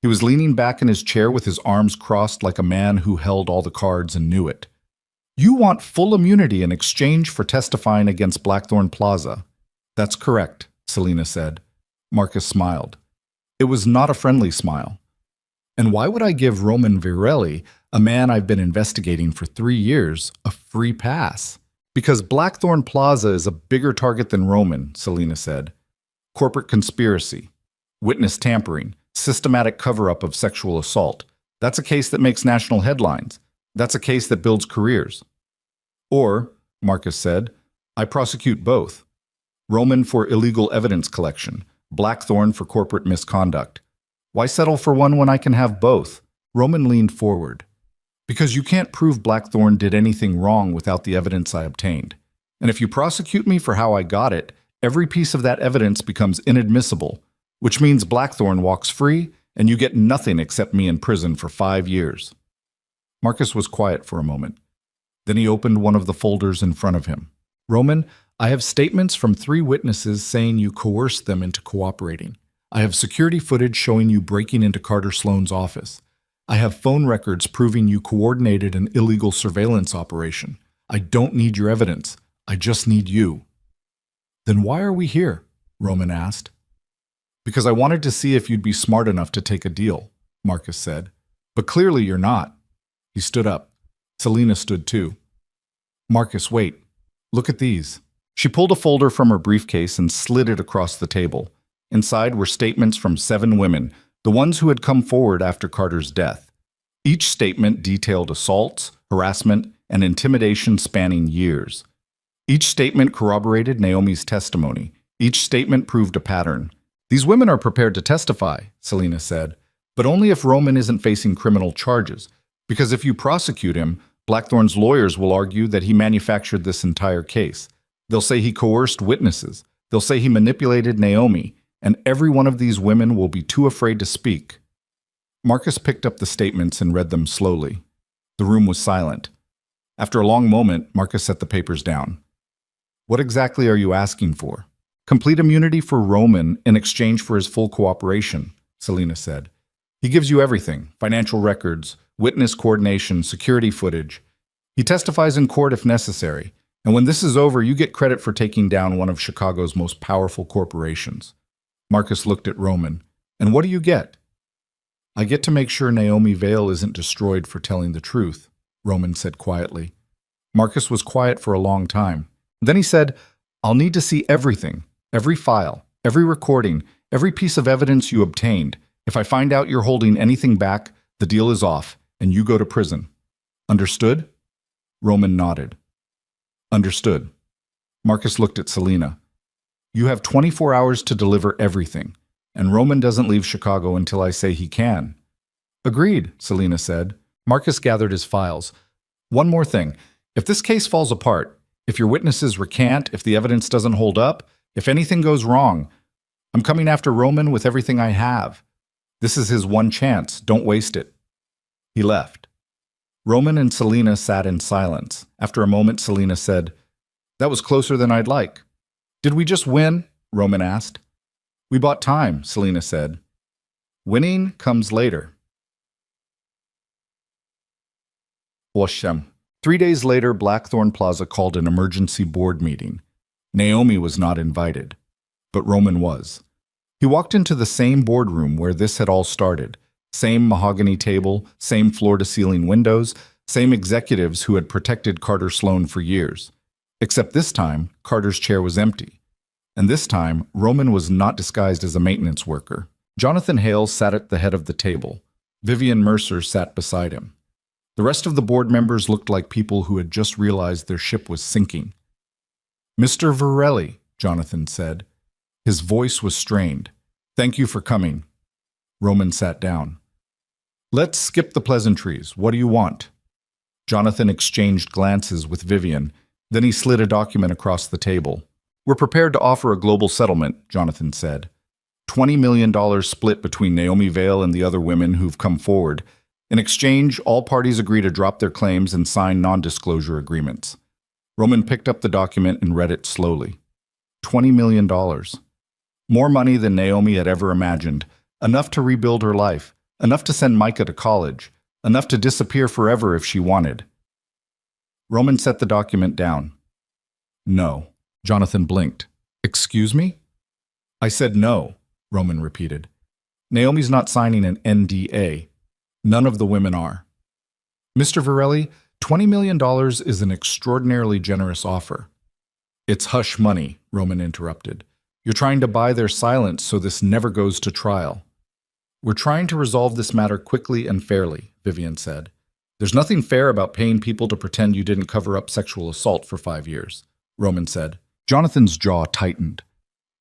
He was leaning back in his chair with his arms crossed like a man who held all the cards and knew it. "You want full immunity in exchange for testifying against Blackthorn Plaza." "That's correct," Selena said. Marcus smiled. It was not a friendly smile. "And why would I give Roman Virelli, a man I've been investigating for 3 years, a free pass?" "Because Blackthorn Plaza is a bigger target than Roman," Selena said. "Corporate conspiracy, witness tampering, systematic cover-up of sexual assault. That's a case that makes national headlines. That's a case that builds careers." "Or," Marcus said, "I prosecute both. Roman for illegal evidence collection, Blackthorn for corporate misconduct. Why settle for one when I can have both?" Roman leaned forward. "Because you can't prove Blackthorn did anything wrong without the evidence I obtained. And if you prosecute me for how I got it, every piece of that evidence becomes inadmissible, which means Blackthorn walks free and you get nothing except me in prison for 5 years. Marcus was quiet for a moment. Then he opened one of the folders in front of him. "Roman, I have statements from 3 witnesses saying you coerced them into cooperating. I have security footage showing you breaking into Carter Sloan's office. I have phone records proving you coordinated an illegal surveillance operation. I don't need your evidence. I just need you." "Then why are we here?" Roman asked. "Because I wanted to see if you'd be smart enough to take a deal," Marcus said. "But clearly you're not." He stood up. Selena stood too. "Marcus, wait. Look at these." She pulled a folder from her briefcase and slid it across the table. Inside were statements from 7 women, the ones who had come forward after Carter's death. Each statement detailed assaults, harassment, and intimidation spanning years. Each statement corroborated Naomi's testimony. Each statement proved a pattern. "These women are prepared to testify," Selena said, "but only if Roman isn't facing criminal charges. Because if you prosecute him, Blackthorn's lawyers will argue that he manufactured this entire case. They'll say he coerced witnesses. They'll say he manipulated Naomi, and every one of these women will be too afraid to speak." Marcus picked up the statements and read them slowly. The room was silent. After a long moment, Marcus set the papers down. "What exactly are you asking for?" "Complete immunity for Roman in exchange for his full cooperation," Selena said. "He gives you everything: financial records, witness coordination, security footage. He testifies in court if necessary. And when this is over, you get credit for taking down one of Chicago's most powerful corporations." Marcus looked at Roman. "And what do you get?" "I get to make sure Naomi Vale isn't destroyed for telling the truth," Roman said quietly. Marcus was quiet for a long time. Then he said, "I'll need to see everything, every file, every recording, every piece of evidence you obtained. If I find out you're holding anything back, the deal is off, and you go to prison. Understood?" Roman nodded. "Understood." Marcus looked at Selena. "You have 24 hours to deliver everything, and Roman doesn't leave Chicago until I say he can." "Agreed," Selena said. Marcus gathered his files. "One more thing. If this case falls apart, if your witnesses recant, if the evidence doesn't hold up, if anything goes wrong, I'm coming after Roman with everything I have. This is his one chance. Don't waste it." He left. Roman and Selena sat in silence. After a moment, Selena said, That was closer than I'd like. Did we just win? Roman asked. We bought time, Selena said. Winning comes later. Washem. 3 days later, Blackthorn Plaza called an emergency board meeting. Naomi was not invited, but Roman was. He walked into the same boardroom where this had all started. Same mahogany table, same floor-to-ceiling windows, same executives who had protected Carter Sloan for years. Except this time, Carter's chair was empty. And this time, Roman was not disguised as a maintenance worker. Jonathan Hale sat at the head of the table. Vivian Mercer sat beside him. The rest of the board members looked like people who had just realized their ship was sinking. Mr. Varelli, Jonathan said. His voice was strained. Thank you for coming. Roman sat down. Let's skip the pleasantries. What do you want? Jonathan exchanged glances with Vivian. Then he slid a document across the table. We're prepared to offer a global settlement, Jonathan said. $20 million split between Naomi Vale and the other women who've come forward. In exchange, all parties agree to drop their claims and sign non-disclosure agreements. Roman picked up the document and read it slowly. $20 million. More money than Naomi had ever imagined. Enough to rebuild her life. Enough to send Micah to college. Enough to disappear forever if she wanted. Roman set the document down. No. Jonathan blinked. Excuse me? I said no, Roman repeated. Naomi's not signing an NDA. None of the women are. Mr. Varelli, $20 million is an extraordinarily generous offer. It's hush money, Roman interrupted. You're trying to buy their silence so this never goes to trial. We're trying to resolve this matter quickly and fairly, Vivian said. There's nothing fair about paying people to pretend you didn't cover up sexual assault for 5 years, Roman said. Jonathan's jaw tightened.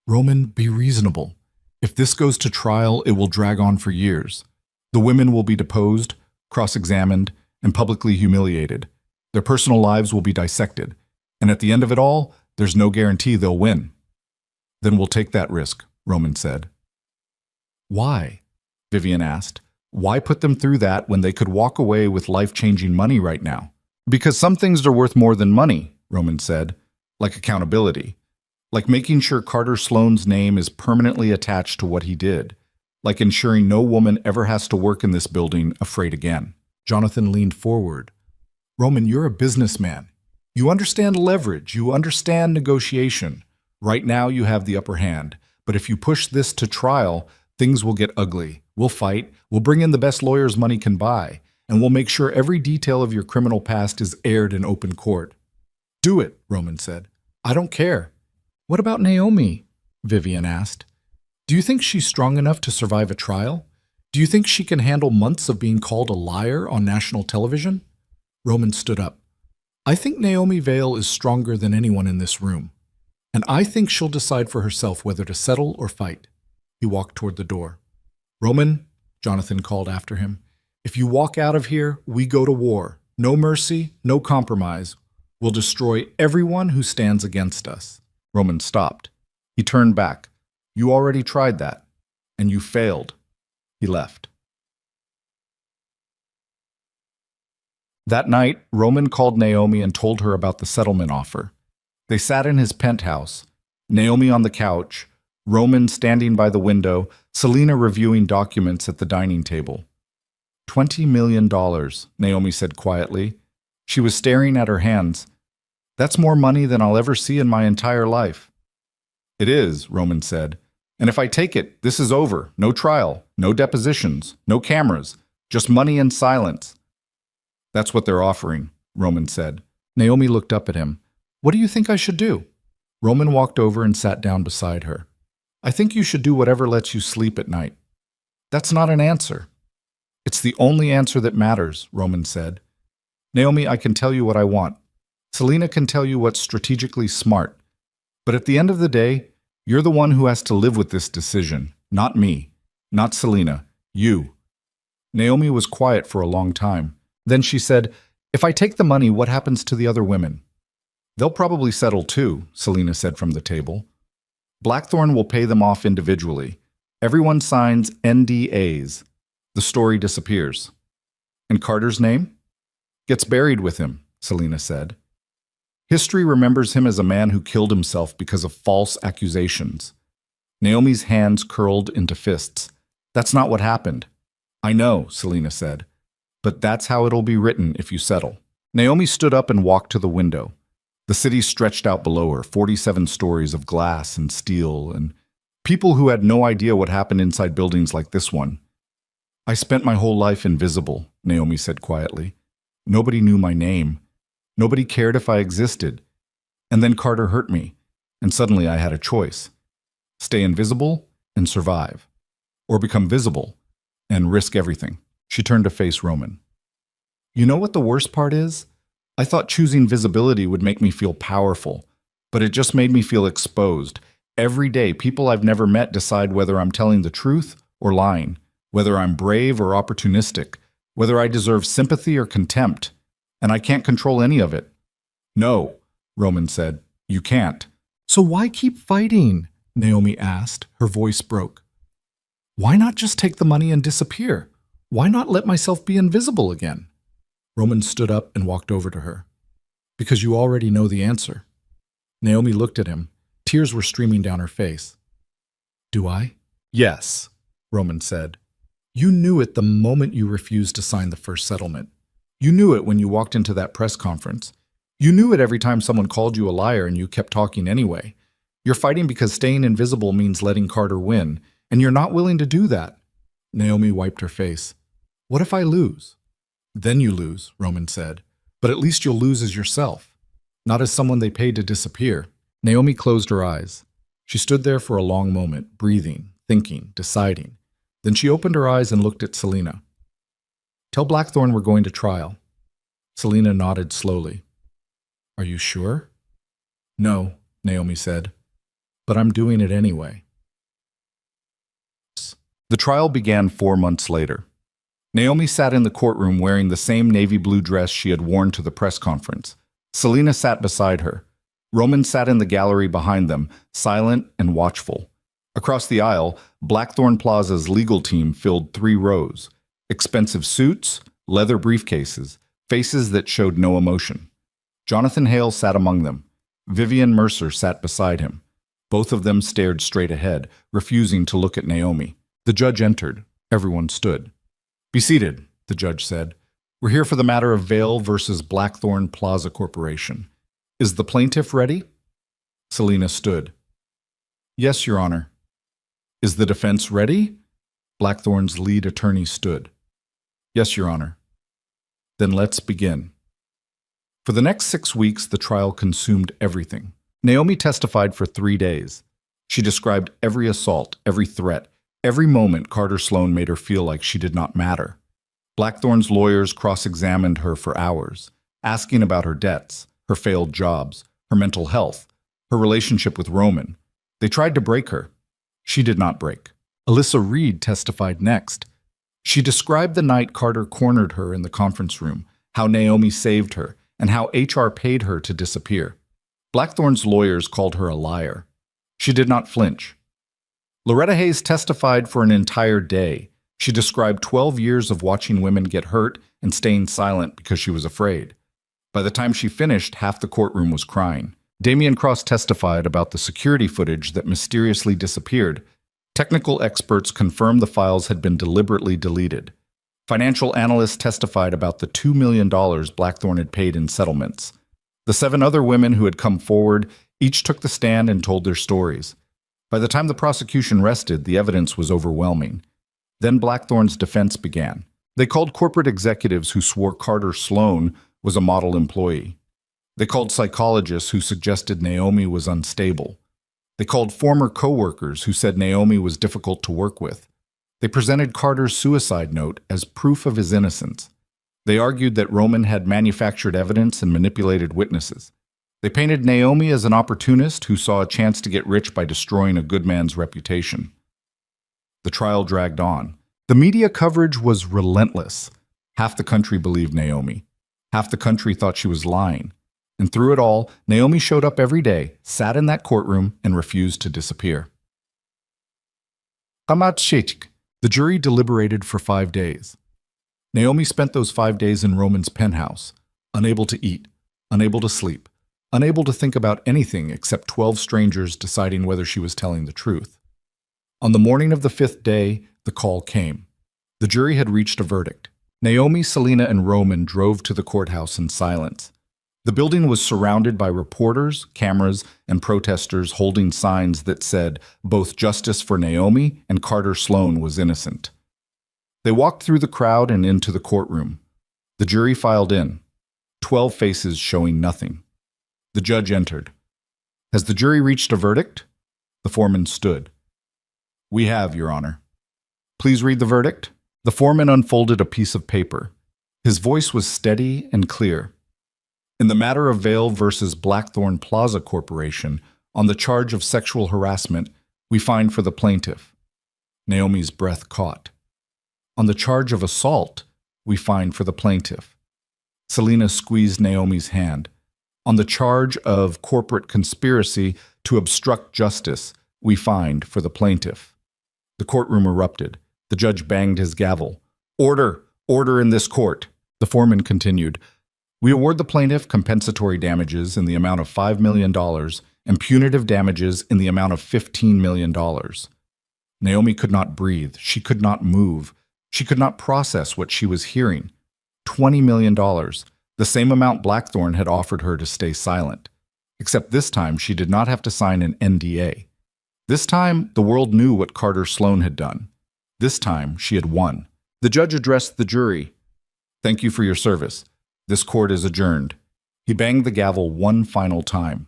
Roman, be reasonable. If this goes to trial, it will drag on for years. The women will be deposed, cross-examined, and publicly humiliated. Their personal lives will be dissected. And at the end of it all, there's no guarantee they'll win. Then we'll take that risk, Roman said. Why? Vivian asked. Why put them through that when they could walk away with life-changing money right now? Because some things are worth more than money, Roman said. Like accountability. Like making sure Carter Sloan's name is permanently attached to what he did. Like ensuring no woman ever has to work in this building afraid again. Jonathan leaned forward. Roman, you're a businessman. You understand leverage. You understand negotiation. Right now you have the upper hand. But if you push this to trial, things will get ugly. We'll fight. We'll bring in the best lawyers money can buy. And we'll make sure every detail of your criminal past is aired in open court. Do it, Roman said. I don't care. What about Naomi? Vivian asked. Do you think she's strong enough to survive a trial? Do you think she can handle months of being called a liar on national television? Roman stood up. I think Naomi Vale is stronger than anyone in this room. And I think she'll decide for herself whether to settle or fight. He walked toward the door. Roman, Jonathan called after him, if you walk out of here, we go to war. No mercy, no compromise. We'll destroy everyone who stands against us. Roman stopped. He turned back. You already tried that, and you failed. He left. That night, Roman called Naomi and told her about the settlement offer. They sat in his penthouse, Naomi on the couch, Roman standing by the window, Selena reviewing documents at the dining table. $20 million, Naomi said quietly. She was staring at her hands. That's more money than I'll ever see in my entire life. It is, Roman said. And if I take it, this is over. No trial, no depositions, no cameras, just money and silence. That's what they're offering, Roman said. Naomi looked up at him. What do you think I should do? Roman walked over and sat down beside her. I think you should do whatever lets you sleep at night. That's not an answer. It's the only answer that matters, Roman said. Naomi, I can tell you what I want. Selena can tell you what's strategically smart. But at the end of the day, you're the one who has to live with this decision, not me, not Selena, you. Naomi was quiet for a long time. Then she said, if I take the money, what happens to the other women? They'll probably settle too, Selena said from the table. Blackthorn will pay them off individually. Everyone signs NDAs. The story disappears. And Carter's name? Gets buried with him, Selena said. History remembers him as a man who killed himself because of false accusations. Naomi's hands curled into fists. That's not what happened. I know, Selena said, but that's how it'll be written if you settle. Naomi stood up and walked to the window. The city stretched out below her, 47 stories of glass and steel, and people who had no idea what happened inside buildings like this one. I spent my whole life invisible, Naomi said quietly. Nobody knew my name. Nobody cared if I existed. And then Carter hurt me, and suddenly I had a choice. Stay invisible and survive, or become visible and risk everything. She turned to face Roman. You know what the worst part is? I thought choosing visibility would make me feel powerful, but it just made me feel exposed. Every day, people I've never met decide whether I'm telling the truth or lying, whether I'm brave or opportunistic, whether I deserve sympathy or contempt, and I can't control any of it. No, Roman said, you can't. So why keep fighting? Naomi asked. Her voice broke. Why not just take the money and disappear? Why not let myself be invisible again? Roman stood up and walked over to her. Because you already know the answer. Naomi looked at him. Tears were streaming down her face. Do I? Yes, Roman said. You knew it the moment you refused to sign the first settlement. You knew it when you walked into that press conference. You knew it every time someone called you a liar and you kept talking anyway. You're fighting because staying invisible means letting Carter win, and you're not willing to do that. Naomi wiped her face. What if I lose? Then you lose, Roman said. But at least you'll lose as yourself, not as someone they paid to disappear. Naomi closed her eyes. She stood there for a long moment, breathing, thinking, deciding. Then she opened her eyes and looked at Selena. Tell Blackthorne we're going to trial. Selena nodded slowly. Are you sure? No, Naomi said. But I'm doing it anyway. The trial began 4 months later. Naomi sat in the courtroom wearing the same navy blue dress she had worn to the press conference. Selena sat beside her. Roman sat in the gallery behind them, silent and watchful. Across the aisle, Blackthorne Plaza's legal team filled 3 rows. Expensive suits, leather briefcases, faces that showed no emotion. Jonathan Hale sat among them. Vivian Mercer sat beside him. Both of them stared straight ahead, refusing to look at Naomi. The judge entered. Everyone stood. Be seated, the judge said. We're here for the matter of Vale versus Blackthorne Plaza Corporation. Is the plaintiff ready? Selena stood. Yes, Your Honor. Is the defense ready? Blackthorne's lead attorney stood. Yes, Your Honor. Then let's begin. For the next 6 weeks, the trial consumed everything. Naomi testified for 3 days. She described every assault, every threat, every moment Carter Sloan made her feel like she did not matter. Blackthorne's lawyers cross-examined her for hours, asking about her debts, her failed jobs, her mental health, her relationship with Roman. They tried to break her. She did not break. Alyssa Reed testified next. She described the night Carter cornered her in the conference room, how Naomi saved her, and how HR paid her to disappear. Blackthorne's lawyers called her a liar. She did not flinch. Loretta Hayes testified for an entire day. She described 12 years of watching women get hurt and staying silent because she was afraid. By the time she finished, half the courtroom was crying. Damian Cross testified about the security footage that mysteriously disappeared. Technical experts confirmed the files had been deliberately deleted. Financial analysts testified about the $2 million Blackthorne had paid in settlements. The 7 other women who had come forward each took the stand and told their stories. By the time the prosecution rested, the evidence was overwhelming. Then Blackthorne's defense began. They called corporate executives who swore Carter Sloan was a model employee. They called psychologists who suggested Naomi was unstable. They called former co-workers who said Naomi was difficult to work with. They presented Carter's suicide note as proof of his innocence. They argued that Roman had manufactured evidence and manipulated witnesses. They painted Naomi as an opportunist who saw a chance to get rich by destroying a good man's reputation. The trial dragged on. The media coverage was relentless. Half the country believed Naomi. Half the country thought she was lying. And through it all, Naomi showed up every day, sat in that courtroom, and refused to disappear. The jury deliberated for 5 days. Naomi spent those 5 days in Roman's penthouse, unable to eat, unable to sleep, unable to think about anything except 12 strangers deciding whether she was telling the truth. On the morning of the 5th day, the call came. The jury had reached a verdict. Naomi, Selena, and Roman drove to the courthouse in silence. The building was surrounded by reporters, cameras, and protesters holding signs that said both justice for Naomi and Carter Sloan was innocent. They walked through the crowd and into the courtroom. The jury filed in, 12 faces showing nothing. The judge entered. Has the jury reached a verdict? The foreman stood. We have, Your Honor. Please read the verdict. The foreman unfolded a piece of paper. His voice was steady and clear. In the matter of Vail versus Blackthorn Plaza Corporation, on the charge of sexual harassment, we find for the plaintiff. Naomi's breath caught. On the charge of assault, we find for the plaintiff. Selena squeezed Naomi's hand. On the charge of corporate conspiracy to obstruct justice, we find for the plaintiff. The courtroom erupted. The judge banged his gavel. Order! Order in this court! The foreman continued. We award the plaintiff compensatory damages in the amount of $5 million and punitive damages in the amount of $15 million. Naomi could not breathe. She could not move. She could not process what she was hearing. $20 million, the same amount Blackthorn had offered her to stay silent. Except this time she did not have to sign an NDA. This time the world knew what Carter Sloan had done. This time she had won. The judge addressed the jury. Thank you for your service. This court is adjourned. He banged the gavel one final time.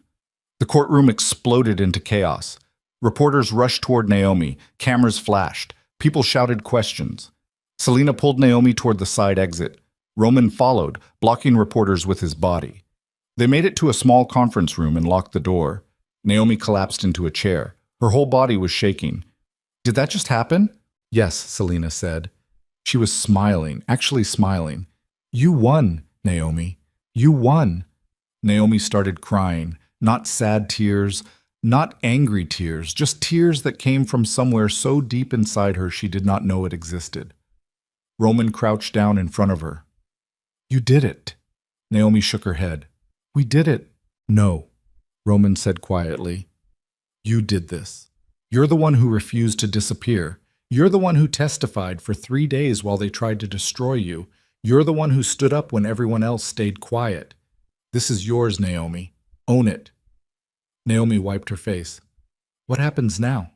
The courtroom exploded into chaos. Reporters rushed toward Naomi. Cameras flashed. People shouted questions. Selena pulled Naomi toward the side exit. Roman followed, blocking reporters with his body. They made it to a small conference room and locked the door. Naomi collapsed into a chair. Her whole body was shaking. Did that just happen? Yes, Selena said. She was smiling, actually smiling. You won, Naomi. You won. Naomi started crying, not sad tears, not angry tears, just tears that came from somewhere so deep inside her she did not know it existed. Roman crouched down in front of her. You did it. Naomi shook her head. We did it. No, Roman said quietly. You did this. You're the one who refused to disappear. You're the one who testified for 3 days while they tried to destroy you. You're the one who stood up when everyone else stayed quiet. This is yours, Naomi. Own it. Naomi wiped her face. What happens now?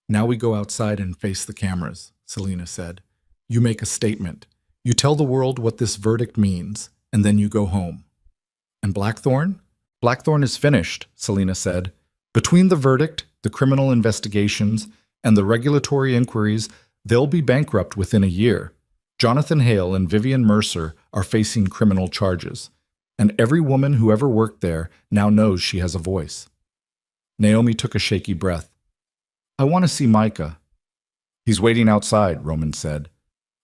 Now we go outside and face the cameras, Selena said. You make a statement. You tell the world what this verdict means, and then you go home. And Blackthorn? Blackthorn is finished, Selena said. Between the verdict, the criminal investigations, and the regulatory inquiries, they'll be bankrupt within a year. Jonathan Hale and Vivian Mercer are facing criminal charges, and every woman who ever worked there now knows she has a voice. Naomi took a shaky breath. I want to see Micah. He's waiting outside, Roman said.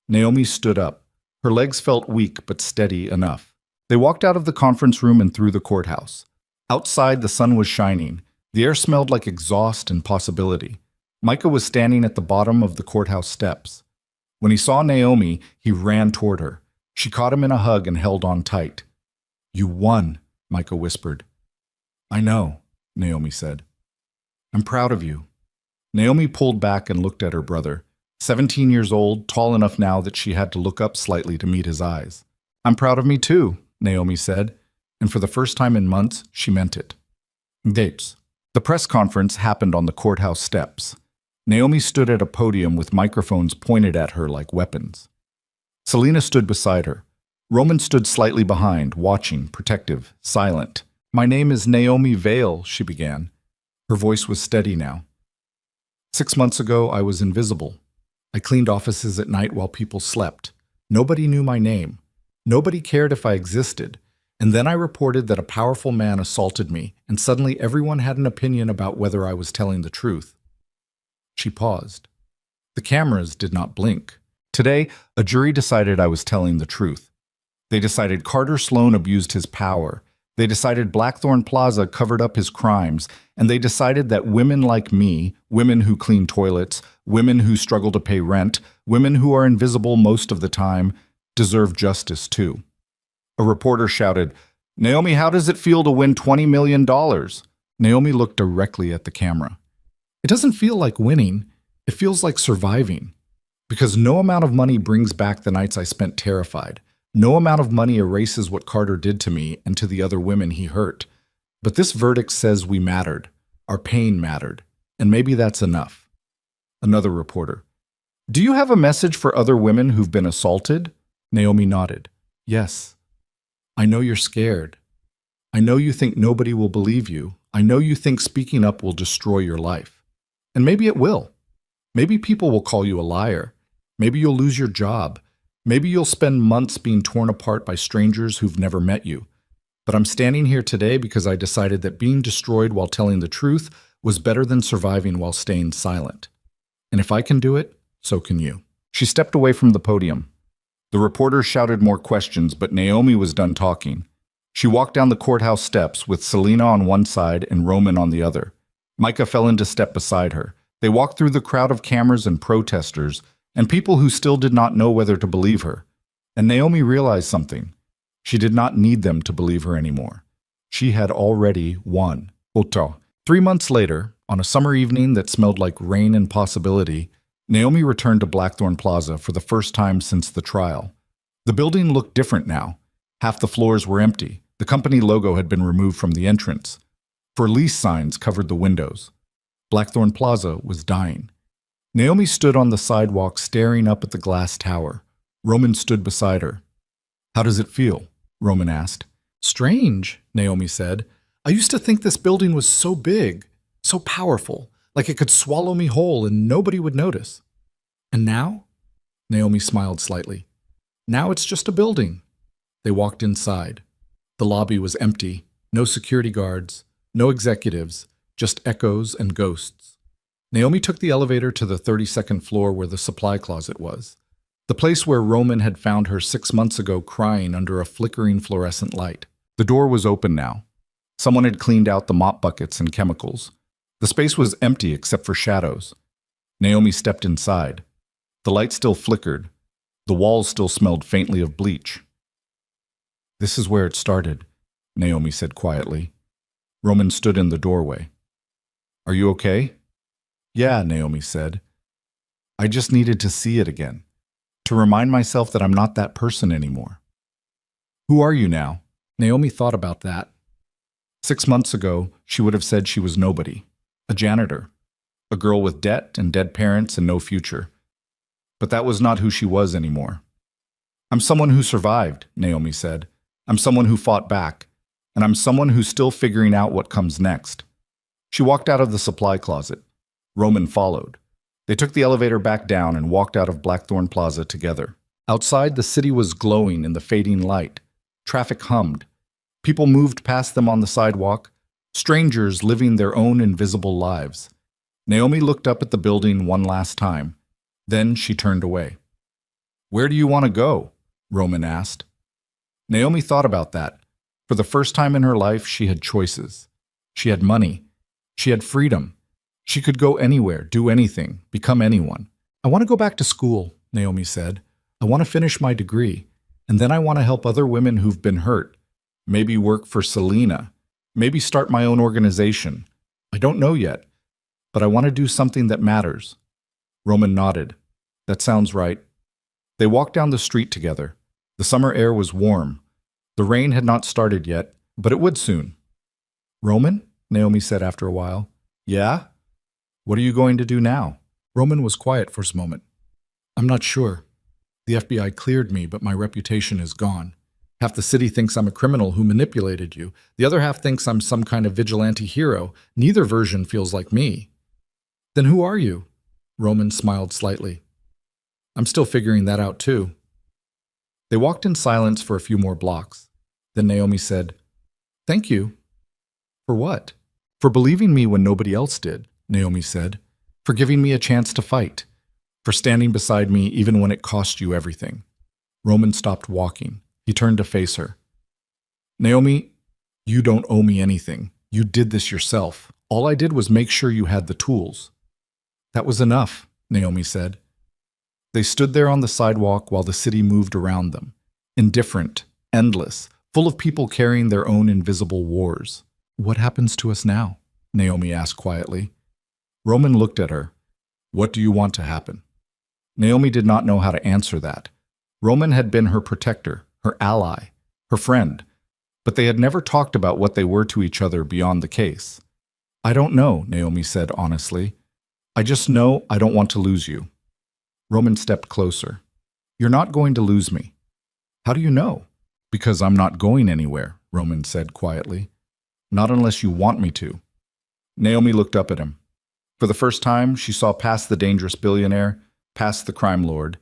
Naomi stood up. Her legs felt weak but steady enough. They walked out of the conference room and through the courthouse. Outside, the sun was shining. The air smelled like exhaust and possibility. Micah was standing at the bottom of the courthouse steps. When he saw Naomi, he ran toward her. She caught him in a hug and held on tight. You won, Micah whispered. I know, Naomi said. I'm proud of you. Naomi pulled back and looked at her brother. 17 years old, tall enough now that she had to look up slightly to meet his eyes. I'm proud of me too, Naomi said, and for the first time in months, she meant it. Dates. The press conference happened on the courthouse steps. Naomi stood at a podium with microphones pointed at her like weapons. Selena stood beside her. Roman stood slightly behind, watching, protective, silent. My name is Naomi Vail, she began. Her voice was steady now. 6 months ago, I was invisible. I cleaned offices at night while people slept. Nobody knew my name. Nobody cared if I existed. And then I reported that a powerful man assaulted me, and suddenly everyone had an opinion about whether I was telling the truth. She paused. The cameras did not blink. Today, a jury decided I was telling the truth. They decided Carter Sloan abused his power. They decided Blackthorn Plaza covered up his crimes, and they decided that women like me, women who clean toilets, women who struggle to pay rent, women who are invisible most of the time, deserve justice too. A reporter shouted, Naomi, how does it feel to win $20 million? Naomi looked directly at the camera. It doesn't feel like winning. It feels like surviving. Because no amount of money brings back the nights I spent terrified. No amount of money erases what Carter did to me and to the other women he hurt. But this verdict says we mattered. Our pain mattered. And maybe that's enough. Another reporter. Do you have a message for other women who've been assaulted? Naomi nodded. Yes. I know you're scared. I know you think nobody will believe you. I know you think speaking up will destroy your life. And maybe it will. Maybe people will call you a liar. Maybe you'll lose your job. Maybe you'll spend months being torn apart by strangers who've never met you. But I'm standing here today because I decided that being destroyed while telling the truth was better than surviving while staying silent. And if I can do it, so can you. She stepped away from the podium. The reporter shouted more questions, but Naomi was done talking. She walked down the courthouse steps with Selena on one side and Roman on the other. Micah fell into step beside her. They walked through the crowd of cameras and protesters and people who still did not know whether to believe her. And Naomi realized something. She did not need them to believe her anymore. She had already won. 3 months later, on a summer evening that smelled like rain and possibility, Naomi returned to Blackthorn Plaza for the first time since the trial. The building looked different now. Half the floors were empty. The company logo had been removed from the entrance. For lease signs covered the windows. Blackthorn Plaza was dying. Naomi stood on the sidewalk staring up at the glass tower. Roman stood beside her. How does it feel? Roman asked. Strange, Naomi said. I used to think this building was so big, so powerful, like it could swallow me whole and nobody would notice. And now? Naomi smiled slightly. Now it's just a building. They walked inside. The lobby was empty, no security guards, no executives, just echoes and ghosts. Naomi took the elevator to the 32nd floor where the supply closet was, the place where Roman had found her 6 months ago crying under a flickering fluorescent light. The door was open now. Someone had cleaned out the mop buckets and chemicals. The space was empty except for shadows. Naomi stepped inside. The light still flickered. The walls still smelled faintly of bleach. This is where it started, Naomi said quietly. Roman stood in the doorway. Are you okay? Yeah, Naomi said. I just needed to see it again, to remind myself that I'm not that person anymore. Who are you now? Naomi thought about that. 6 months ago, she would have said she was nobody, a janitor, a girl with debt and dead parents and no future. But that was not who she was anymore. I'm someone who survived, Naomi said. I'm someone who fought back, and I'm someone who's still figuring out what comes next. She walked out of the supply closet. Roman followed. They took the elevator back down and walked out of Blackthorn Plaza together. Outside, the city was glowing in the fading light. Traffic hummed. People moved past them on the sidewalk, strangers living their own invisible lives. Naomi looked up at the building one last time. Then she turned away. Where do you want to go? Roman asked. Naomi thought about that. For the first time in her life, she had choices. She had money. She had freedom. She could go anywhere, do anything, become anyone. I want to go back to school, Naomi said. I want to finish my degree, and then I want to help other women who've been hurt. Maybe work for Selena. Maybe start my own organization. I don't know yet, but I want to do something that matters. Roman nodded. That sounds right. They walked down the street together. The summer air was warm. The rain had not started yet, but it would soon. Roman? Naomi said after a while. Yeah? What are you going to do now? Roman was quiet for a moment. I'm not sure. The FBI cleared me, but my reputation is gone. Half the city thinks I'm a criminal who manipulated you. The other half thinks I'm some kind of vigilante hero. Neither version feels like me. Then who are you? Roman smiled slightly. I'm still figuring that out too. They walked in silence for a few more blocks. Then Naomi said, Thank you. For what? For believing me when nobody else did, Naomi said. For giving me a chance to fight. For standing beside me even when it cost you everything. Roman stopped walking. He turned to face her. Naomi, you don't owe me anything. You did this yourself. All I did was make sure you had the tools. That was enough, Naomi said. They stood there on the sidewalk while the city moved around them. Indifferent, endless, full of people carrying their own invisible wars. What happens to us now? Naomi asked quietly. Roman looked at her. What do you want to happen? Naomi did not know how to answer that. Roman had been her protector, her ally, her friend, but they had never talked about what they were to each other beyond the case. I don't know, Naomi said honestly. I just know I don't want to lose you. Roman stepped closer. You're not going to lose me. How do you know? Because I'm not going anywhere, Roman said quietly. Not unless you want me to. Naomi looked up at him. For the first time, she saw past the dangerous billionaire, past the crime lord,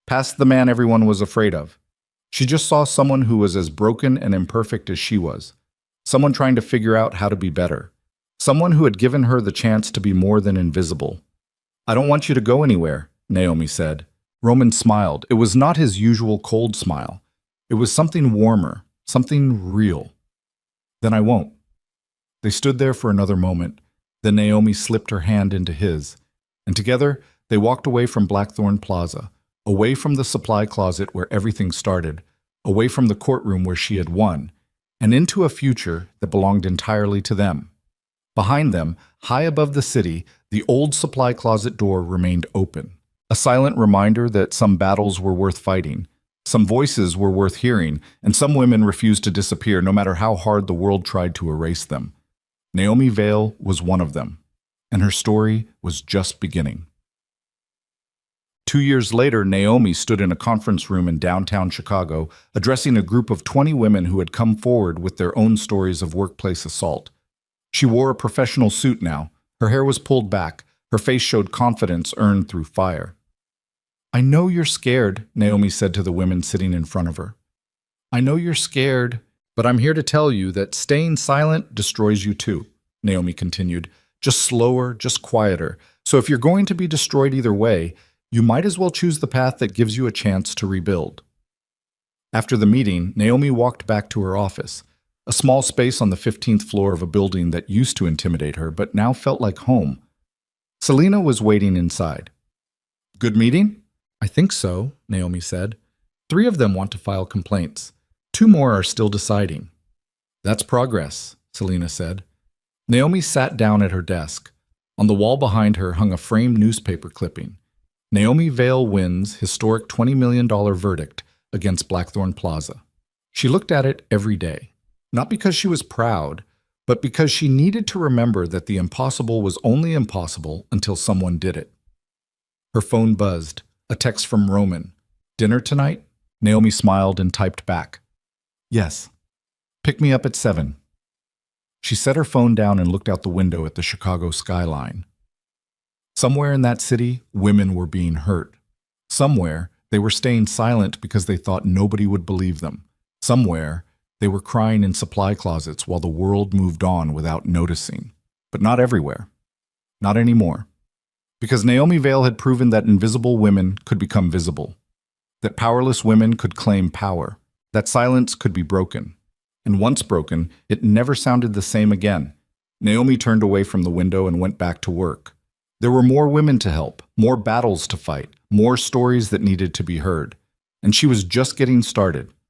past the man everyone was afraid of. She just saw someone who was as broken and imperfect as she was. Someone trying to figure out how to be better. Someone who had given her the chance to be more than invisible. I don't want you to go anywhere, Naomi said. Roman smiled. It was not his usual cold smile. It was something warmer, something real. Then I won't. They stood there for another moment. Then Naomi slipped her hand into his, and together they walked away from Blackthorn Plaza, away from the supply closet where everything started, away from the courtroom where she had won, and into a future that belonged entirely to them. Behind them, high above the city, the old supply closet door remained open, a silent reminder that some battles were worth fighting, some voices were worth hearing, and some women refused to disappear no matter how hard the world tried to erase them. Naomi Vale was one of them, and her story was just beginning. 2 years later, Naomi stood in a conference room in downtown Chicago, addressing a group of 20 women who had come forward with their own stories of workplace assault. She wore a professional suit now. Her hair was pulled back. Her face showed confidence earned through fire. I know you're scared, Naomi said to the women sitting in front of her. I know you're scared, but I'm here to tell you that staying silent destroys you too, Naomi continued, just slower, just quieter. So if you're going to be destroyed either way, you might as well choose the path that gives you a chance to rebuild. After the meeting, Naomi walked back to her office, a small space on the 15th floor of a building that used to intimidate her but now felt like home. Selena was waiting inside. Good meeting? I think so, Naomi said. 3 of them want to file complaints. 2 more are still deciding. That's progress, Selena said. Naomi sat down at her desk. On the wall behind her hung a framed newspaper clipping. Naomi Vale wins historic $20 million verdict against Blackthorn Plaza. She looked at it every day, not because she was proud, but because she needed to remember that the impossible was only impossible until someone did it. Her phone buzzed, a text from Roman. Dinner tonight? Naomi smiled and typed back. Yes. Pick me up at 7. She set her phone down and looked out the window at the Chicago skyline. Somewhere in that city, women were being hurt. Somewhere, they were staying silent because they thought nobody would believe them. Somewhere, they were crying in supply closets while the world moved on without noticing. But not everywhere. Not anymore. Because Naomi Vale had proven that invisible women could become visible. That powerless women could claim power. That silence could be broken. And once broken, it never sounded the same again. Naomi turned away from the window and went back to work. There were more women to help, more battles to fight, more stories that needed to be heard. And she was just getting started.